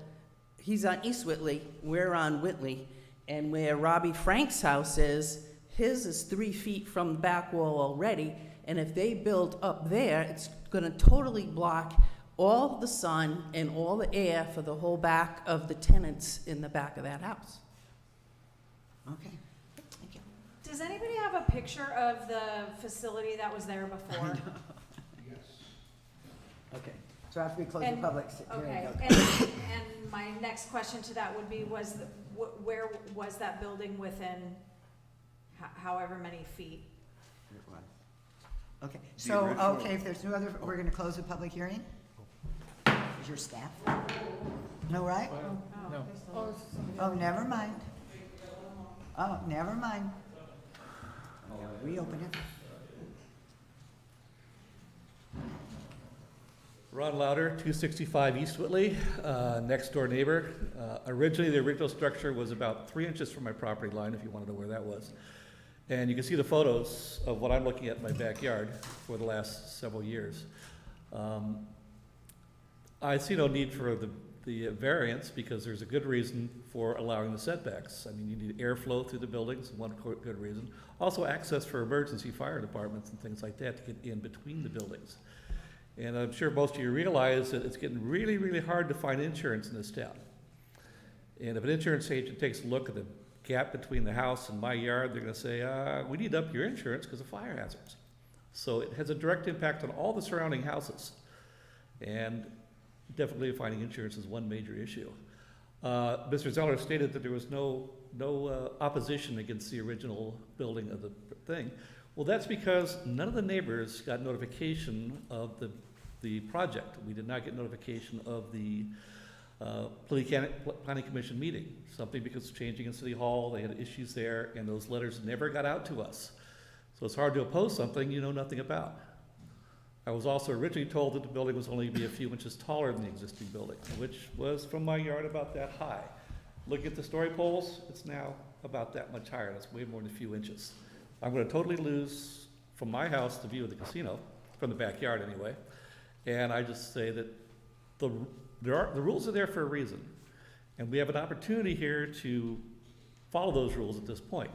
He's on East Whitley. We're on Whitley. And where Robbie Frank's house is, his is 3 feet from the back wall already. And if they build up there, it's going to totally block all the sun and all the air for the whole back of the tenants in the back of that house. Okay. Thank you. Does anybody have a picture of the facility that was there before? Yes. Okay. So after we close the And- public Okay, hearing. and my next question to that would be, where was that building within however many feet? Okay, so, okay, if there's no other, we're gonna close the public hearing? Is your staff? No, right? No. Oh, never mind. Oh, never mind. I'll reopen it. Ron Louder, 265 East Whitley, next door neighbor. Originally, the original structure was about 3 inches from my property line, if you want to know where that was. And you can see the photos of what I'm looking at in my backyard for the last several years. I see no need for the variance because there's a good reason for allowing the setbacks. I mean, you need airflow through the buildings, one good reason. Also access for emergency fire departments and things like that to get in between the buildings. And I'm sure most of you realize that it's getting really, really hard to find insurance in this town. And if an insurance agent takes a look at the gap between the house and my yard, they're gonna say, we need to up your insurance because of fire hazards. So it has a direct impact on all the surrounding houses. And definitely finding insurance is one major issue. Mr. Zeller stated that there was no opposition against the original building of the thing. Well, that's because none of the neighbors got notification of the project. We did not get notification of the Planning Commission meeting. Something because of changing in City Hall, they had issues there, and those letters never got out to us. So it's hard to oppose something you know nothing about. I was also originally told that the building was only be a few inches taller than the existing building, which was from my yard about that high. Look at the story poles, it's now about that much higher. That's way more than a few inches. I'm gonna totally lose from my house the view of the casino, from the backyard anyway. And I just say that the rules are there for a reason. And we have an opportunity here to follow those rules at this point.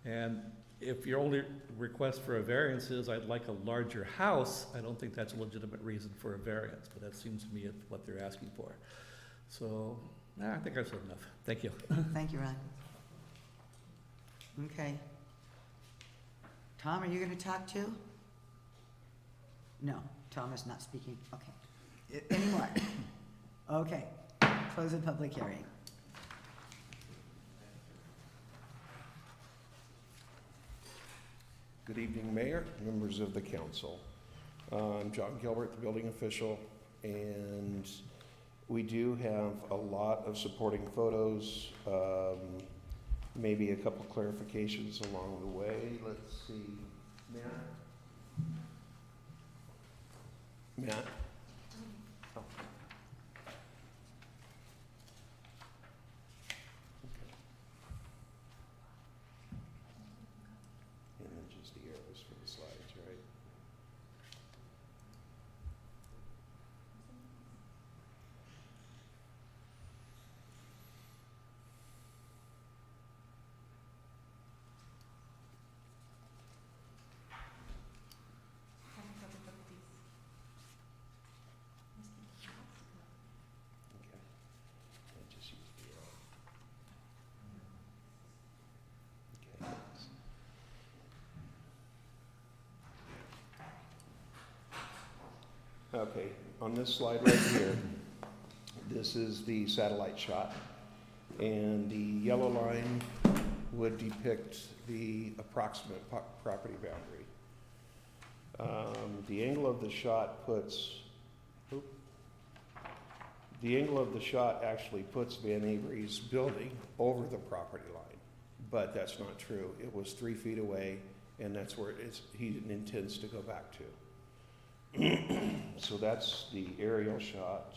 And if your only request for a variance is, I'd like a larger house, I don't think that's a legitimate reason for a variance, but that seems to me what they're asking for. So, I think I've said enough. Thank you. Thank you, Ron. Okay. Tom, are you gonna talk too? No, Tom is not speaking. Okay. Any more? Okay. Close the public hearing. Good evening, Mayor, members of the council. I'm John Gilbert, the building official, and we do have a lot of supporting photos, maybe a couple clarifications along the way. Let's see, Matt? Oh. And then just the arrows for the slides, right? Okay. And just use the arrow. Okay. Okay, on this slide right here, this is the satellite shot, and the yellow line would depict the approximate property boundary. The angle of the shot puts, the angle of the shot actually puts Van Avery's building over the property line, but that's not true. It was 3 feet away, and that's where he intends to go back to. So that's the aerial shot.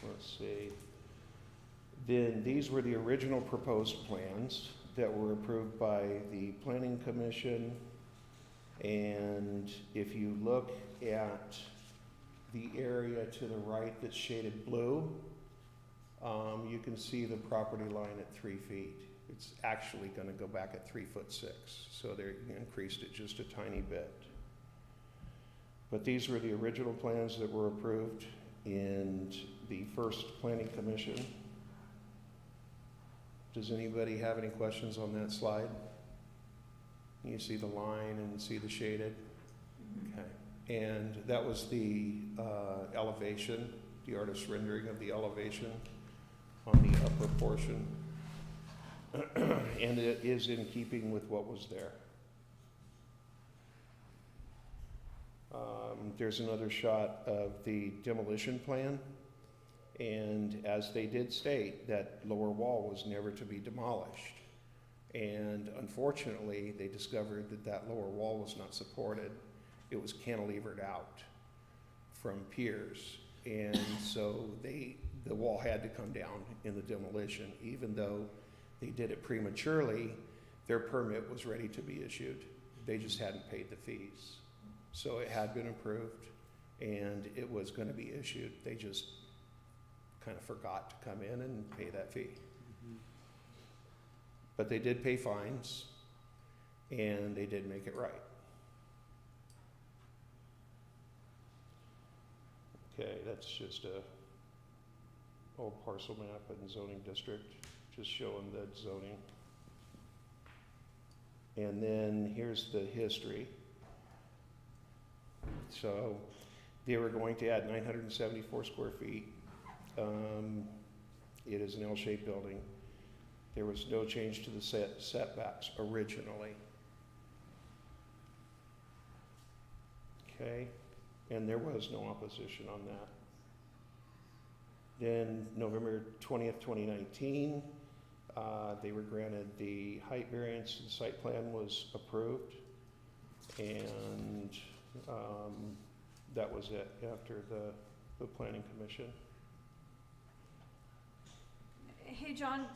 Let's see. Then these were the original proposed plans that were approved by the Planning Commission. And if you look at the area to the right that's shaded blue, you can see the property line at 3 feet. It's actually going to go back at 3'6", so they increased it just a tiny bit. But these were the original plans that were approved in the first Planning Commission. Does anybody have any questions on that slide? You see the line and see the shaded? Okay. And that was the elevation, the artist's rendering of the elevation on the upper portion. And it is in keeping with what was there. There's another shot of the demolition plan, And as they did state, that lower wall was never to be demolished. And unfortunately, they discovered that that lower wall was not supported. It was cantilevered out from piers. And so the wall had to come down in the demolition. Even though they did it prematurely, their permit was ready to be issued. They just hadn't paid the fees. So it had been approved and it was going to be issued. They just kind of forgot to come in and pay that fee. But they did pay fines and they did make it right. Okay, that's just a old parcel map and zoning district, just showing the zoning. And then here's the history. So they were going to add 974 square feet. It is an L-shaped building. There was no change to the setbacks originally. Okay, and there was no opposition on that. Then November 20th, 2019, they were granted the height variance. The site plan was approved, and that was it after the planning commission. Hey, John,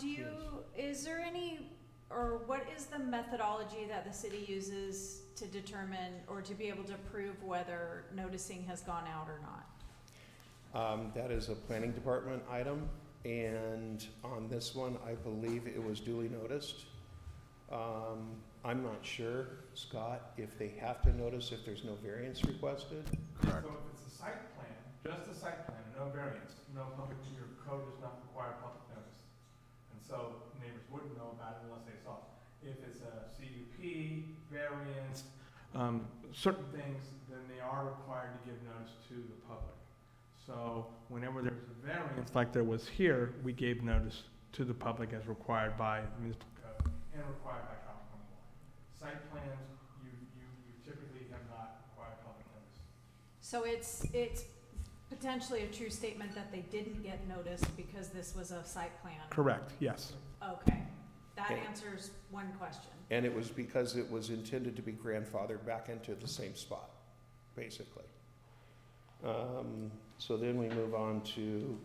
is there any, or what is the methodology that the city uses to determine or to be able to prove whether noticing has gone out or not? That is a planning department item, and on this one, I believe it was duly noticed. I'm not sure, Scott, if they have to notice if there's no variance requested. Correct. So if it's a site plan, just a site plan, no variance, no public, your code does not require public notice. And so neighbors wouldn't know about it unless they saw it. If it's a CUP, variance, certain things, then they are required to give notice to the public. So whenever there's a variance, like there was here, we gave notice to the public as required by municipal code and required by California law. Site plans, you typically have not required public notice. So it's potentially a true statement that they didn't get noticed because this was a site plan? Correct, yes. Okay, that Okay. answers one question. And it was because it was intended to be grandfathered back into the same spot, basically. So then we move on to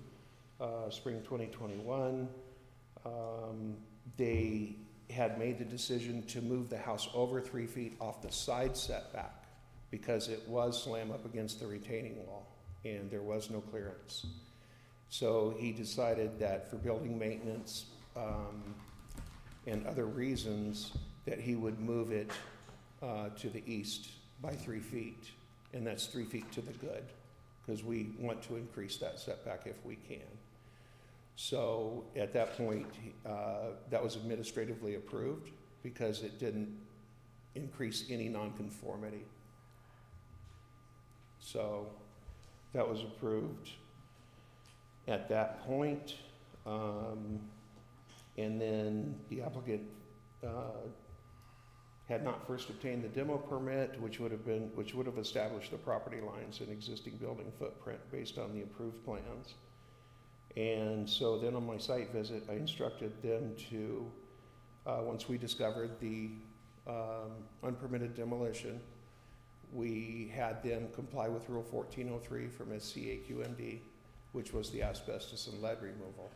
spring 2021. They had made the decision to move the house over 3 feet off the side setback because it was slammed up against the retaining wall and there was no clearance. So he decided that for building maintenance and other reasons that he would move it to the east by 3 feet. And that's 3 feet to the good, because we want to increase that setback if we can. So at that point, that was administratively approved because it didn't increase any nonconformity. So that was approved at that point. And then the applicant had not first obtained the demo permit, which would have established the property lines and existing building footprint based on the approved plans. And so then on my site visit, I instructed them to, once we discovered the unpermitted demolition, we had them comply with Rule 1403 from SCAQMD, which was the asbestos and lead removal,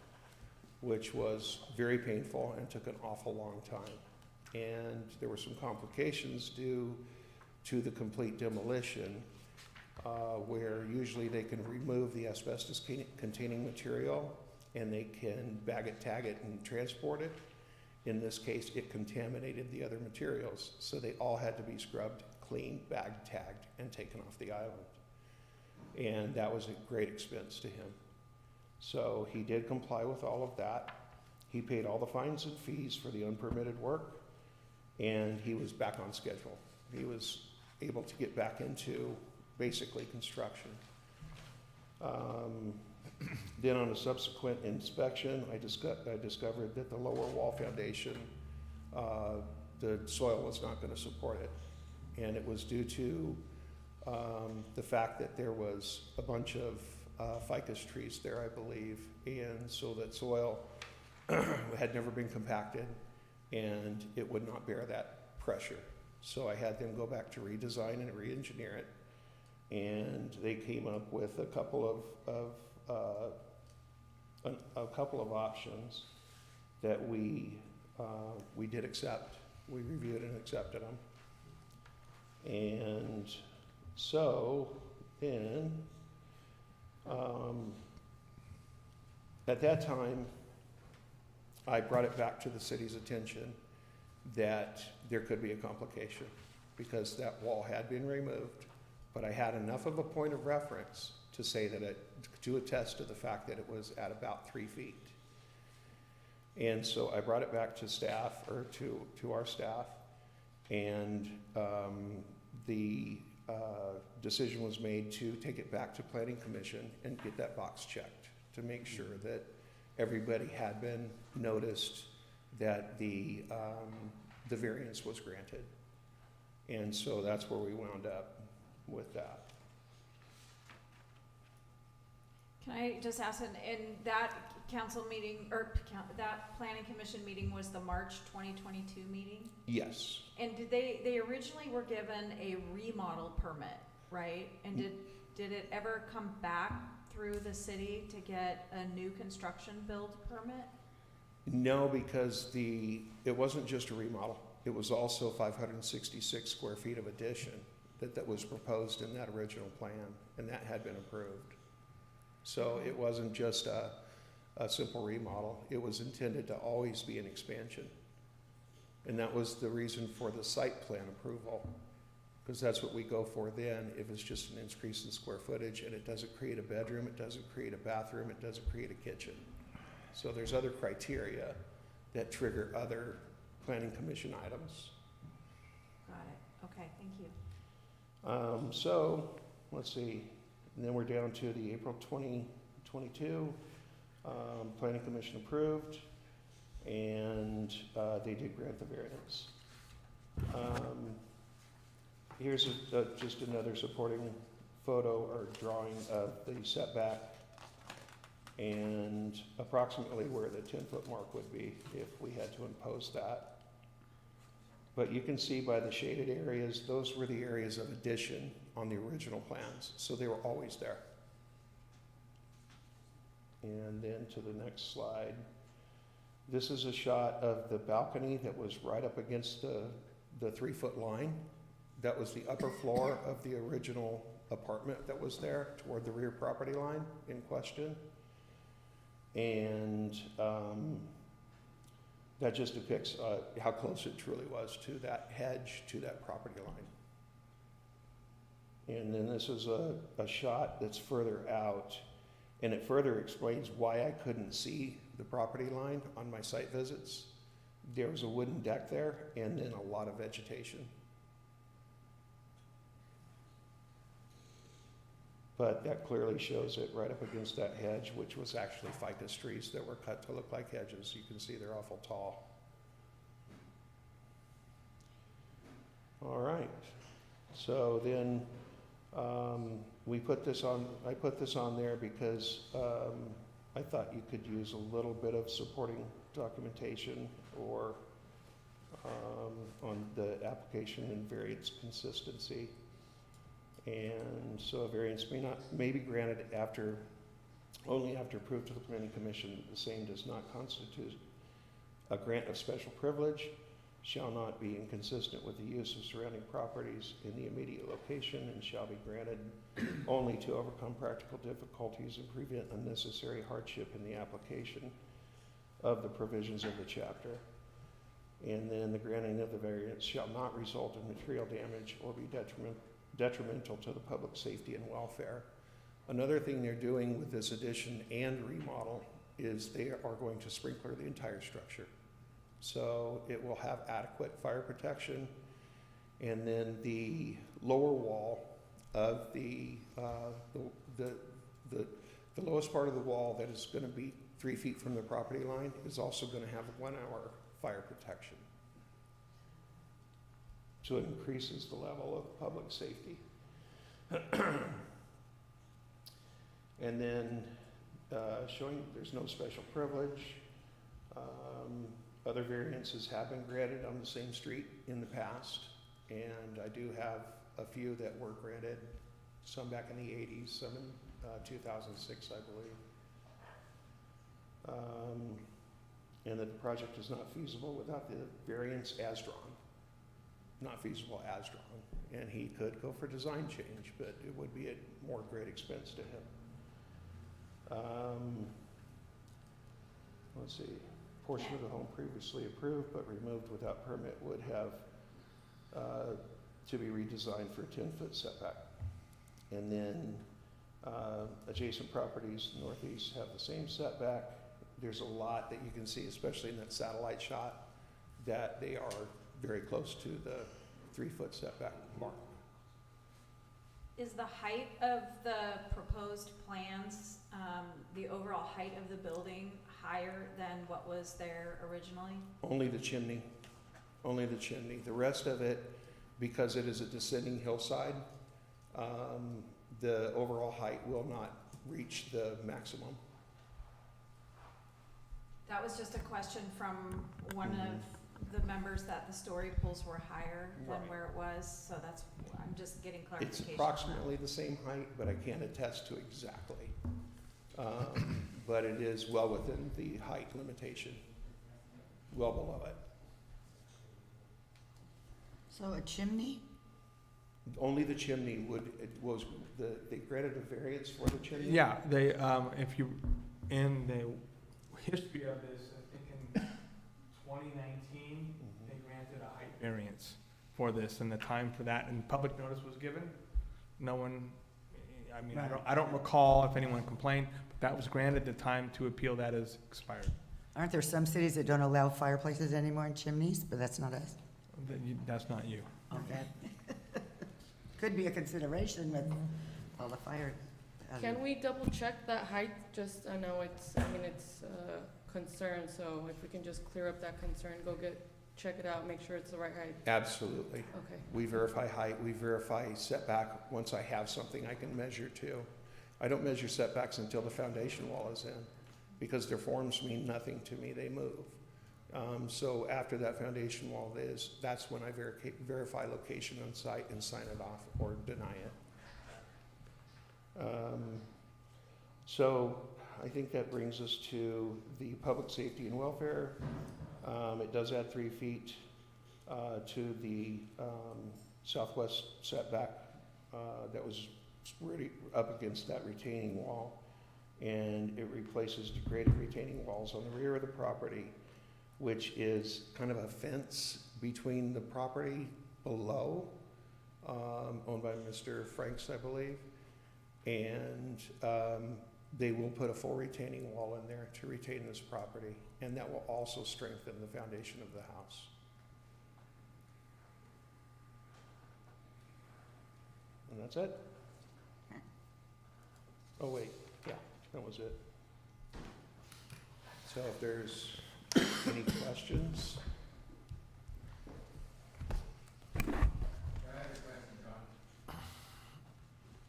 which was very painful and took an awful long time. And there were some complications due to the complete demolition, where usually they can remove the asbestos containing material and they can bag it, tag it, and transport it. In this case, it contaminated the other materials, so they all had to be scrubbed, cleaned, bagged, tagged, and taken off the island. And that was a great expense to him. So he did comply with all of that. He paid all the fines and fees for the unpermitted work, and he was back on schedule. He was able to get back into basically construction. Then on a subsequent inspection, I discovered that the lower wall foundation, the soil was not going to support it. And it was due to the fact that there was a bunch of ficus trees there, I believe, and so that soil had never been compacted, and it would not bear that pressure. So I had them go back to redesign and re-engineer it, and they came up with a couple of options that we did accept. We reviewed and accepted them. And so then, at that time, I brought it back to the city's attention that there could be a complication because that wall had been removed, but I had enough of a point of reference to say that to attest to the fact that it was at about 3 feet. And so I brought it back to staff, or to our staff, and the decision was made to take it back to Planning Commission and get that box checked to make sure that everybody had been noticed that the variance was granted. And so that's where we wound up with that. Can I just ask, in that council meeting, or that planning commission meeting was the March 2022 meeting? Yes. And did they originally were given a remodel permit, right? And did it ever come back through the city to get a new construction build permit? No, because it wasn't just a remodel. It was also 566 square feet of addition that was proposed in that original plan, and that had been approved. So it wasn't just a simple remodel. It was intended to always be an expansion. And that was the reason for the site plan approval, because that's what we go for then if it's just an increase in square footage and it doesn't create a bedroom, it doesn't create a bathroom, it doesn't create a kitchen. So there's other criteria that trigger other planning commission items. Got it. Okay, thank you. So let's see, and then we're down to the April 2022. Planning Commission approved, and they did grant the variance. Here's just another supporting photo or drawing of the setback and approximately where the 10-foot mark would be if we had to impose that. But you can see by the shaded areas, those were the areas of addition on the original plans, so they were always there. And then to the next slide. This is a shot of the balcony that was right up against the 3-foot line. That was the upper floor of the original apartment that was there toward the rear property line in question. And that just depicts how close it truly was to that hedge, to that property line. And then this is a shot that's further out, and it further explains why I couldn't see the property line on my site visits. There was a wooden deck there and then a lot of vegetation. But that clearly shows it right up against that hedge, which was actually ficus trees that were cut to look like hedges. You can see they're awful tall. All right, so then we put this on, I put this on there because I thought you could use a little bit of supporting documentation or on the application and variance consistency. And so a variance may be granted only after approved to the Planning Commission. The same does not constitute a grant of special privilege, shall not be inconsistent with the use of surrounding properties in the immediate location, and shall be granted only to overcome practical difficulties and prevent unnecessary hardship in the application of the provisions of the chapter. And then the granting of the variance shall not result in material damage or be detrimental to the public safety and welfare. Another thing they're doing with this addition and remodel is they are going to sprinkler the entire structure. So it will have adequate fire protection, and then the lower wall of the lowest part of the wall that is going to be 3 feet from the property line is also going to have 1 hour fire protection. So it increases the level of public safety. And then showing there's no special privilege. Other variances have been granted on the same street in the past, and I do have a few that were granted, some back in the 80s, some in 2006, I believe. And that the project is not feasible without the variance as drawn. Not feasible as drawn. And he could go for design change, but it would be at more great expense to him. Let's see, portion of the home previously approved but removed without permit would have to be redesigned for a 10-foot setback. And then adjacent properties northeast have the same setback. There's a lot that you can see, especially in that satellite shot, that they are very close to the 3-foot setback mark. Is the height of the proposed plans, the overall height of the building higher than what was there originally? Only the chimney. Only the chimney. The rest of it, because it is a descending hillside, the overall height will not reach the maximum. That was just a question from one of the members, that the story pools were higher than Right. where it was, so that's, I'm just getting clarification. It's approximately the same height, but I can't attest to exactly. But it is well within the height limitation, well below it. So a chimney? Only the chimney would, they granted a variance for the chimney? Yeah, they, if you, in the history of this, I think in 2019, they granted a height variance for this, and the time for that, and public notice was given. No one, I mean, I don't recall if anyone complained, but that was granted. The time to appeal that is expired. Aren't there some cities that don't allow fireplaces anymore in chimneys? But that's not us. That's not you. Okay. Could be a consideration with all the fire. Can we double check that height? Just, I know it's, I mean, it's a concern, so if we can just clear up that concern, check it out, make sure it's the right height. Absolutely. Okay. We verify height, we verify setback once I have something I can measure too. I don't measure setbacks until the foundation wall is in, because their forms mean nothing to me, they move. So after that foundation wall is, that's when I verify location on site and sign it off or deny it. So I think that brings us to the public safety and welfare. It does add 3 feet to the southwest setback that was really up against that retaining wall. And it replaces degraded retaining walls on the rear of the property, which is kind of a fence between the property below, owned by Mr. Franks, I believe. And they will put a full retaining wall in there to retain this property, and that will also strengthen the foundation of the house. And that's it. Oh wait, yeah, that was it. So if there's any questions?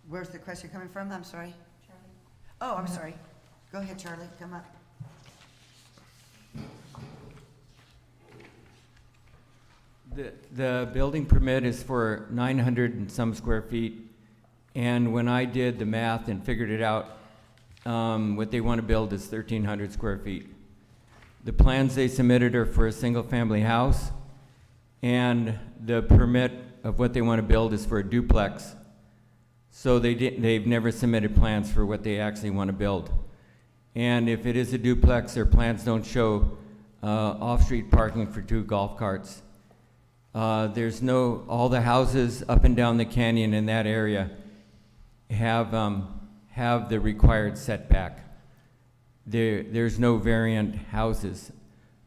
Where's the question coming from? I'm sorry. Oh, I'm sorry. Go ahead, Charlie, come up. The building permit is for 900 and some square feet, and when I did the math and figured it out, what they want to build is 1,300 square feet. The plans they submitted are for a single-family house, and the permit of what they want to build is for a duplex. So they've never submitted plans for what they actually want to build. And if it is a duplex, their plans don't show off-street parking for 2 golf carts. There's all the houses up and down the canyon in that area have the required setback. There's no variant houses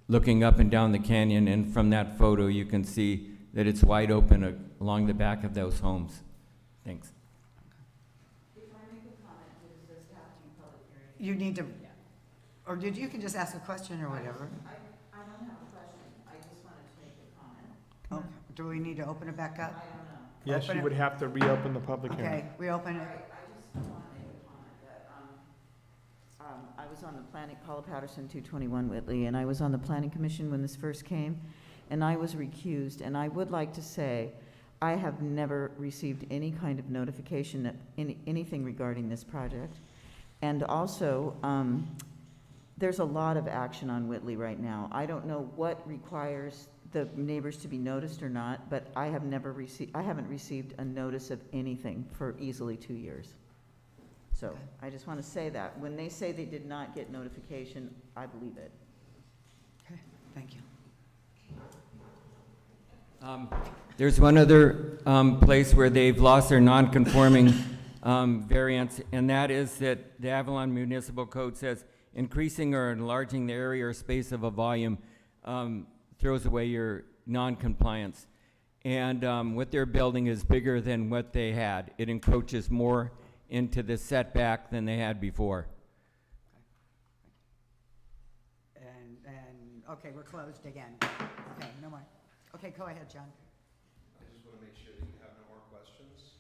looking up and down the canyon, and from that photo you can see that it's wide open along the back of those homes. Thanks. You need to, or you can just ask a question or whatever. I don't have a question, I just wanted to make a comment. Oh, do we need to open it back up? I don't know. Yes, Open you it. would have to reopen the public hearing. Okay, we open it. I just want to make a comment that, was on the planning, Paula Patterson, 221 Whitley, and I was on the planning commission when this first came, and I was recused, and I would like to say, I have never received any kind of notification of anything regarding this project. And also, there's a lot of action on Whitley right now. I don't know what requires the neighbors to be noticed or not, but I haven't received a notice of anything for easily 2 years. So Okay. I just want to say that. When they say they did not get notification, I believe it. Okay, thank you. There's one other place where they've lost their non-conforming variance, and that is that the Avalon Municipal Code says increasing or enlarging the area or space of a volume throws away your non-compliance. And what they're building is bigger than what they had. It encroaches more into the setback than they had before. And, okay, we're closed again. Okay, no more. Okay, go ahead, John. I just want to make sure that you have no more questions.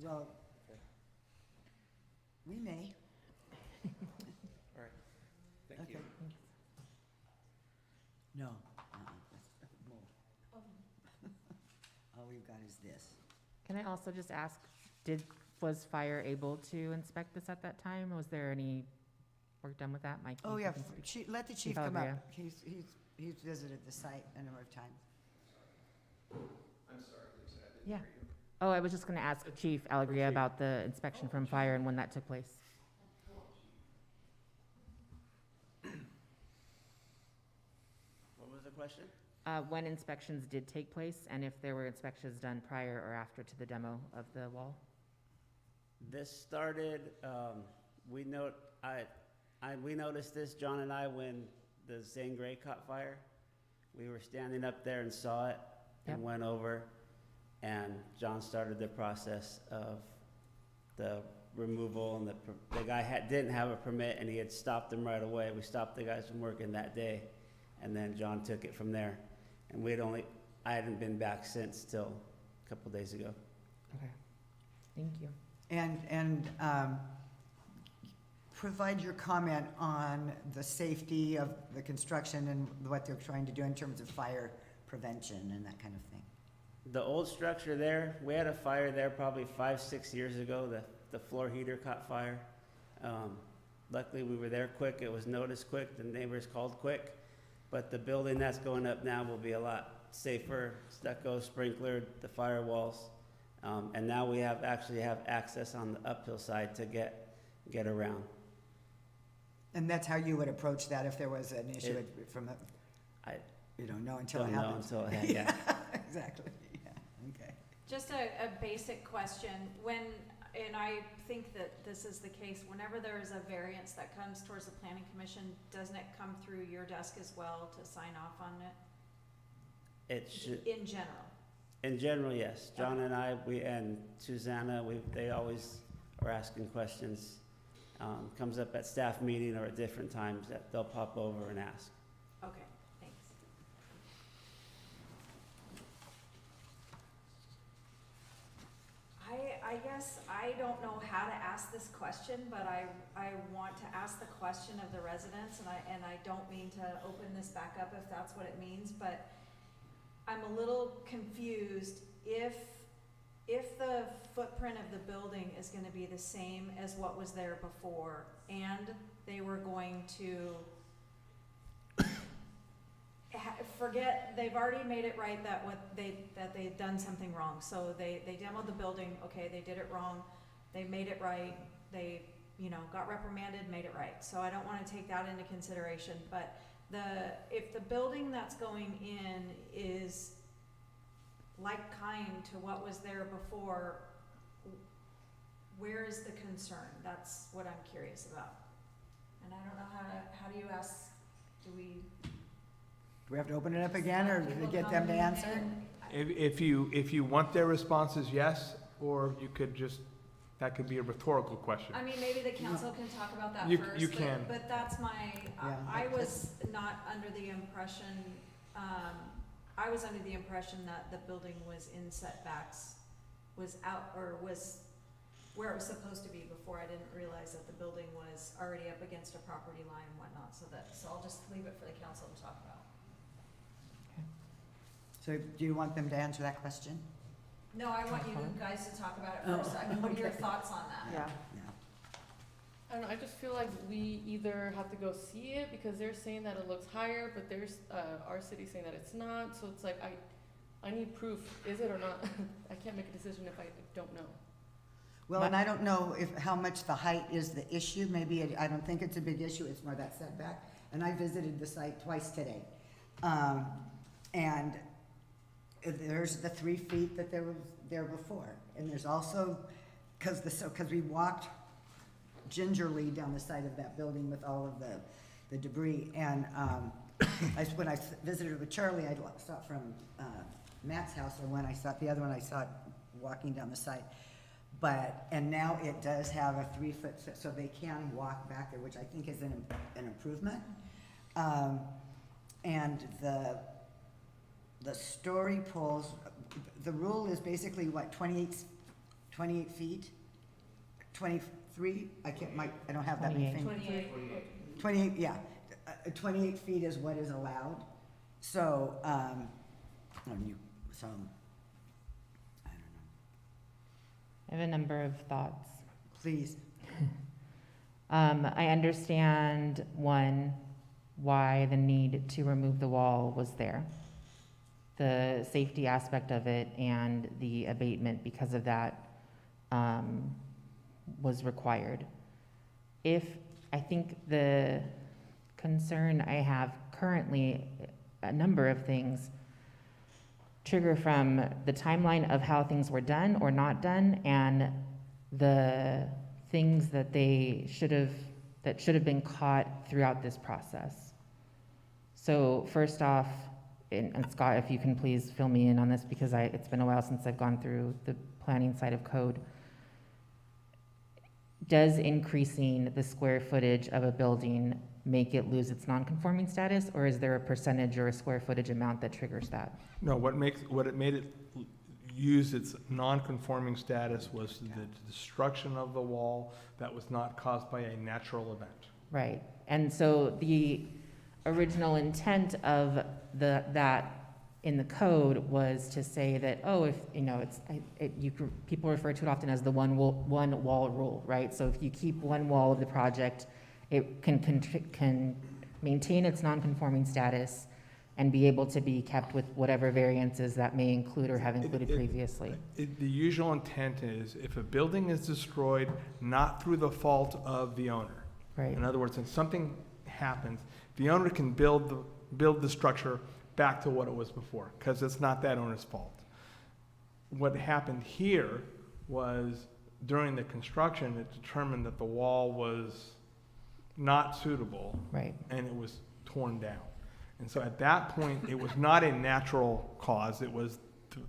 Well, we may. All right, thank you. Okay. No. All we've got is this. Can I also just ask, was fire able to inspect this at that time? Was there any work done with that, Mike? Oh, you yeah, can speak. let the chief Chief come up. Alegria. He's visited the site a number of times. I'm sorry, Lisa, I didn't Yeah. hear you. Oh, I was just gonna ask Chief Alegria about the inspection from fire and when that took place. What was the question? When inspections did take place, and if there were inspections done prior or after to the demo of the wall? This started, we noticed this, John and I, when the Zane Gray caught fire. We were standing up there and saw it and Yep. went over, and John started the process of the removal, and the guy didn't have a permit, and he had stopped them right away. We stopped the guys from working that day, and then John took it from there. And I hadn't been back since till a couple days ago. Okay, thank you. And provide your comment on the safety of the construction and what they're trying to do in terms of fire prevention and that kind of thing. The old structure there, we had a fire there probably 5-6 years ago. The floor heater caught fire. Luckily, we were there quick. It was noticed quick. The neighbors called quick. But the building that's going up now will be a lot safer, stucco, sprinklered, the firewalls. And now we actually have access on the uphill side to get around. And that's how you would approach that if there was an issue from the, you don't know until it happens. Don't know until it happens, yeah. Exactly, yeah, okay. Just a basic question. And I think that this is the case, whenever there is a variance that comes towards the planning commission, doesn't it come through your desk as well to sign off on it? It should. In general? In general, yes. John and I, and Susanna, they always are asking questions. Comes up at staff meeting or at different times that they'll pop over and ask. Okay, thanks. I guess I don't know how to ask this question, but I want to ask the question of the residents, and I don't mean to open this back up if that's what it means, but I'm a little confused if the footprint of the building is gonna be the same as what was there before, and they were going to forget, they've already made it right that they've done something wrong. So they demoed the building, okay, they did it wrong, they made it right, they, got reprimanded, made it right. So I don't wanna take that into consideration, but if the building that's going in is like kind to what was there before, where is the concern? That's what I'm curious about. And I don't know how do you ask, do we have to open it up again, or do we get them to answer? If you want their responses, yes, or you could that could be a rhetorical question. I mean, maybe the council can talk about that You first. can. But that's my, Yeah, I was not under the impression, that the building was in setbacks, was out, or was where it was supposed to be before. I didn't realize that the building was already up against a property line and whatnot, so I'll just leave it for the council to talk about. So do you want them to answer that question? No, I want you guys to talk about it Oh, first. What are your okay. thoughts on that? Yeah. I don't know, I just feel like we either have to go see it because they're saying that it looks higher, but there's, our city saying that it's not, so it's like, I need proof, is it or not? I can't make a decision if I don't know. Well, and I don't know how much the height is the issue. Maybe, I don't think it's a big issue. It's more that setback. And I visited the site twice today. And there's the 3 feet that there was there before. And there's also, because we walked gingerly down the side of that building with all of the debris. And when I visited with Charlie, I saw it from Matt's house, or when I saw it, the other one I saw it walking down the side. And now it does have a 3 foot, so they can walk back there, which I think is an improvement. And the story poles, the rule is basically what, 28 feet? 23? I don't have that many fingers. 28, yeah. 28 feet is what is allowed. So, I have a number of thoughts. Please. I understand, one, why the need to remove the wall was there. The safety aspect of it and the abatement because of that was required. I think the concern I have currently, a number of things trigger from the timeline of how things were done or not done, and the things that should have been caught throughout this process. So first off, and Scott, if you can please fill me in on this, because it's been a while since I've gone through the planning side of code. Does increasing the square footage of a building make it lose its non-conforming status, or is there a percentage or a square footage amount that triggers that? No, what it made it use its non-conforming status was the destruction of the wall that was not caused by a natural event. Right, and so the original intent of that in the code was to say that, if people refer to it often as the one wall rule, right? So if you keep one wall of the project, it can maintain its non-conforming status and be able to be kept with whatever variances that may include or have included previously. The usual intent is if a building is destroyed, not through the fault of the owner. Right. In other words, if something happens, the owner can build the structure back to what it was before, because it's not that owner's fault. What happened here was during the construction, it determined that the wall was not suitable. Right. And it was torn down. And so at that point, it was not a natural cause. It was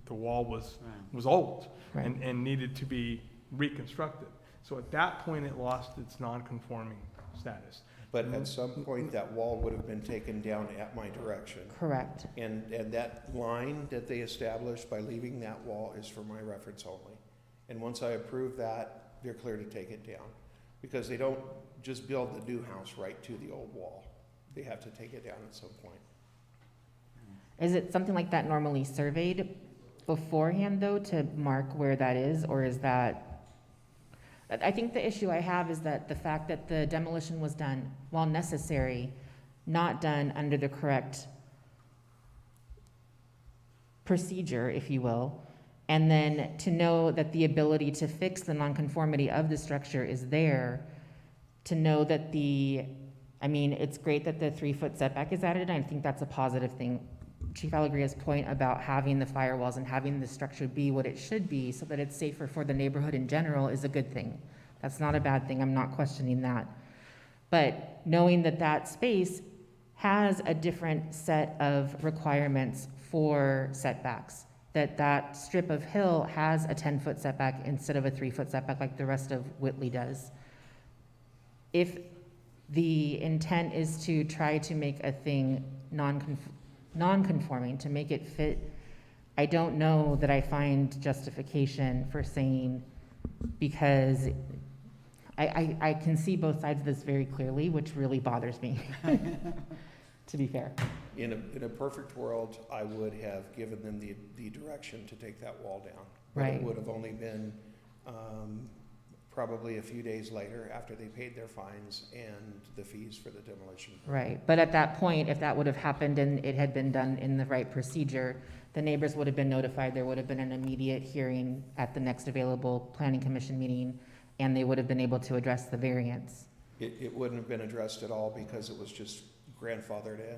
the wall was old. Right. And needed to be reconstructed. So at that point, it lost its non-conforming status. But at some point, that wall would have been taken down at my direction. Correct. And that line that they established by leaving that wall is for my reference only. And once I approve that, they're clear to take it down. Because they don't just build the new house right to the old wall. They have to take it down at some point. Is it something like that normally surveyed beforehand, though, to mark where that is, or is that? I think the issue I have is that the fact that the demolition was done, while necessary, not done under the correct procedure, if you will, and then to know that the ability to fix the nonconformity of the structure is there, to know that it's great that the 3 foot setback is added, and I think that's a positive thing. Chief Alegria's point about having the firewalls and having the structure be what it should be so that it's safer for the neighborhood in general is a good thing. That's not a bad thing. I'm not questioning that. But knowing that that space has a different set of requirements for setbacks, that strip of hill has a 10-foot setback instead of a 3-foot setback like the rest of Whitley does. If the intent is to try to make a thing non-conforming, to make it fit, I don't know that I find justification for saying because I can see both sides of this very clearly, which really bothers me, to be fair. In a perfect world, I would have given them the direction to take that wall down. But Right. it would have only been probably a few days later after they paid their fines and the fees for the demolition. Right, but at that point, if that would have happened and it had been done in the right procedure, the neighbors would have been notified, there would have been an immediate hearing at the next available planning commission meeting, and they would have been able to address the variance. It wouldn't have been addressed at all because it was just grandfathered in.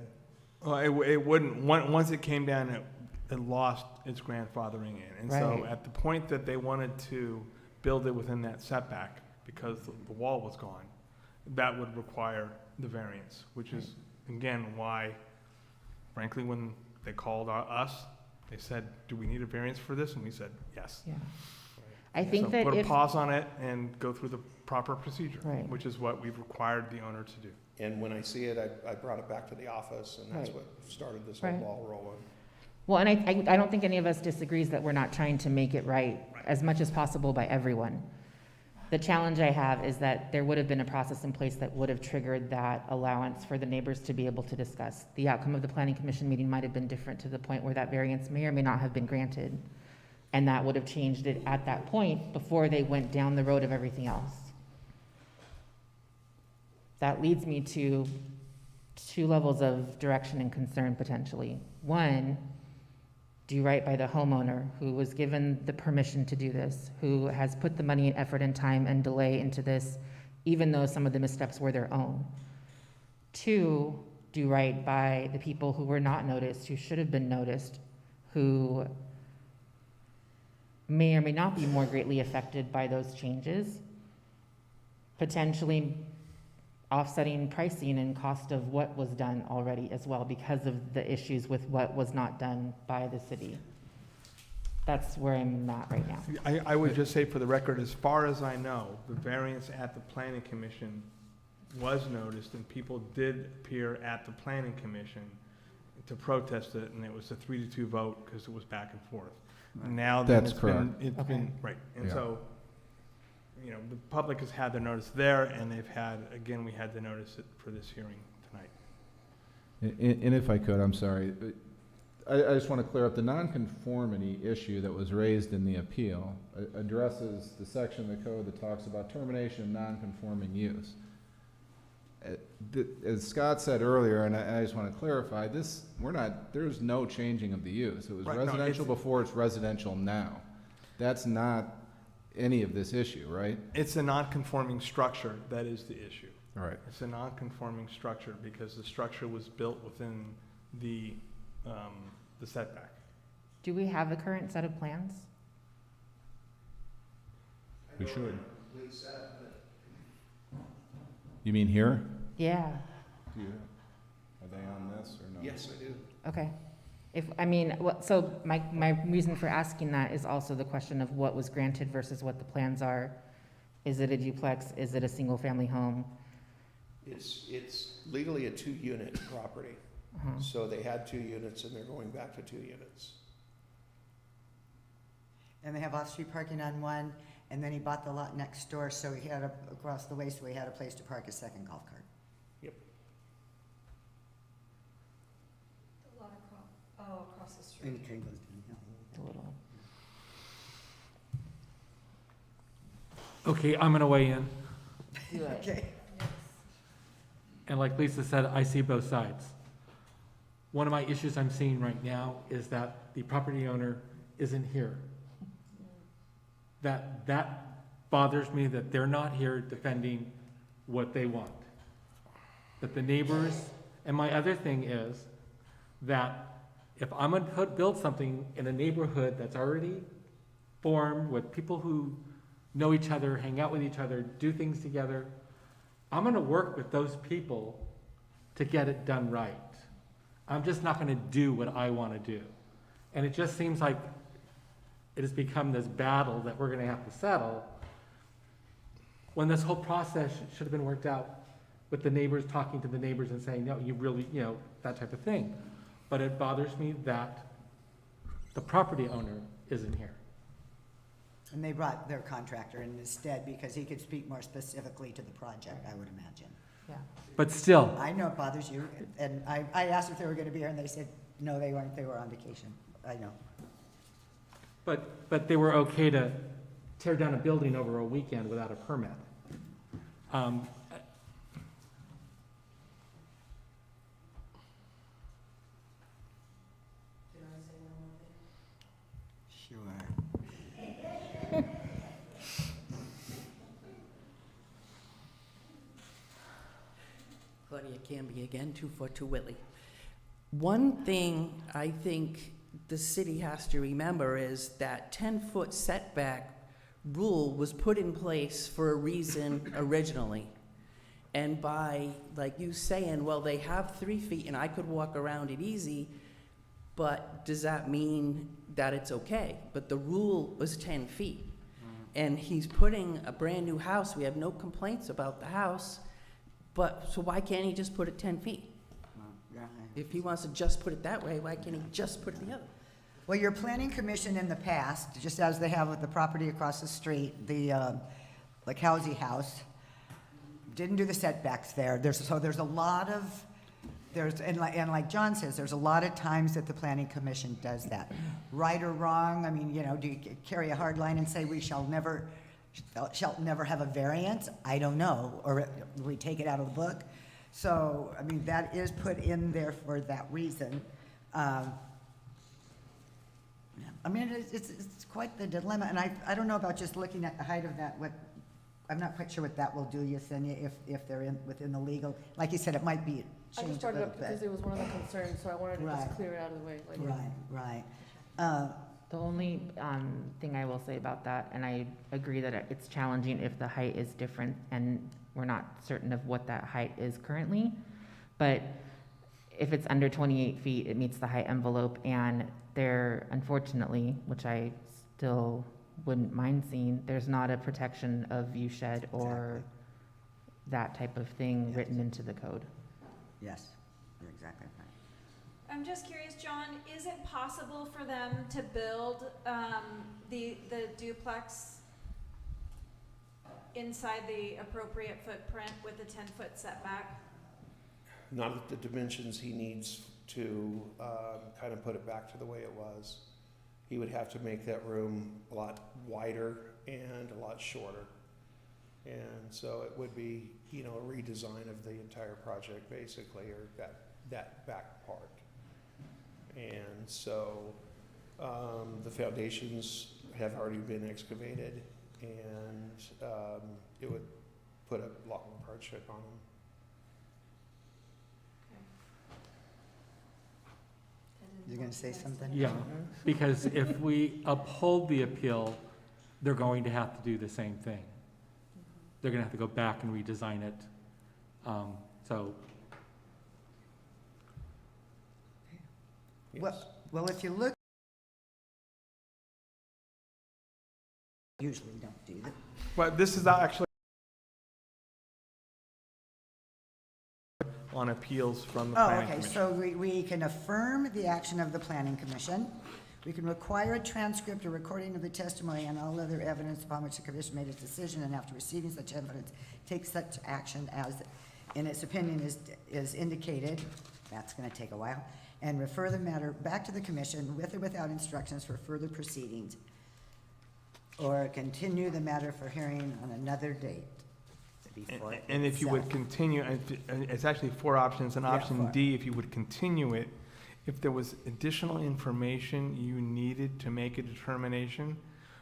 Well, it wouldn't, once it came down, it lost its grandfathering in. And so Right. at the point that they wanted to build it within that setback, because the wall was gone, that would require the variance, which is, again, why, frankly, when they called us, they said, do we need a variance for this? And we said, yes. Yeah. I think that Put a if, pause on it and go through the proper procedure, Right. which is what we've required the owner to do. And when I see it, I brought it back to the office, and that's Right. what started this whole Right. ball rolling. well, and I don't think any of us disagrees that we're not trying to make it right as much as possible by everyone. The challenge I have is that there would have been a process in place that would have triggered that allowance for the neighbors to be able to discuss. The outcome of the planning commission meeting might have been different to the point where that variance may or may not have been granted. And that would have changed it at that point before they went down the road of everything else. That leads me to two levels of direction and concern potentially. One, do right by the homeowner who was given the permission to do this, who has put the money and effort and time and delay into this, even though some of the missteps were their own. Two, do right by the people who were not noticed, who should have been noticed, who may or may not be more greatly affected by those changes, potentially offsetting pricing and cost of what was done already as well because of the issues with what was not done by the city. That's where I'm at right now. I would just say for the record, as far as I know, the variance at the planning commission was noticed and people did appear at the planning commission to protest it, and it was a 3-2 vote because it was back and forth. Now that That's it's been, correct. it's been, right, and Yeah. so, you know, the public has had their notice there, and they've had, again, we had to notice it for this hearing tonight. And if I could, I'm sorry, I just want to clear up the nonconformity issue that was raised in the appeal addresses the section of the code that talks about termination of nonconforming use. As Scott said earlier, and I just want to clarify, there's no changing of the use. It was Right, no, residential it's- before, it's residential now. That's not any of this issue, right? It's a non-conforming structure that is the issue. All right. It's a non-conforming structure because the structure was built within the setback. Do we have a current set of plans? We should. You mean here? Yeah, Are they on this or no? Yes, I do. okay. So my reason for asking that is also the question of what was granted versus what the plans are. Is it a duplex? Is it a single-family home? It's legally a 2-unit property. Uh-huh. So they had 2 units and they're going back to 2 units. And they have off-street parking on one, and then he bought the lot next door, so he had across the way, so he had a place to park his second golf cart. Yep. The lot across the street. And it kind of goes downhill. A little. Okay, I'm gonna weigh in. Do it. Okay. And like Lisa said, I see both sides. One of my issues I'm seeing right now is that the property owner isn't here. That bothers me that they're not here defending what they want. That the neighbors, and my other thing is that if I'm gonna build something in a neighborhood that's already formed with people who know each other, hang out with each other, do things together, I'm gonna work with those people to get it done right. I'm just not gonna do what I wanna do. And it just seems like it has become this battle that we're gonna have to settle when this whole process should have been worked out with the neighbors talking to the neighbors and saying, no, you really, that type of thing. But it bothers me that the property owner isn't here. And they brought their contractor in instead because he could speak more specifically to the project, I would imagine. Yeah. But still, I know it bothers you, and I asked if they were gonna be here, and they said, no, they weren't, they were on vacation. I know. but they were okay to tear down a building over a weekend without a permit. Sure. Claudia Canby again, 242 Whitley. One thing I think the city has to remember is that 10-foot setback rule was put in place for a reason originally. And by, like you saying, well, they have 3 feet and I could walk around it easy, but does that mean that it's okay? But the rule was 10 feet. And he's putting a brand-new house. We have no complaints about the house. But, so why can't he just put it 10 feet? If he wants to just put it that way, why can't he just put it the other? Well, your planning commission in the past, just as they have with the property across the street, the Cousy house, didn't do the setbacks there. There's a lot of, and like John says, there's a lot of times that the planning commission does that. Right or wrong, I mean, do you carry a hard line and say we shall never have a variance? I don't know, or we take it out of the book. So, I mean, that is put in there for that reason. I mean, it's quite the dilemma, and I don't know about just looking at the height of that, I'm not quite sure what that will do, Yesenia, if they're within the legal, like you said, it might be I just changed a brought it little up bit. because it was one of the concerns, so I wanted to just Right. clear it out of the way. Like, Right. The only thing I will say about that, and I agree that it's challenging if the height is different and we're not certain of what that height is currently, but if it's under 28 feet, it meets the height envelope, and there, unfortunately, which I still wouldn't mind seeing, there's not a protection of view shed or that type of thing written into the code. Yes, you're exactly right. I'm just curious, John, is it possible for them to build the duplex inside the appropriate footprint with a 10-foot setback? Not at the dimensions he needs to kind of put it back to the way it was. He would have to make that room a lot wider and a lot shorter. And so it would be, a redesign of the entire project basically, or that back part. And so the foundations have already been excavated, and it would put a lot more hardship on them. You're gonna say something? Yeah, because if we uphold the appeal, they're going to have to do the same thing. They're gonna have to go back and redesign it. So, Yes. Well, if you look, usually don't do that. Well, this is actually on appeals from the Oh, planning okay, commission. so we can affirm the action of the planning commission. We can require a transcript or recording of the testimony and all other evidence upon which the commission made its decision, and after receiving such evidence, take such action as, in its opinion, is indicated. That's gonna take a while. And refer the matter back to the commission with or without instructions for further proceedings. Or continue the matter for hearing on another date. And if you would continue, it's actually 4 options, and Yeah, option 4. D, if you would continue it, if there was additional information you needed to make a determination,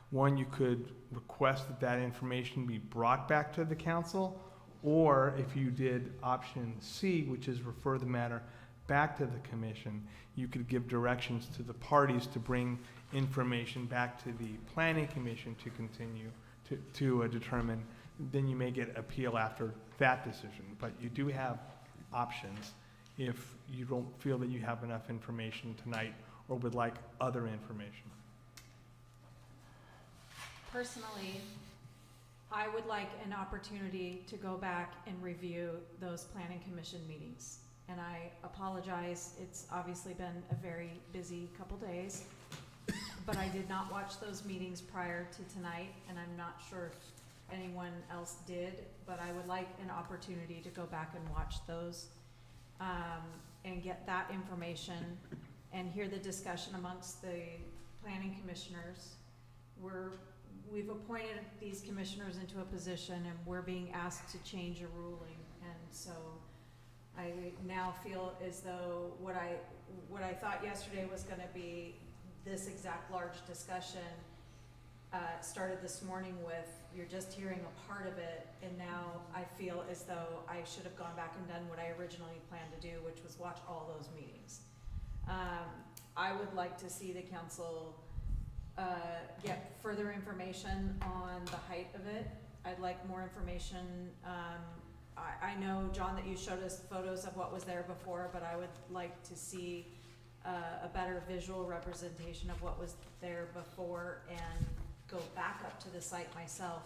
one, you could request that information be brought back to the council, or if you did option C, which is refer the matter back to the commission, you could give directions to the parties to bring information back to the planning commission to continue to determine. Then you may get appeal after that decision, but you do have options if you don't feel that you have enough information tonight or would like other information. Personally, I would like an opportunity to go back and review those planning commission meetings. And I apologize, it's obviously been a very busy couple days, but I did not watch those meetings prior to tonight, and I'm not sure if anyone else did, but I would like an opportunity to go back and watch those, and get that information and hear the discussion amongst the planning commissioners. We've appointed these commissioners into a position, and we're being asked to change a ruling, and so I now feel as though what I thought yesterday was gonna be this exact large discussion, started this morning with, you're just hearing a part of it, and now I feel as though I should have gone back and done what I originally planned to do, which was watch all those meetings. I would like to see the council get further information on the height of it. I'd like more information. I know, John, that you showed us photos of what was there before, but I would like to see a better visual representation of what was there before, and go back up to the site myself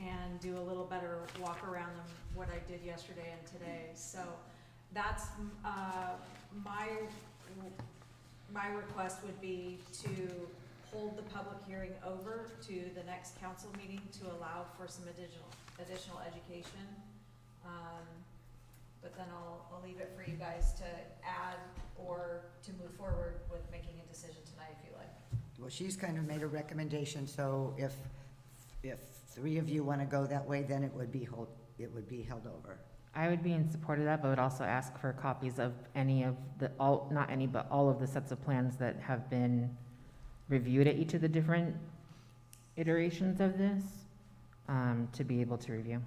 and do a little better walk around than what I did yesterday and today. So that's my request would be to hold the public hearing over to the next council meeting to allow for some additional education. But then I'll leave it for you guys to add or to move forward with making a decision tonight if you like. Well, she's kind of made a recommendation, so if three of you want to go that way, then it would be held over. I would be in support of that, but would also ask for copies of any of the, not any, but all of the sets of plans that have been reviewed at each of the different iterations of this, to be able to review.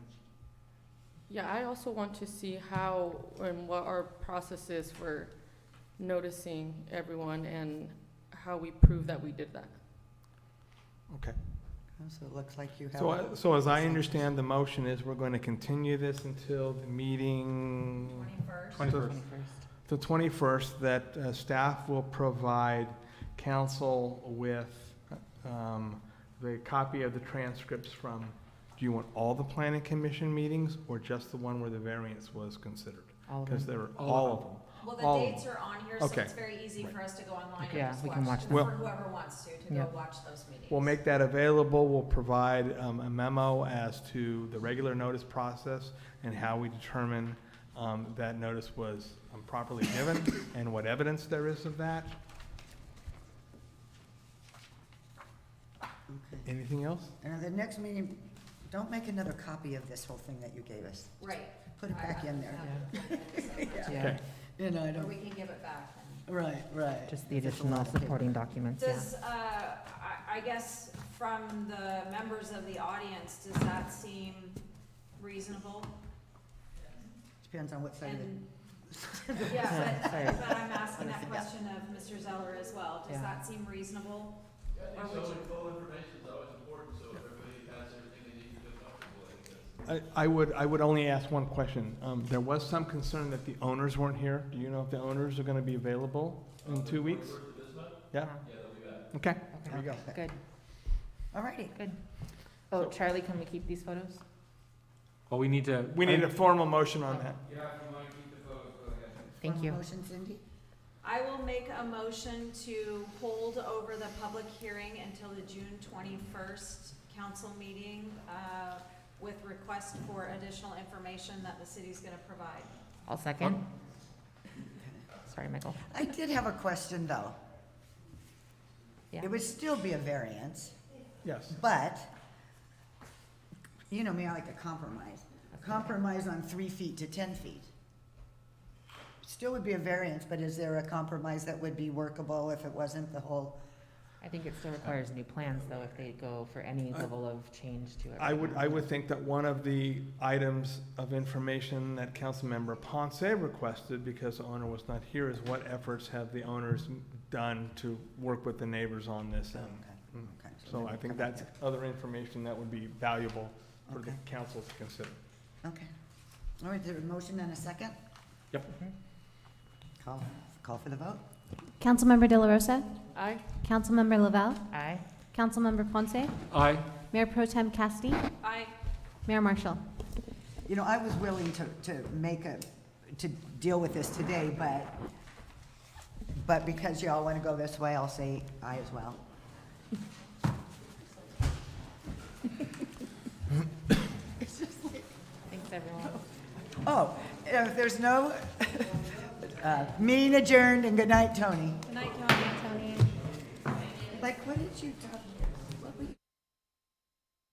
Yeah, I also want to see how and what our process is for noticing everyone and how we prove that we did that. Okay. So it looks like you have. So as I understand, the motion is we're going to continue this until the meeting. 21st. The 21st, that staff will provide council with the copy of the transcripts from, do you want all the planning commission meetings or just the one where the variance was considered? All of Because them. there were all of them. Well, All the of dates them. are on here, so Okay. it's very easy for us to go online Yeah, and we just can watch, watch for them. whoever wants to Yeah. go watch those meetings. We'll make that available. We'll provide a memo as to the regular notice process and how we determine that notice was properly given and what evidence there is of that. Okay. Anything else? And the next meeting, don't make another copy of this whole thing that you gave us. Right. Put it back in there. Yeah. Okay. You know, I Or don't, we can give it back then. right. Just the If it's a additional lot of paper. supporting documents, yeah. Does, I guess from the members of the audience, does that seem reasonable? Depends on what side of And, it. yeah, Sorry. but I'm asking that question of Mr. Zeller as well. Does Yeah. that seem reasonable? I Or think would so, you- and full information is always important, so if everybody has everything they need to feel comfortable, I think that's. I would only ask one question. There was some concern that the owners weren't here. Do you know if the owners are going to be available in 2 weeks? Yeah? Yeah, they'll be back. Okay. Okay. There you go. Good, Alrighty. good. Oh, Charlie, can we keep these photos? Well, we need to. We need a formal motion on that. Yeah, if you want to keep the photos, go ahead. Thank you. Motion, Cindy? I will make a motion to hold over the public hearing until the June 21st council meeting, with request for additional information that the city's gonna provide. I'll second. Sorry, Michael. I did have a question, though. Yeah. It would still be a variance, Yes. but, you know me, I like a compromise. A compromise on 3 feet to 10 feet. Still would be a variance, but is there a compromise that would be workable if it wasn't the whole? I think it still requires new plans, though, if they go for any level of change to it. I would think that one of the items of information that Councilmember Ponce requested, because the owner was not here, is what efforts have the owners done to work with the neighbors on this end? Okay. So I think that's other information that would be valuable for the Okay. council to consider. Okay. All right, there a motion and a second? Yep. Call for the vote? Councilmember De La Rosa? Aye. Councilmember Lavelle? Aye. Councilmember Ponce? Aye. Mayor Pro Tem Cassidy? Aye. Mayor Marshall? You know, I was willing to deal with this today, but because y'all want to go this way, I'll say aye as well. Thanks, everyone. Oh, if there's no, meeting adjourned, and good night, Tony. Good night, Tony. Like, what did you talk about?